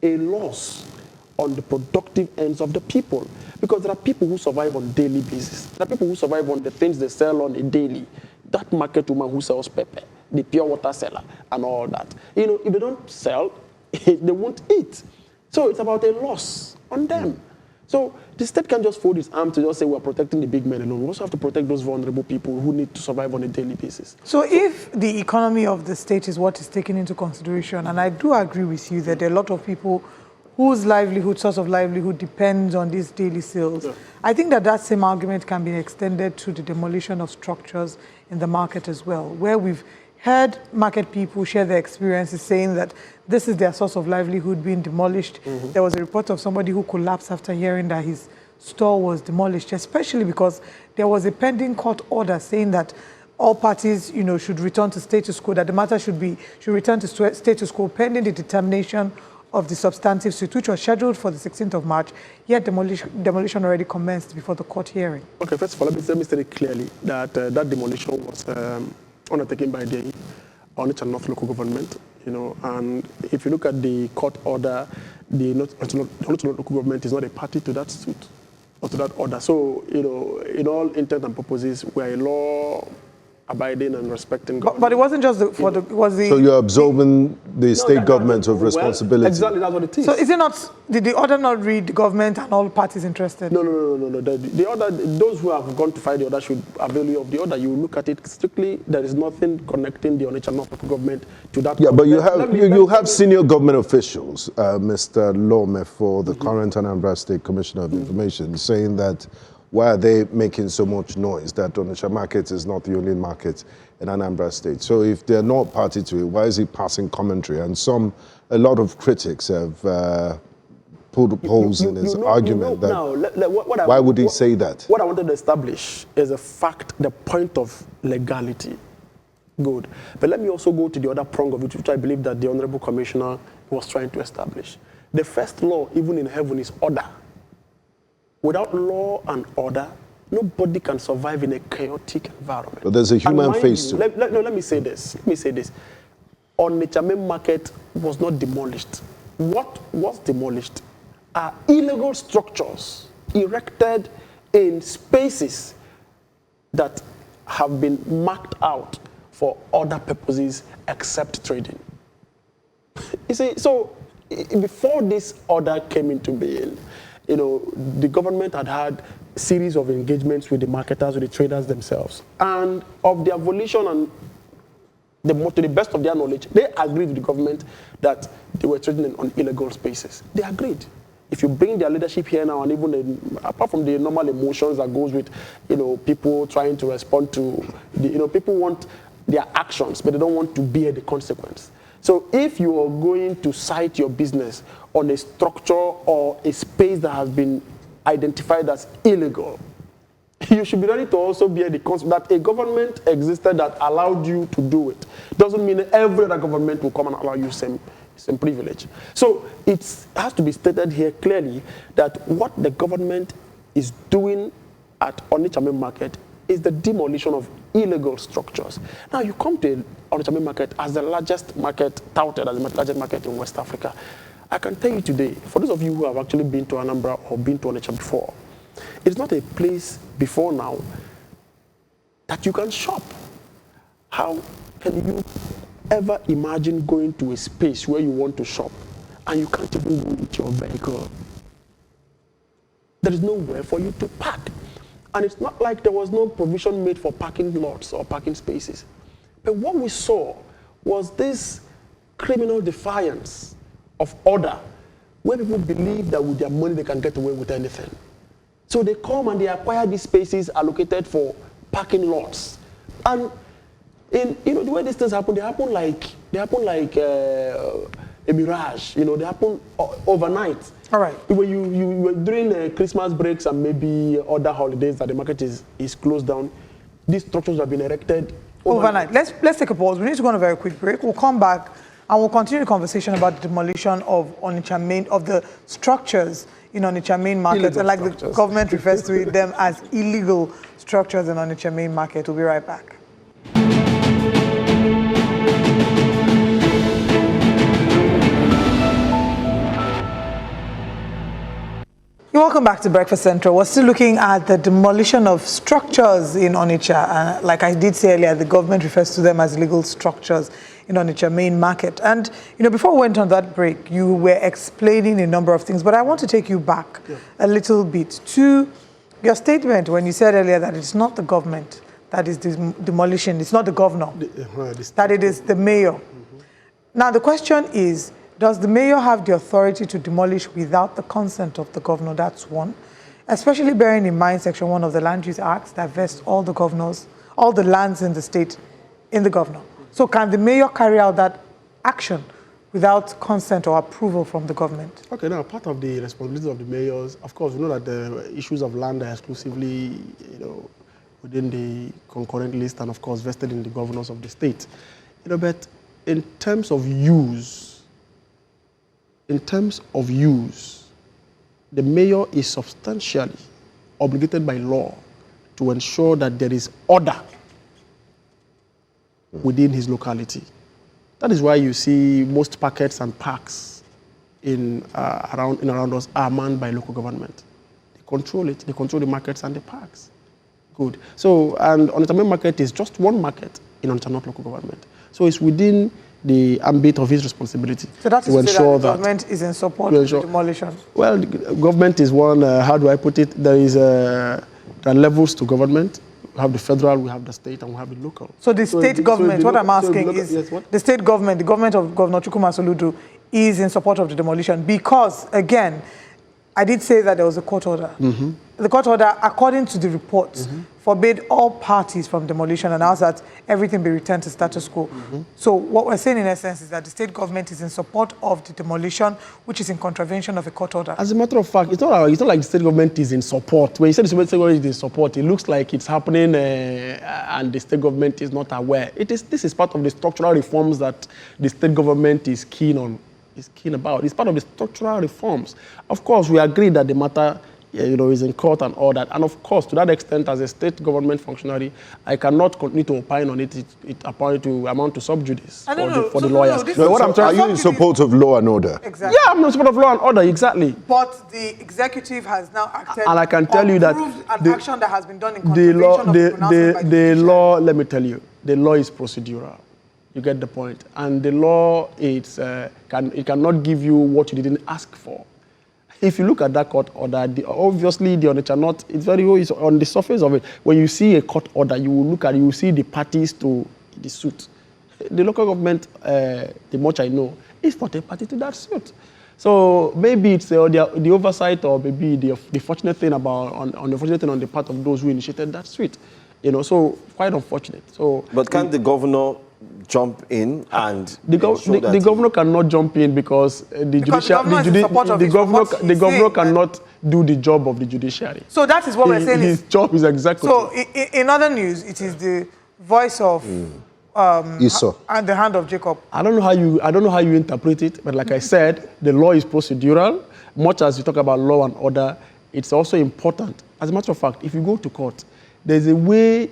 a loss on the productive ends of the people. Because there are people who survive on a daily basis. There are people who survive on the things they sell on a daily. That market woman who sells pepper, the pure water seller, and all that. If they don't sell, they won't eat. So it's about a loss on them. So the state can't just fold its arms to just say we're protecting the big men alone. We also have to protect those vulnerable people who need to survive on a daily basis. So if the economy of the state is what is taken into consideration, and I do agree with you that there are a lot of people whose source of livelihood depends on these daily sales, yeah. I think that same argument can be extended to the demolition of structures in the market as well, where we've heard market people share their experiences saying that this is their source of livelihood being demolished. Mm-hmm. There was a report of somebody who collapsed after hearing that his store was demolished, especially because there was a pending court order saying that all parties, should return to status quo, that the matter should return to status quo pending the determination of the substantive suit, which was scheduled for the 16th of March, yet demolition already commenced before the court hearing. Okay, first of all, let me state it clearly that that demolition was undertaken by the Onitsha North local government, and if you look at the court order, the Onitsha local government is not a party to that suit or to that order. So, in all intent and purposes, we are a law abiding and respecting But government. it wasn't just it was the... So you're absolving the state government of well, responsibility. Exactly, that's what it is. So is it not, did the order not read the government and all parties interested? No. The order, those who have gone to fight the order should avail you of the order. You look at it strictly, there is nothing connecting the Onitsha North local government to that. Yeah, but you have senior government officials, Mr. Lome for the current Anambra State Commissioner of Information, saying that why are they making so much noise that Onitsha Market is not the only market in Anambra State? So if they're not party to it, why is he passing commentary? And a lot of critics have put holes in his argument. Why would he say that? What I wanted to establish is a fact, the point of legality. Good. But let me also go to the other prong of it, which I believe that the Honorable Commissioner was trying to establish. The first law, even in heaven, is order. Without law and order, nobody can survive in a chaotic environment. But there's a human face to it. Let me say this. Onitsha Main Market was not demolished. What was demolished are illegal structures erected in spaces that have been marked out for other purposes except trading. You see, so before this order came into being, the government had had a series of engagements with the marketers, with the traders themselves. And of their volition and to the best of their knowledge, they agreed with the government that they were trading on illegal spaces. They agreed. If you bring their leadership here now, and even apart from the normal emotions that goes with, people trying to respond to, people want their actions, but they don't want to bear the consequence. So if you are going to cite your business on a structure or a space that has been identified as illegal, you should be ready to also bear the consequence. That a government existed that allowed you to do it doesn't mean every other government will come and allow you same privilege. So it has to be stated here clearly that what the government is doing at Onitsha Main Market is the demolition of illegal structures. Now you come to Onitsha Main Market as the largest market, touted as the largest market in West Africa. I can tell you today, for those of you who have actually been to Anambra or been to Onitsha before, it's not a place before now that you can shop. How can you ever imagine going to a space where you want to shop and you can't even go with your vehicle? There is nowhere for you to park. And it's not like there was no provision made for parking lots or parking spaces. But what we saw was this criminal defiance of order, where people believe that with their money they can get away with anything. So they come and they acquire these spaces allocated for parking lots. And the way these things happen, they happen like a mirage. They happen overnight. All right. When you during Christmas breaks and maybe other holidays that the market is closed down, these structures have been erected overnight. Let's take a pause. We need to go on a very quick break. We'll come back and we'll continue the conversation about the demolition of Onitsha Main, of the structures in Onitsha Main Market, and like the government refers to them as illegal structures in Onitsha Main Market. We'll be right back. Welcome back to Breakfast Central. We're still looking at the demolition of structures in Onitsha. Like I did say earlier, the government refers to them as legal structures in Onitsha Main Market. And, before we went on that break, you were explaining a number of things, but I want to take you back a little bit to your statement when you said earlier that it's not the government that is demolishing, it's not the governor, that it is the mayor. Now, the question is, does the mayor have the authority to demolish without the consent of the governor? That's one. Especially bearing in mind Section 1 of the Land Use Act that vests all the governors, all the lands in the state in the governor. So can the mayor carry out that action without consent or approval from the government? Okay, now part of the responsibility of the mayors, of course, we know that the issues of land are exclusively, within the concurrent list and of course vested in the governors of the state. But in terms of use, the mayor is substantially obligated by law to ensure that there is order within his locality. That is why you see most markets and parks around us are manned by local government. They control it. They control the markets and the parks. Good. So, and Onitsha Main Market is just one market in Onitsha North local government. So it's within the ambit of his responsibility So that is to to say ensure that the government is in support of the demolition. Well, the government is one, how do I put it? There are levels to government. We have the federal, we have the state, and we have the local. So the state government, what I'm asking is, yes, what? the state government, the government of Governor Soludo is in support of the demolition because, again, I did say that there was a court order. Mm-hmm. The court order, according to the reports, forbade all parties from demolition and asked that everything be returned to status quo. So what we're saying in essence is that the state government is in support of the demolition, which is in contravention of a court order. As a matter of fact, it's not like the state government is in support. When you say the state government is in support, it looks like it's happening and the state government is not aware. This is part of the structural reforms that the state government is keen about. It's part of the structural reforms. Of course, we agree that the matter is in court and all that. And of course, to that extent, as a state government functionary, I cannot continue to opine on it. It amount to sub judice for the lawyers. Are you in support of law and order? Exactly. Yeah, I'm in support of law and order, exactly. But the executive has now acted And I can tell you that an action that has been done in contravention of the pronouncement by the law, let me tell you, the law is procedural. You get the point. And the law, it cannot give you what you didn't ask for. If you look at that court order, obviously the Onitsha North, it's on the surface of it. When you see a court order, you will see the parties to the suit. The local government, the much I know, is not a party to that suit. So maybe it's the oversight, or maybe the fortunate thing on the part of those who initiated that suit. So quite unfortunate. So, but can't the governor jump in and the governor cannot jump in because the governor cannot do the job of the judiciary. So that is what we're saying. His job is executive. So in other news, it is the voice of Esau and the hand of Jacob. I don't know how you interpret it, but like I said, the law is procedural. Much as you talk about law and order, it's also important. As a matter of fact, if you go to court, there's a way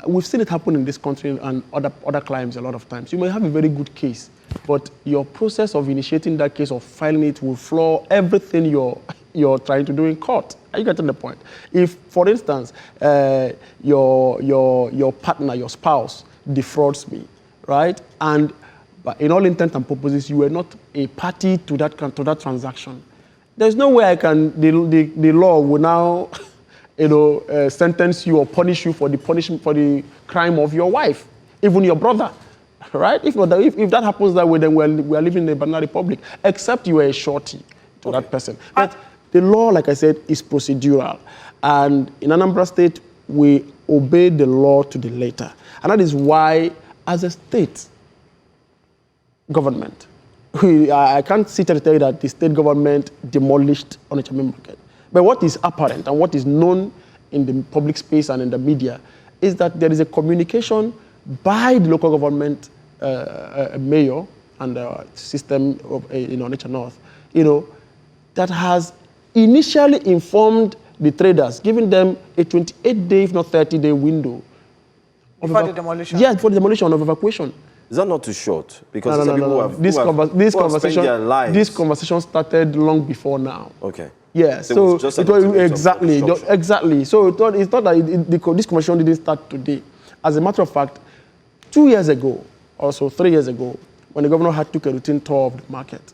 we've seen it happen in this country and other climes a lot of times. You may have a very good case, but your process of initiating that case or filing it will flaw everything you're trying to do in court. Are you getting the point? If, for instance, your partner, your spouse, defrauds me, right? But in all intents and purposes, you were not a party to that transaction. There's no way the law will now sentence you or punish you for the crime of your wife, even your brother, right? If that happens that way, then we are living in a banana republic, except you are a shorty to that person. But the law, like I said, is procedural. And in Anambra State, we obey the law to the letter. And that is why, as a state government, I can't sit and tell you that the state government demolished Onitsha Main Market. But what is apparent and what is known in the public space and in the media is that there is a communication by the local government mayor and the system in Onitsha North, that has initially informed the traders, giving them a 28-day, if not 30-day window. Before the demolition? Yes, for the demolition of evacuation. Is that not too short? Because no. This conversation started long before now. Okay. Yeah, so exactly. So it's not that this conversation didn't start today. As a matter of fact, 2 years ago, or so 3 years ago, when the governor took a routine tour of the market,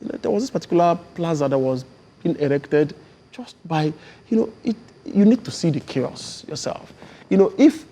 there was this particular plaza that was being erected just by, you need to see the chaos yourself. If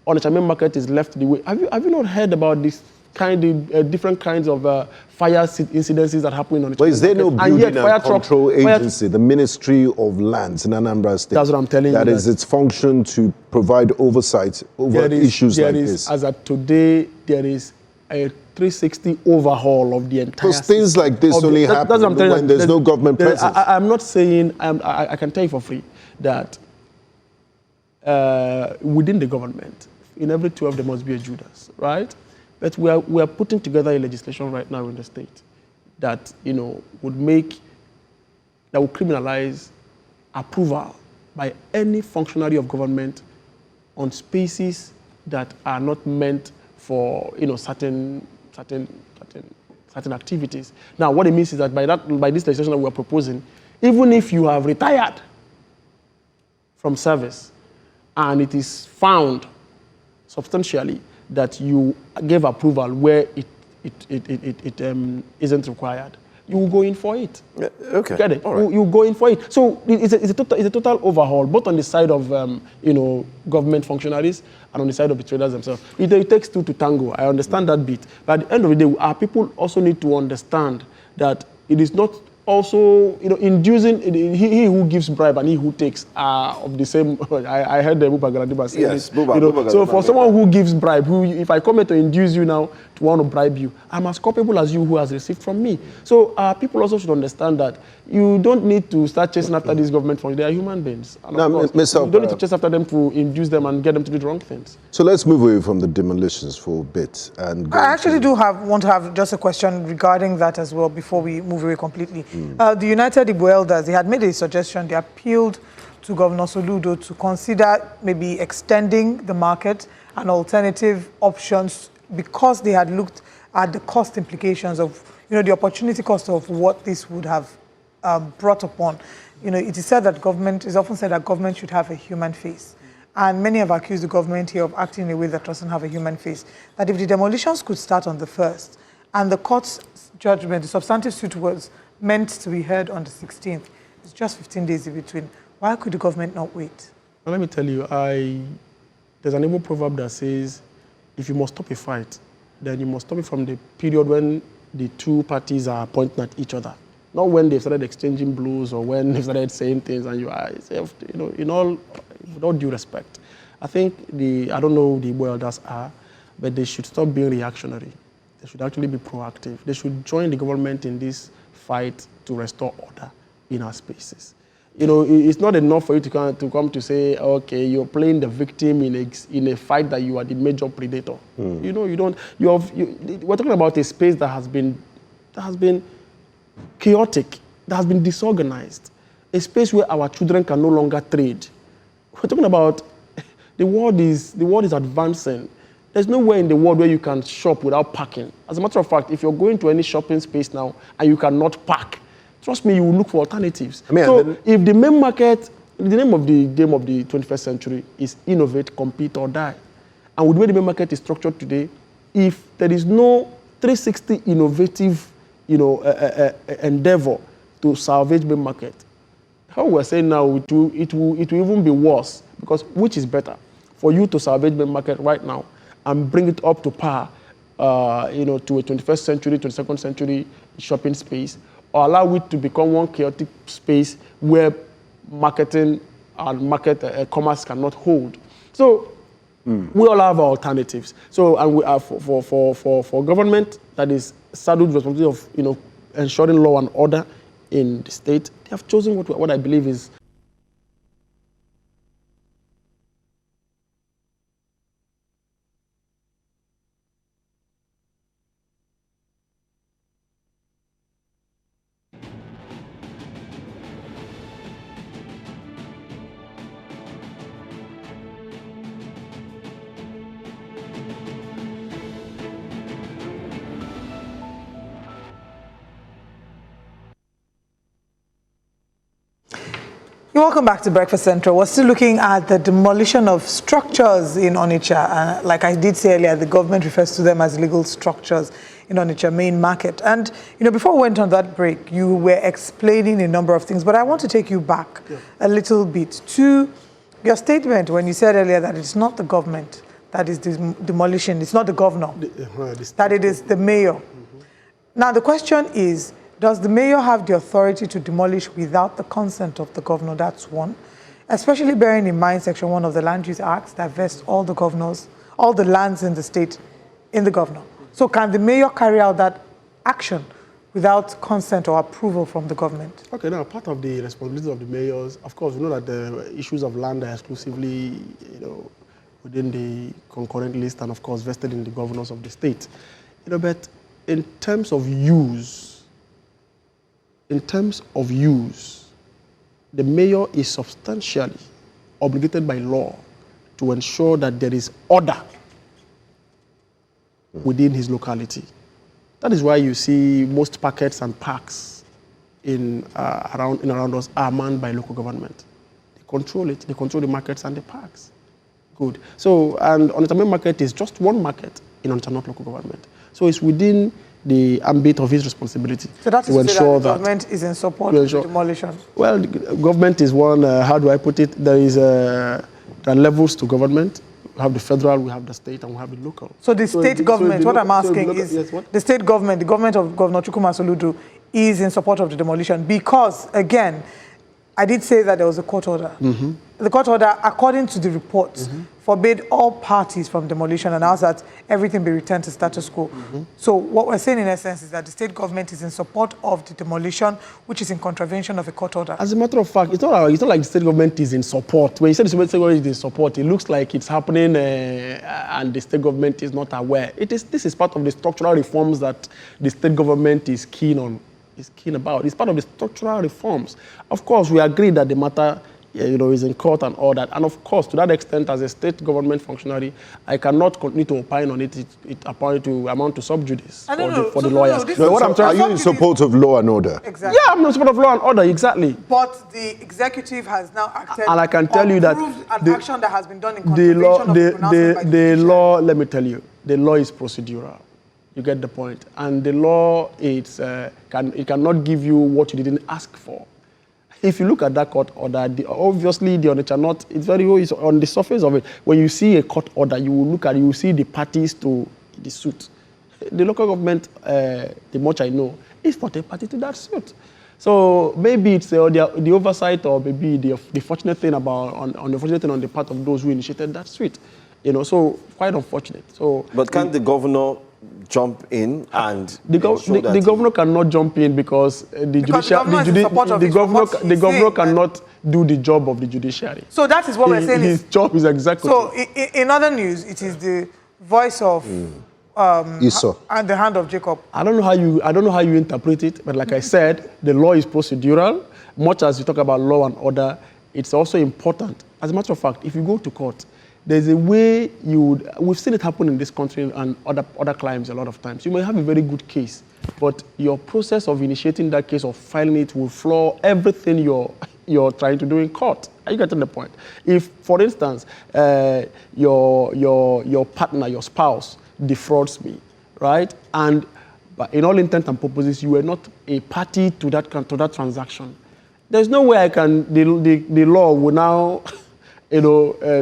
Onitsha Main Market is left the way, have you not heard about this different kinds of fire incidences that happen in Onitsha? But is there no building and control agency, the Ministry of Lands in Anambra State? That's what I'm telling you. That is its function to provide oversight over issues like this. As of today, there is a 360 overhaul of the entire Because things like this only happen when there's no government presence. I'm not saying, I can tell you for free that within the government, in every 12 there must be a Judas, right? But we are putting together a legislation right now in the state that would criminalize approval by any functionary of government on spaces that are not meant for certain activities. Now, what it means is that by this legislation that we are proposing, even if you have retired from service and it is found substantially that you gave approval where it isn't required, you will go in for it. Yeah, okay. Get it? All right. You go in for it. So it's a total overhaul, both on the side of government functionaries and on the side of the traders themselves. It takes two to tango. I understand that bit. But at the end of the day, our people also need to understand that it is not also, inducing, he who gives bribe and he who takes are of the same. I heard the Buba Galadiba say Yes, this. Buba So for Galadiba. someone who gives bribe, if I come here to induce you now to want to bribe you, I'm as culpable as you who has received from me. So people also should understand that you don't need to start chasing after these government funds. They are human beings. And of course, you don't need to chase after them to induce them and get them to do the wrong things. So let's move away from the demolitions for a bit. And I actually want to have just a question regarding that as well before we move away completely. The United Igbo Elders, they had made a suggestion. They appealed to Governor Soludo to consider maybe extending the market and alternative options because they had looked at the cost implications of, the opportunity cost of what this would have brought upon. It is said that it's often said that government should have a human face. And many have accused the government here of acting in a way that doesn't have a human face. That if the demolitions could start on the 1st, and the court's judgment, the substantive suit was meant to be heard on the 16th, it's just 15 days in between. Why could the government not wait? Well, let me tell you, there's an Igbo proverb that says, if you must stop a fight, then you must stop it from the period when the two parties are pointing at each other. Not when they've started exchanging blows or when they've started saying things and you are, with all due respect. I think I don't know who the Igbo elders are, but they should stop being reactionary. They should actually be proactive. They should join the government in this fight to restore order in our spaces. It's not enough for you to come to say, okay, you're playing the victim in a fight that you are the major predator. We're talking about a space that has been chaotic, that has been disorganized, a space where our children can no longer trade. We're talking about the world is advancing. There's nowhere in the world where you can shop without parking. As a matter of fact, if you're going to any shopping space now and you cannot park, trust me, you will look for alternatives. If the main market, the name of the game of the 21st century is innovate, compete, or die. And with the way the main market is structured today, if there is no 360 innovative endeavor to salvage main market, how we're saying now, it will even be worse, because which is better? For you to salvage main market right now and bring it up to par, to a 21st century, 22nd century shopping space, or allow it to become one chaotic space where marketing and commerce cannot hold. So we all have our alternatives. So, and we are for government that is saddled with responsibility of ensuring law and order in the state, they have chosen what I believe is Welcome back to Breakfast Central. We're still looking at the demolition of structures in Onitsha. Like I did say earlier, the government refers to them as legal structures in Onitsha Main Market. And, before we went on that break, you were explaining a number of things, but I want to take you back a little bit to your statement when you said earlier that it's not the government that is demolishing, it's not the governor, that it is the mayor. Now, the question is, does the mayor have the authority to demolish without the consent of the governor? That's one. Especially bearing in mind Section 1 of the Land Use Act that vests all the governors, all the lands in the state in the governor. So can the mayor carry out that action without consent or approval from the government? Okay, now part of the responsibility of the mayors, of course, we know that the issues of land are exclusively, within the concurrent list and of course vested in the governors of the state. But in terms of use, the mayor is substantially obligated by law to ensure that there is order within his locality. That is why you see most pockets and parks around us are manned by local government. They control it. They control the markets and the parks. Good. So, and Onitsha Main Market is just one market in Onitsha North local government. So it's within the ambit of his responsibility So that is to to say ensure that the government is in support of the demolition. Well, the government is one, how do I put it? There are levels to government. We have the federal, we have the state, and we have the local. So the state government, what I'm asking is, yes, what? the state government, the government of Governor Chukwuma Soludo is in support of the demolition because, again, I did say that there was a court order. Mm-hmm. The court order, according to the reports, forbade all parties from demolition and asked that everything be returned to status quo. So what we're saying in essence is that the state government is in support of the demolition, which is in contravention of a court order. As a matter of fact, it's not like the state government is in support. When you say the state government is in support, it looks like it's happening and the state government is not aware. This is part of the structural reforms that the state government is keen about. It's part of the structural reforms. Of course, we agree that the matter is in court and all that. And of course, to that extent, as a state government functionary, I cannot continue to opine on it. It amount to sub judice for the lawyers. Are you in support of law and order? Exactly. Yeah, I'm in support of law and order, exactly. But the executive has now acted And I can tell you that an action that has been done in contravention of the pronouncement by the law, let me tell you, the law is procedural. You get the point. And the law, it cannot give you what you didn't ask for. If you look at that court order, obviously the Onitsha North, it's on the surface of it. When you see a court order, you will see the parties to the suit. The local government, the much I know, is not a party to that suit. So maybe it's the oversight, or maybe the fortunate thing on the part of those who initiated that suit. So quite unfortunate. So, but can't the governor jump in and the governor cannot jump in because the governor cannot do the job of the judiciary. So that is what we're saying. His job is executive. So in other news, it is the voice of Esau and the hand of Jacob. I don't know how you interpret it, but like I said, the law is procedural. Much as you talk about law and order, it's also important. As a matter of fact, if you go to court, there's a way we've seen it happen in this country and other climes a lot of times. You may have a very good case, but your process of initiating that case or filing it will flaw everything you're trying to do in court. Are you getting the point? If, for instance, your partner, your spouse, defrauds me, right? But in all intents and purposes, you were not a party to that transaction. There's no way the law will now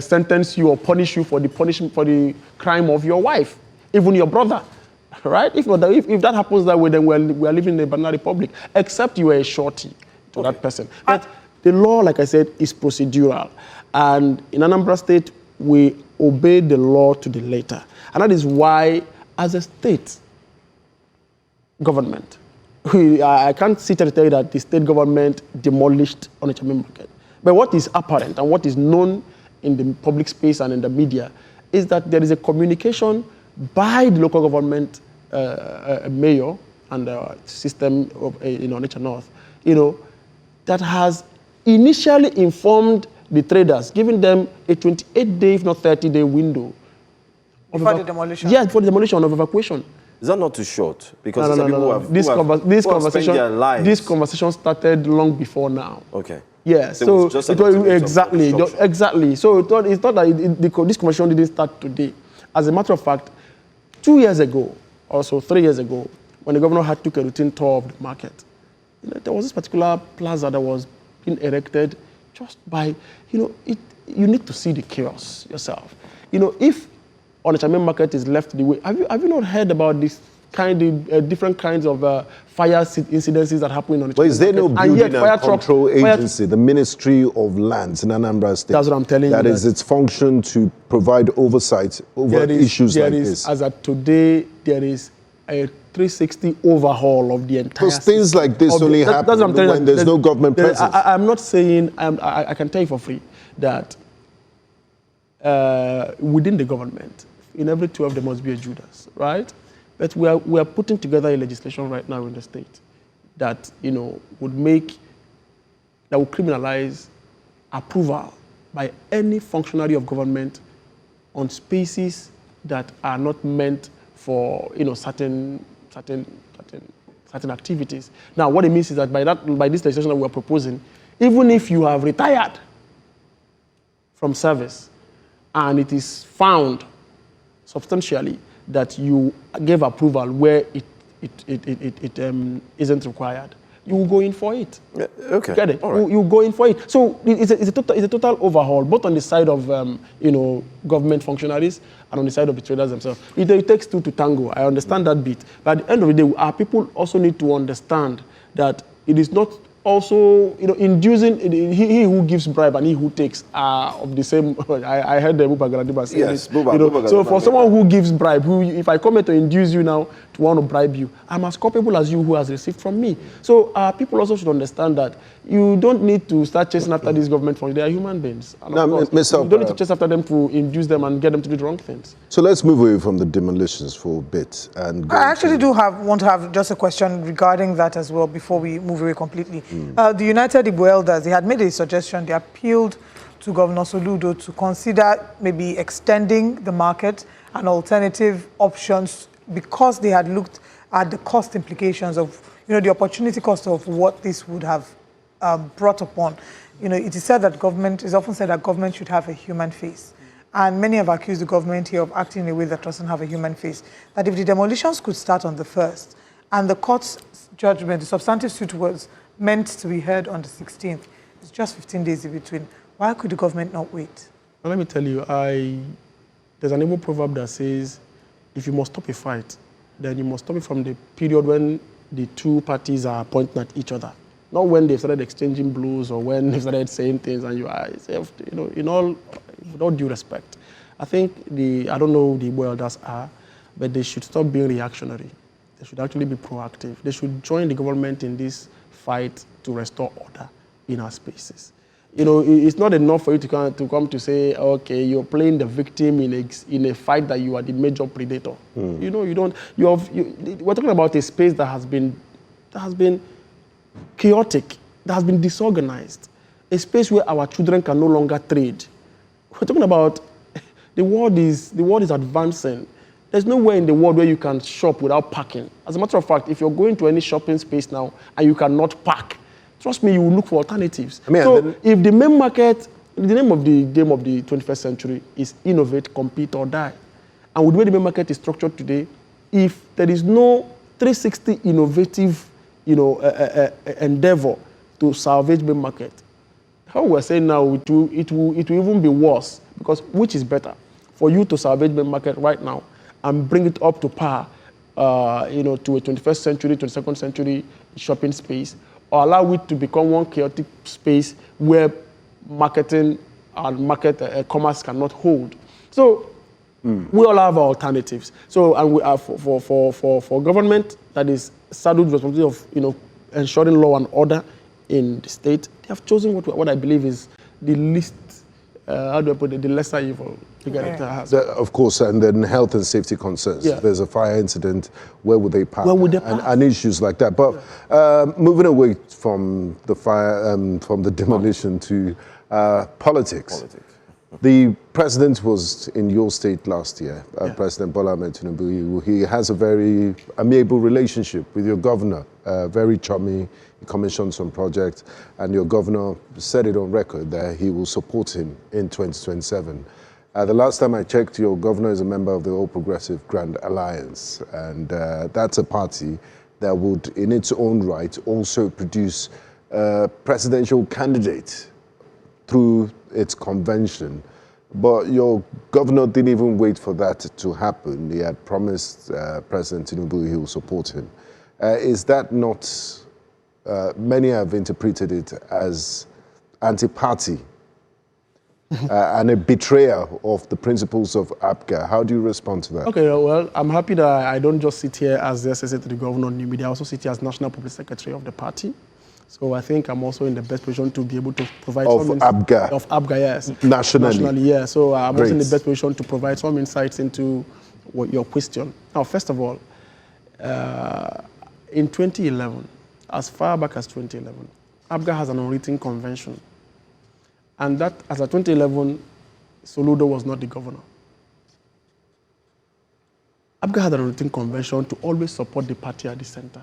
sentence you or punish you for the crime of your wife, even your brother, right? If that happens that way, then we are living in a banana republic, except you are a shorty to that person. But the law, like I said, is procedural. And in Anambra State, we obey the law to the letter. And that is why, as a state government, I can't sit and tell you that the state government demolished Onitsha Main Market. But what is apparent and what is known in the public space and in the media is that there is a communication by the local government mayor and the system in Onitsha North, that has initially informed the traders, giving them a 28-day, if not 30-day window. Before the demolition? Yes, for the demolition of evacuation. Is that not too short? Because no. This conversation started long before now. Okay. Yeah, so exactly. So it's not that this conversation didn't start today. As a matter of fact, 2 years ago, or so 3 years ago, when the governor took a routine tour of the market, there was this particular plaza that was being erected just by, you need to see the chaos yourself. If Onitsha Main Market is left the way, have you not heard about this different kinds of fire incidences that happen in Onitsha? But is there no building and control agency, the Ministry of Lands in Anambra State? That's what I'm telling you. That is its function to provide oversight over issues like this. As of today, there is a 360 overhaul of the entire Because things like this only happen when there's no government presence. I'm not saying, I can tell you for free that within the government, in every 12 there must be a Judas, right? But we are putting together a legislation right now in the state that would criminalize approval by any functionary of government on spaces that are not meant for certain activities. Now, what it means is that by this legislation that we are proposing, even if you have retired from service and it is found substantially that you gave approval where it isn't required, you will go in for it. Yeah, okay. Get it? All right. You go in for it. So it's a total overhaul, both on the side of government functionaries and on the side of the traders themselves. It takes two to tango. I understand that bit. But at the end of the day, our people also need to understand that it is not also, inducing, he who gives bribe and he who takes are of the same. I heard the Buba Galadiba say Yes, this. Buba So for Galadiba. someone who gives bribe, if I come here to induce you now to want to bribe you, I'm as culpable as you who has received from me. So people also should understand that you don't need to start chasing after these government funds. They are human beings. And of course, you don't need to chase after them to induce them and get them to do the wrong things. So let's move away from the demolitions for a bit. And I actually want to have just a question regarding that as well before we move away completely. The United Igbo Elders, they had made a suggestion. They appealed to Governor Soludo to consider maybe extending the market and alternative options because they had looked at the cost implications of, the opportunity cost of what this would have brought upon. It is said that it's often said that government should have a human face. And many have accused the government here of acting in a way that doesn't have a human face. That if the demolitions could start on the 1st, and the court's judgment, the substantive suit was meant to be heard on the 16th, it's just 15 days in between. Why could the government not wait? Well, let me tell you, there's an Igbo proverb that says, if you must stop a fight, then you must stop it from the period when the two parties are pointing at each other. Not when they've started exchanging blows or when they've started saying things and you are, with all due respect. I think I don't know who the Igbo elders are, but they should stop being reactionary. They should actually be proactive. They should join the government in this fight to restore order in our spaces. It's not enough for you to come to say, okay, you're playing the victim in a fight that you are the major predator. We're talking about a space that has been chaotic, that has been disorganized, a space where our children can no longer trade. We're talking about the world is advancing. There's nowhere in the world where you can shop without parking. As a matter of fact, if you're going to any shopping space now and you cannot park, trust me, you will look for alternatives. If the main market, the name of the game of the 21st century is innovate, compete, or die. And with the way the main market is structured today, if there is no 360 innovative, endeavor to salvage main market, how we're saying now, it will even be worse, because which is better for you to salvage main market right now and bring it up to par, to a 21st century, 22nd century shopping space, or allow it to become one chaotic space where marketing and commerce cannot hold. So we all have our alternatives. So, and we are for government that is saddled with responsibility of ensuring law and order in the state, they have chosen what I believe is the least, the lesser evil. Of course, and then health and safety concerns. Yeah. There's a fire incident, where would they park? Where would they park? And issues like that. But moving away from the fire, from the demolition to politics. The president was in your state last year, President Bola Ahmed Tinubu. He has a very amiable relationship with your governor, very chummy. He commissioned some projects, and your governor said it on record that he will support him in 2027. The last time I checked, your governor is a member of the All Progressive Grand Alliance, and that's a party that would, in its own right, also produce a presidential candidate through its convention. But your governor didn't even wait for that to happen. He had promised President Tinubu he will support him. Is that not, many have interpreted it as anti-party and a betrayal of the principles of APGA. How do you respond to that? Okay, well, I'm happy that I don't just sit here as the SSA to the governor of New Media. I also sit here as National Public Secretary of the party. So I think I'm also in the best position to be able to provide some APGA. Of APGA, yes. Nationally, yeah. So I'm Great. also in the best position to provide some insights into your question. Now, first of all, in 2011, as far back as 2011, APGA has an unwritten convention. And that, as of 2011, Soludo was not the governor. APGA had an unwritten convention to always support the party at the center.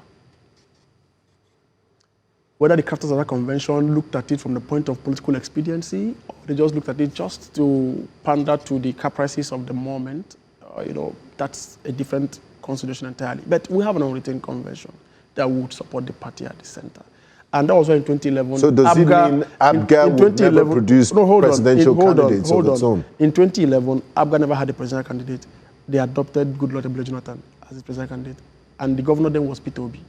whether the crafters of that convention looked at it from the point of political expediency, or they just looked at it just to pander to the caprices of the moment, that's a different consideration entirely. But we have an unwritten convention that would support the party at the center. And that was why in 2011... So does it mean ABGA would never produce presidential candidates of its own? In 2011, ABGA never had a presidential candidate. They adopted Goodluck Jonathan as his presidential candidate. And the governor then was Peter Obi.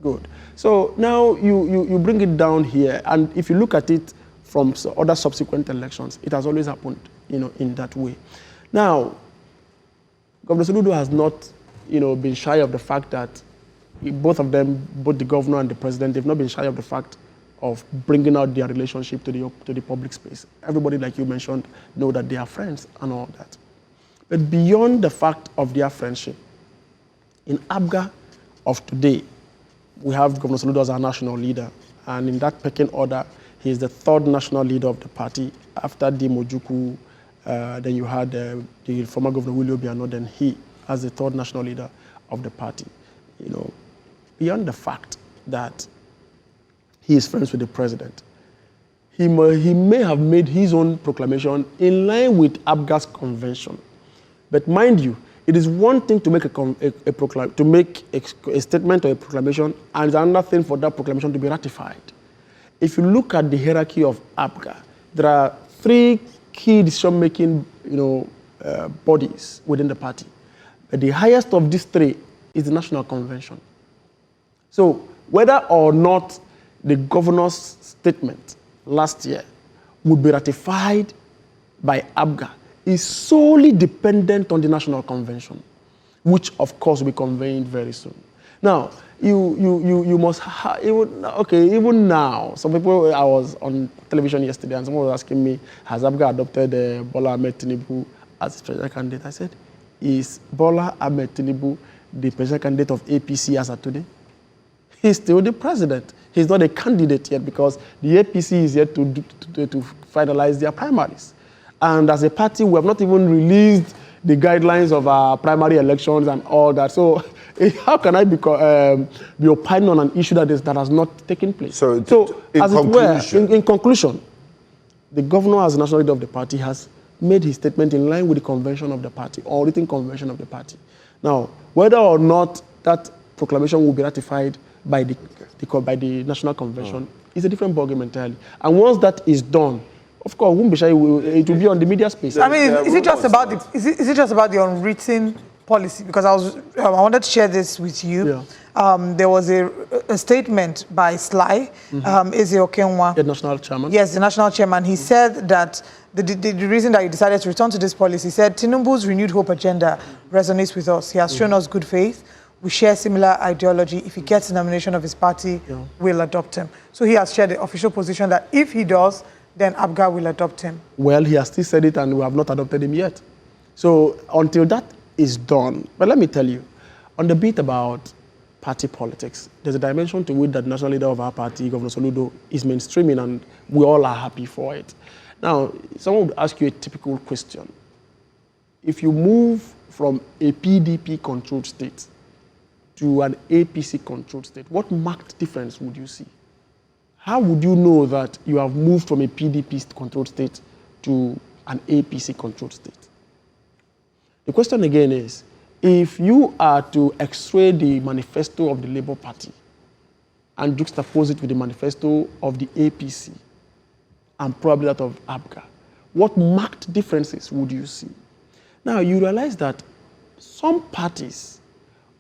Good. So now you bring it down here, and if you look at it from other subsequent elections, it has always happened, in that way. Now, Governor Soludo has not, been shy of the fact that both of them, both the governor and the president, they've not been shy of the fact of bringing out their relationship to the public space. Everybody, like you mentioned, know that they are friends and all that. But beyond the fact of their friendship, in ABGA of today, we have Governor Soludo as our national leader, and in that pecking order, he is the third national leader of the party. After Dimojuku, then you had the former Governor Willie Obiano, then he as the third national leader of the party. Beyond the fact that he is friends with the president, he may have made his own proclamation in line with ABGA's convention. But mind you, it is one thing to make a statement or a proclamation, and it's another thing for that proclamation to be ratified. If you look at the hierarchy of ABGA, there are three key decision-making, bodies within the party. But the highest of these three is the National Convention. So whether or not the governor's statement last year would be ratified by ABGA is solely dependent on the National Convention, which of course will be convened very soon. Now, you must, even now, some people, I was on television yesterday and someone was asking me, has ABGA adopted Bola Ahmed Tinubu as its presidential candidate? I said, is Bola Ahmed Tinubu the presidential candidate of APC as of today? He's still the president. He's not a candidate yet because the APC is yet to finalize their primaries. And as a party, we have not even released the guidelines of our primary elections and all that. So how can I be opining on an issue that has not taken place? So in conclusion, the governor as national leader of the party has made his statement in line with the convention of the party, or written convention of the party. Now, whether or not that proclamation will be ratified by the national convention is a different ballgame entirely. And once that is done, of course, it will be on the media space. I mean, is it just about the unwritten policy? Because I wanted to share this with you. Yeah. There was a statement by Sly, Eze Okenwa, the national chairman. Yes, the national chairman. He said that the reason that he decided to return to this policy, he said Tinubu's renewed hope agenda resonates with us. He has shown us good faith. We share similar ideology. If he gets the nomination of his party, we'll adopt him. So he has shared the official position that if he does, then ABGA will adopt him. Well, he has still said it and we have not adopted him yet. So until that is done, but let me tell you, on the bit about party politics, there's a dimension to which the national leader of our party, Governor Soludo, is mainstreaming, and we all are happy for it. Now, someone would ask you a typical question. If you move from a PDP-controlled state to an APC-controlled state, what marked difference would you see? How would you know that you have moved from a PDP-controlled state to an APC-controlled state? The question again is, if you are to x-ray the manifesto of the Labour Party and juxtapose it with the manifesto of the APC and probably that of ABGA, what marked differences would you see? Now, you realize that some parties,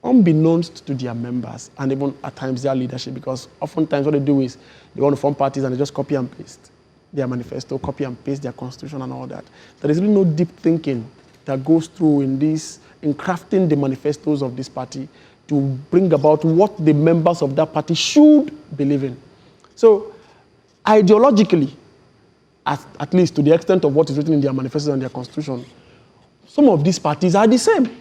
unbeknownst to their members and even at times their leadership, because oftentimes what they do is they want to form parties and they just copy and paste their manifesto, copy and paste their constitution and all that. There is really no deep thinking that goes through in crafting the manifestos of this party to bring about what the members of that party should believe in. So ideologically, at least to the extent of what is written in their manifestos and their constitution, some of these parties are the same.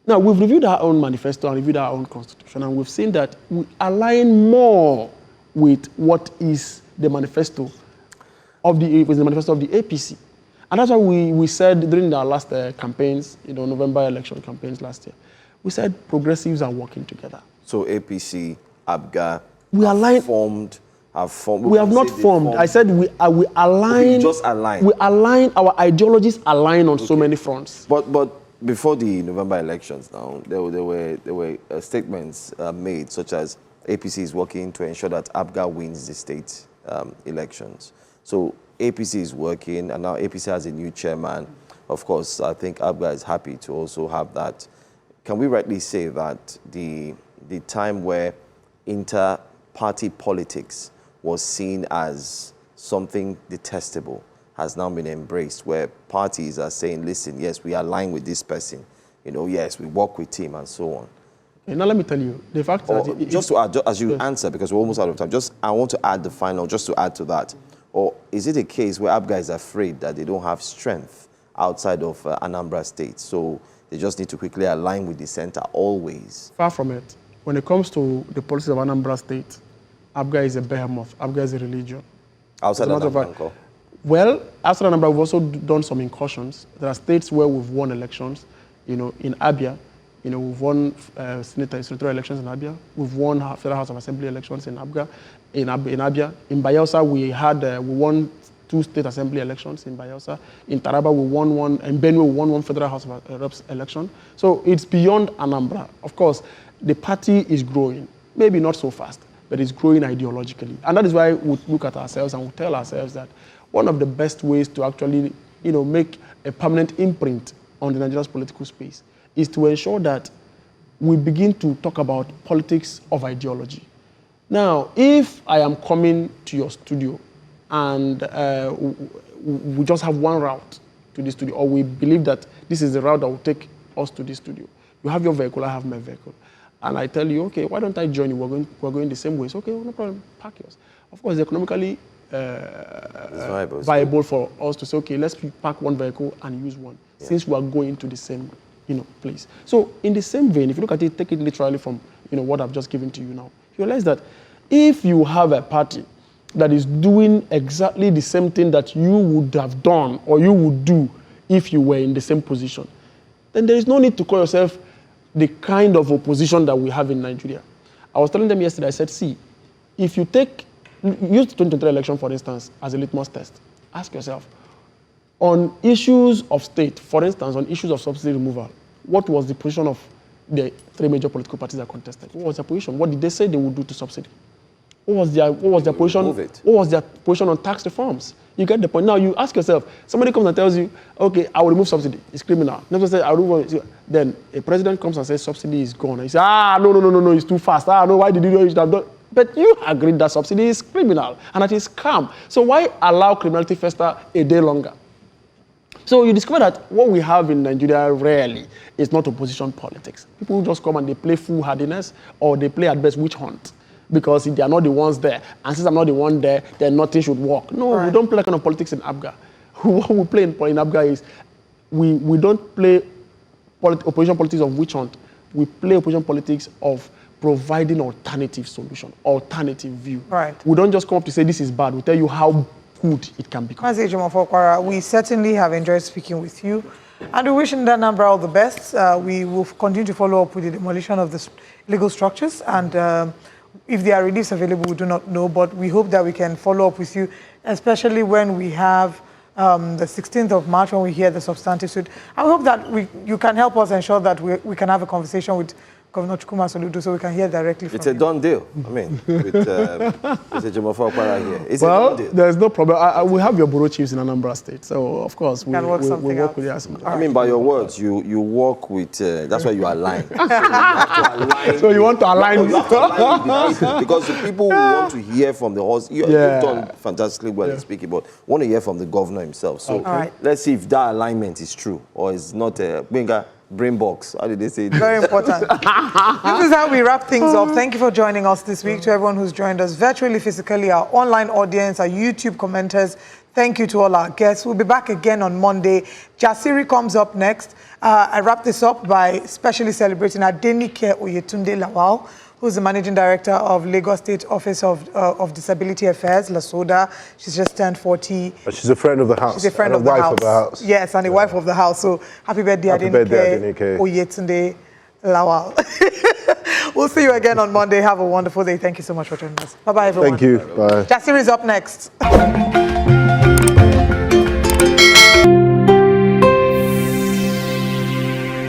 Now, we've reviewed our own manifesto and reviewed our own constitution, and we've seen that we align more with what is the manifesto of the APC. And that's why we said during our last campaigns, November election campaigns last year, we said progressives are working together. So APC, ABGA, We align. Have formed. We have not formed. I said we align. Okay, just align. We align. Our ideologies align on so many fronts. But before the November elections, now there were statements made, such as APC is working to ensure that APGA wins the state elections. So APC is working, and now APC has a new chairman. Of course, I think APGA is happy to also have that. Can we rightly say that the time where inter-party politics was seen as something detestable has now been embraced, where parties are saying, listen, yes, we align with this person, yes, we work with him and so on? Okay, now let me tell you, the fact that... Just to add, as you answer, because we're almost out of time, I want to add the final, just to add to that. Or is it a case where APGA is afraid that they don't have strength outside of Anambra State, so they just need to quickly align with the center always? Far from it. When it comes to the policies of Anambra State, APGA is a behemoth. APGA is a religion. Outside Anambra? Well, outside Anambra, we've also done some incursions. There are states where we've won elections. In Abia, we've won senatorial elections in Abia. We've won Federal House of Assembly elections in Abia. In Bayelsa, we won 2 state assembly elections in Bayelsa. In Taraba, we won one. In Benue, we won 1 Federal House of Reps election. So it's beyond Anambra. Of course, the party is growing. Maybe not so fast, but it's growing ideologically. And that is why we look at ourselves and we tell ourselves that one of the best ways to actually, make a permanent imprint on the Nigerian political space is to ensure that we begin to talk about politics of ideology. Now, if I am coming to your studio and we just have one route to the studio, or we believe that this is the route that will take us to the studio, you have your vehicle, I have my vehicle, and I tell you, okay, why don't I join you? We're going the same way. So, okay, no problem, park yours. Of course, it's economically viable for us to say, okay, let's park one vehicle and use one, since we are going to the same, place. So, in the same vein, if you look at it, take it literally from, what I've just given to you now, you realize that if you have a party that is doing exactly the same thing that you would have done or you would do if you were in the same position, then there is no need to call yourself the kind of opposition that we have in Nigeria. I was telling them yesterday, I said, see, if you use the 2023 election, for instance, as a litmus test, ask yourself, on issues of state, for instance, on issues of subsidy removal, what was the position of the 3 major political parties that contested? What was their position? What did they say they would do to subsidy? What was their position? What was their position on tax reforms? You get the point. Now you ask yourself, somebody comes and tells you, okay, I will remove subsidy. It's criminal. Never say, I will remove. Then a president comes and says subsidy is gone. And you say, no, it's too fast. No, why did you do it? But you agreed that subsidy is criminal and that is scam. So why allow criminality fester a day longer? So you discover that what we have in Nigeria rarely is not opposition politics. People just come and they play foolhardiness, or they play at best witch hunt, because they are not the ones there. And since I'm not the one there, then nothing should work. No, we don't play that kind of politics in APGA. What we play in APGA is we don't play opposition politics of witch hunt. We play opposition politics of providing alternative solution, alternative view. Right. We don't just come up to say this is bad. We tell you how good it can become. We certainly have enjoyed speaking with you, and we wish Anambra all the best. We will continue to follow up with the demolition of the legal structures, and if there are reliefs available, we do not know, but we hope that we can follow up with you, especially when we have the 16th of March, when we hear the substantive suit. I hope that you can help us ensure that we can have a conversation with Governor Soludo, so we can hear directly from It's a done deal. I mean, with Mr. Jimofa Okwara here. It's a done deal. There's no problem. We have your bureau chiefs in Anambra State, so of course we work with you. I mean, by your words, you work with. That's why you align. So you want to align with people, because the people who want to hear from the horse. You've done fantastically well in speaking, but want to hear from the governor himself. So let's see if that alignment is true or is not a brain box. How did they say it? Very important. This is how we wrap things up. Thank you for joining us this week. To everyone who's joined us virtually, physically, our online audience, our YouTube commenters, thank you to all our guests. We'll be back again on Monday. Jasiri comes up next. I wrap this up by specially celebrating Adenike Oyetunde Lawal, who's the Managing Director of Lagos State Office of Disability Affairs, LASODA. She's just turned 40. She's a friend of the house. She's a friend of the house. Yes, and a wife of the house. So happy birthday, Adenike Oyetunde Lawal. We'll see you again on Monday. Have a wonderful day. Thank you so much for joining us. Bye-bye, everyone. Thank you. Bye. Jasir is up next.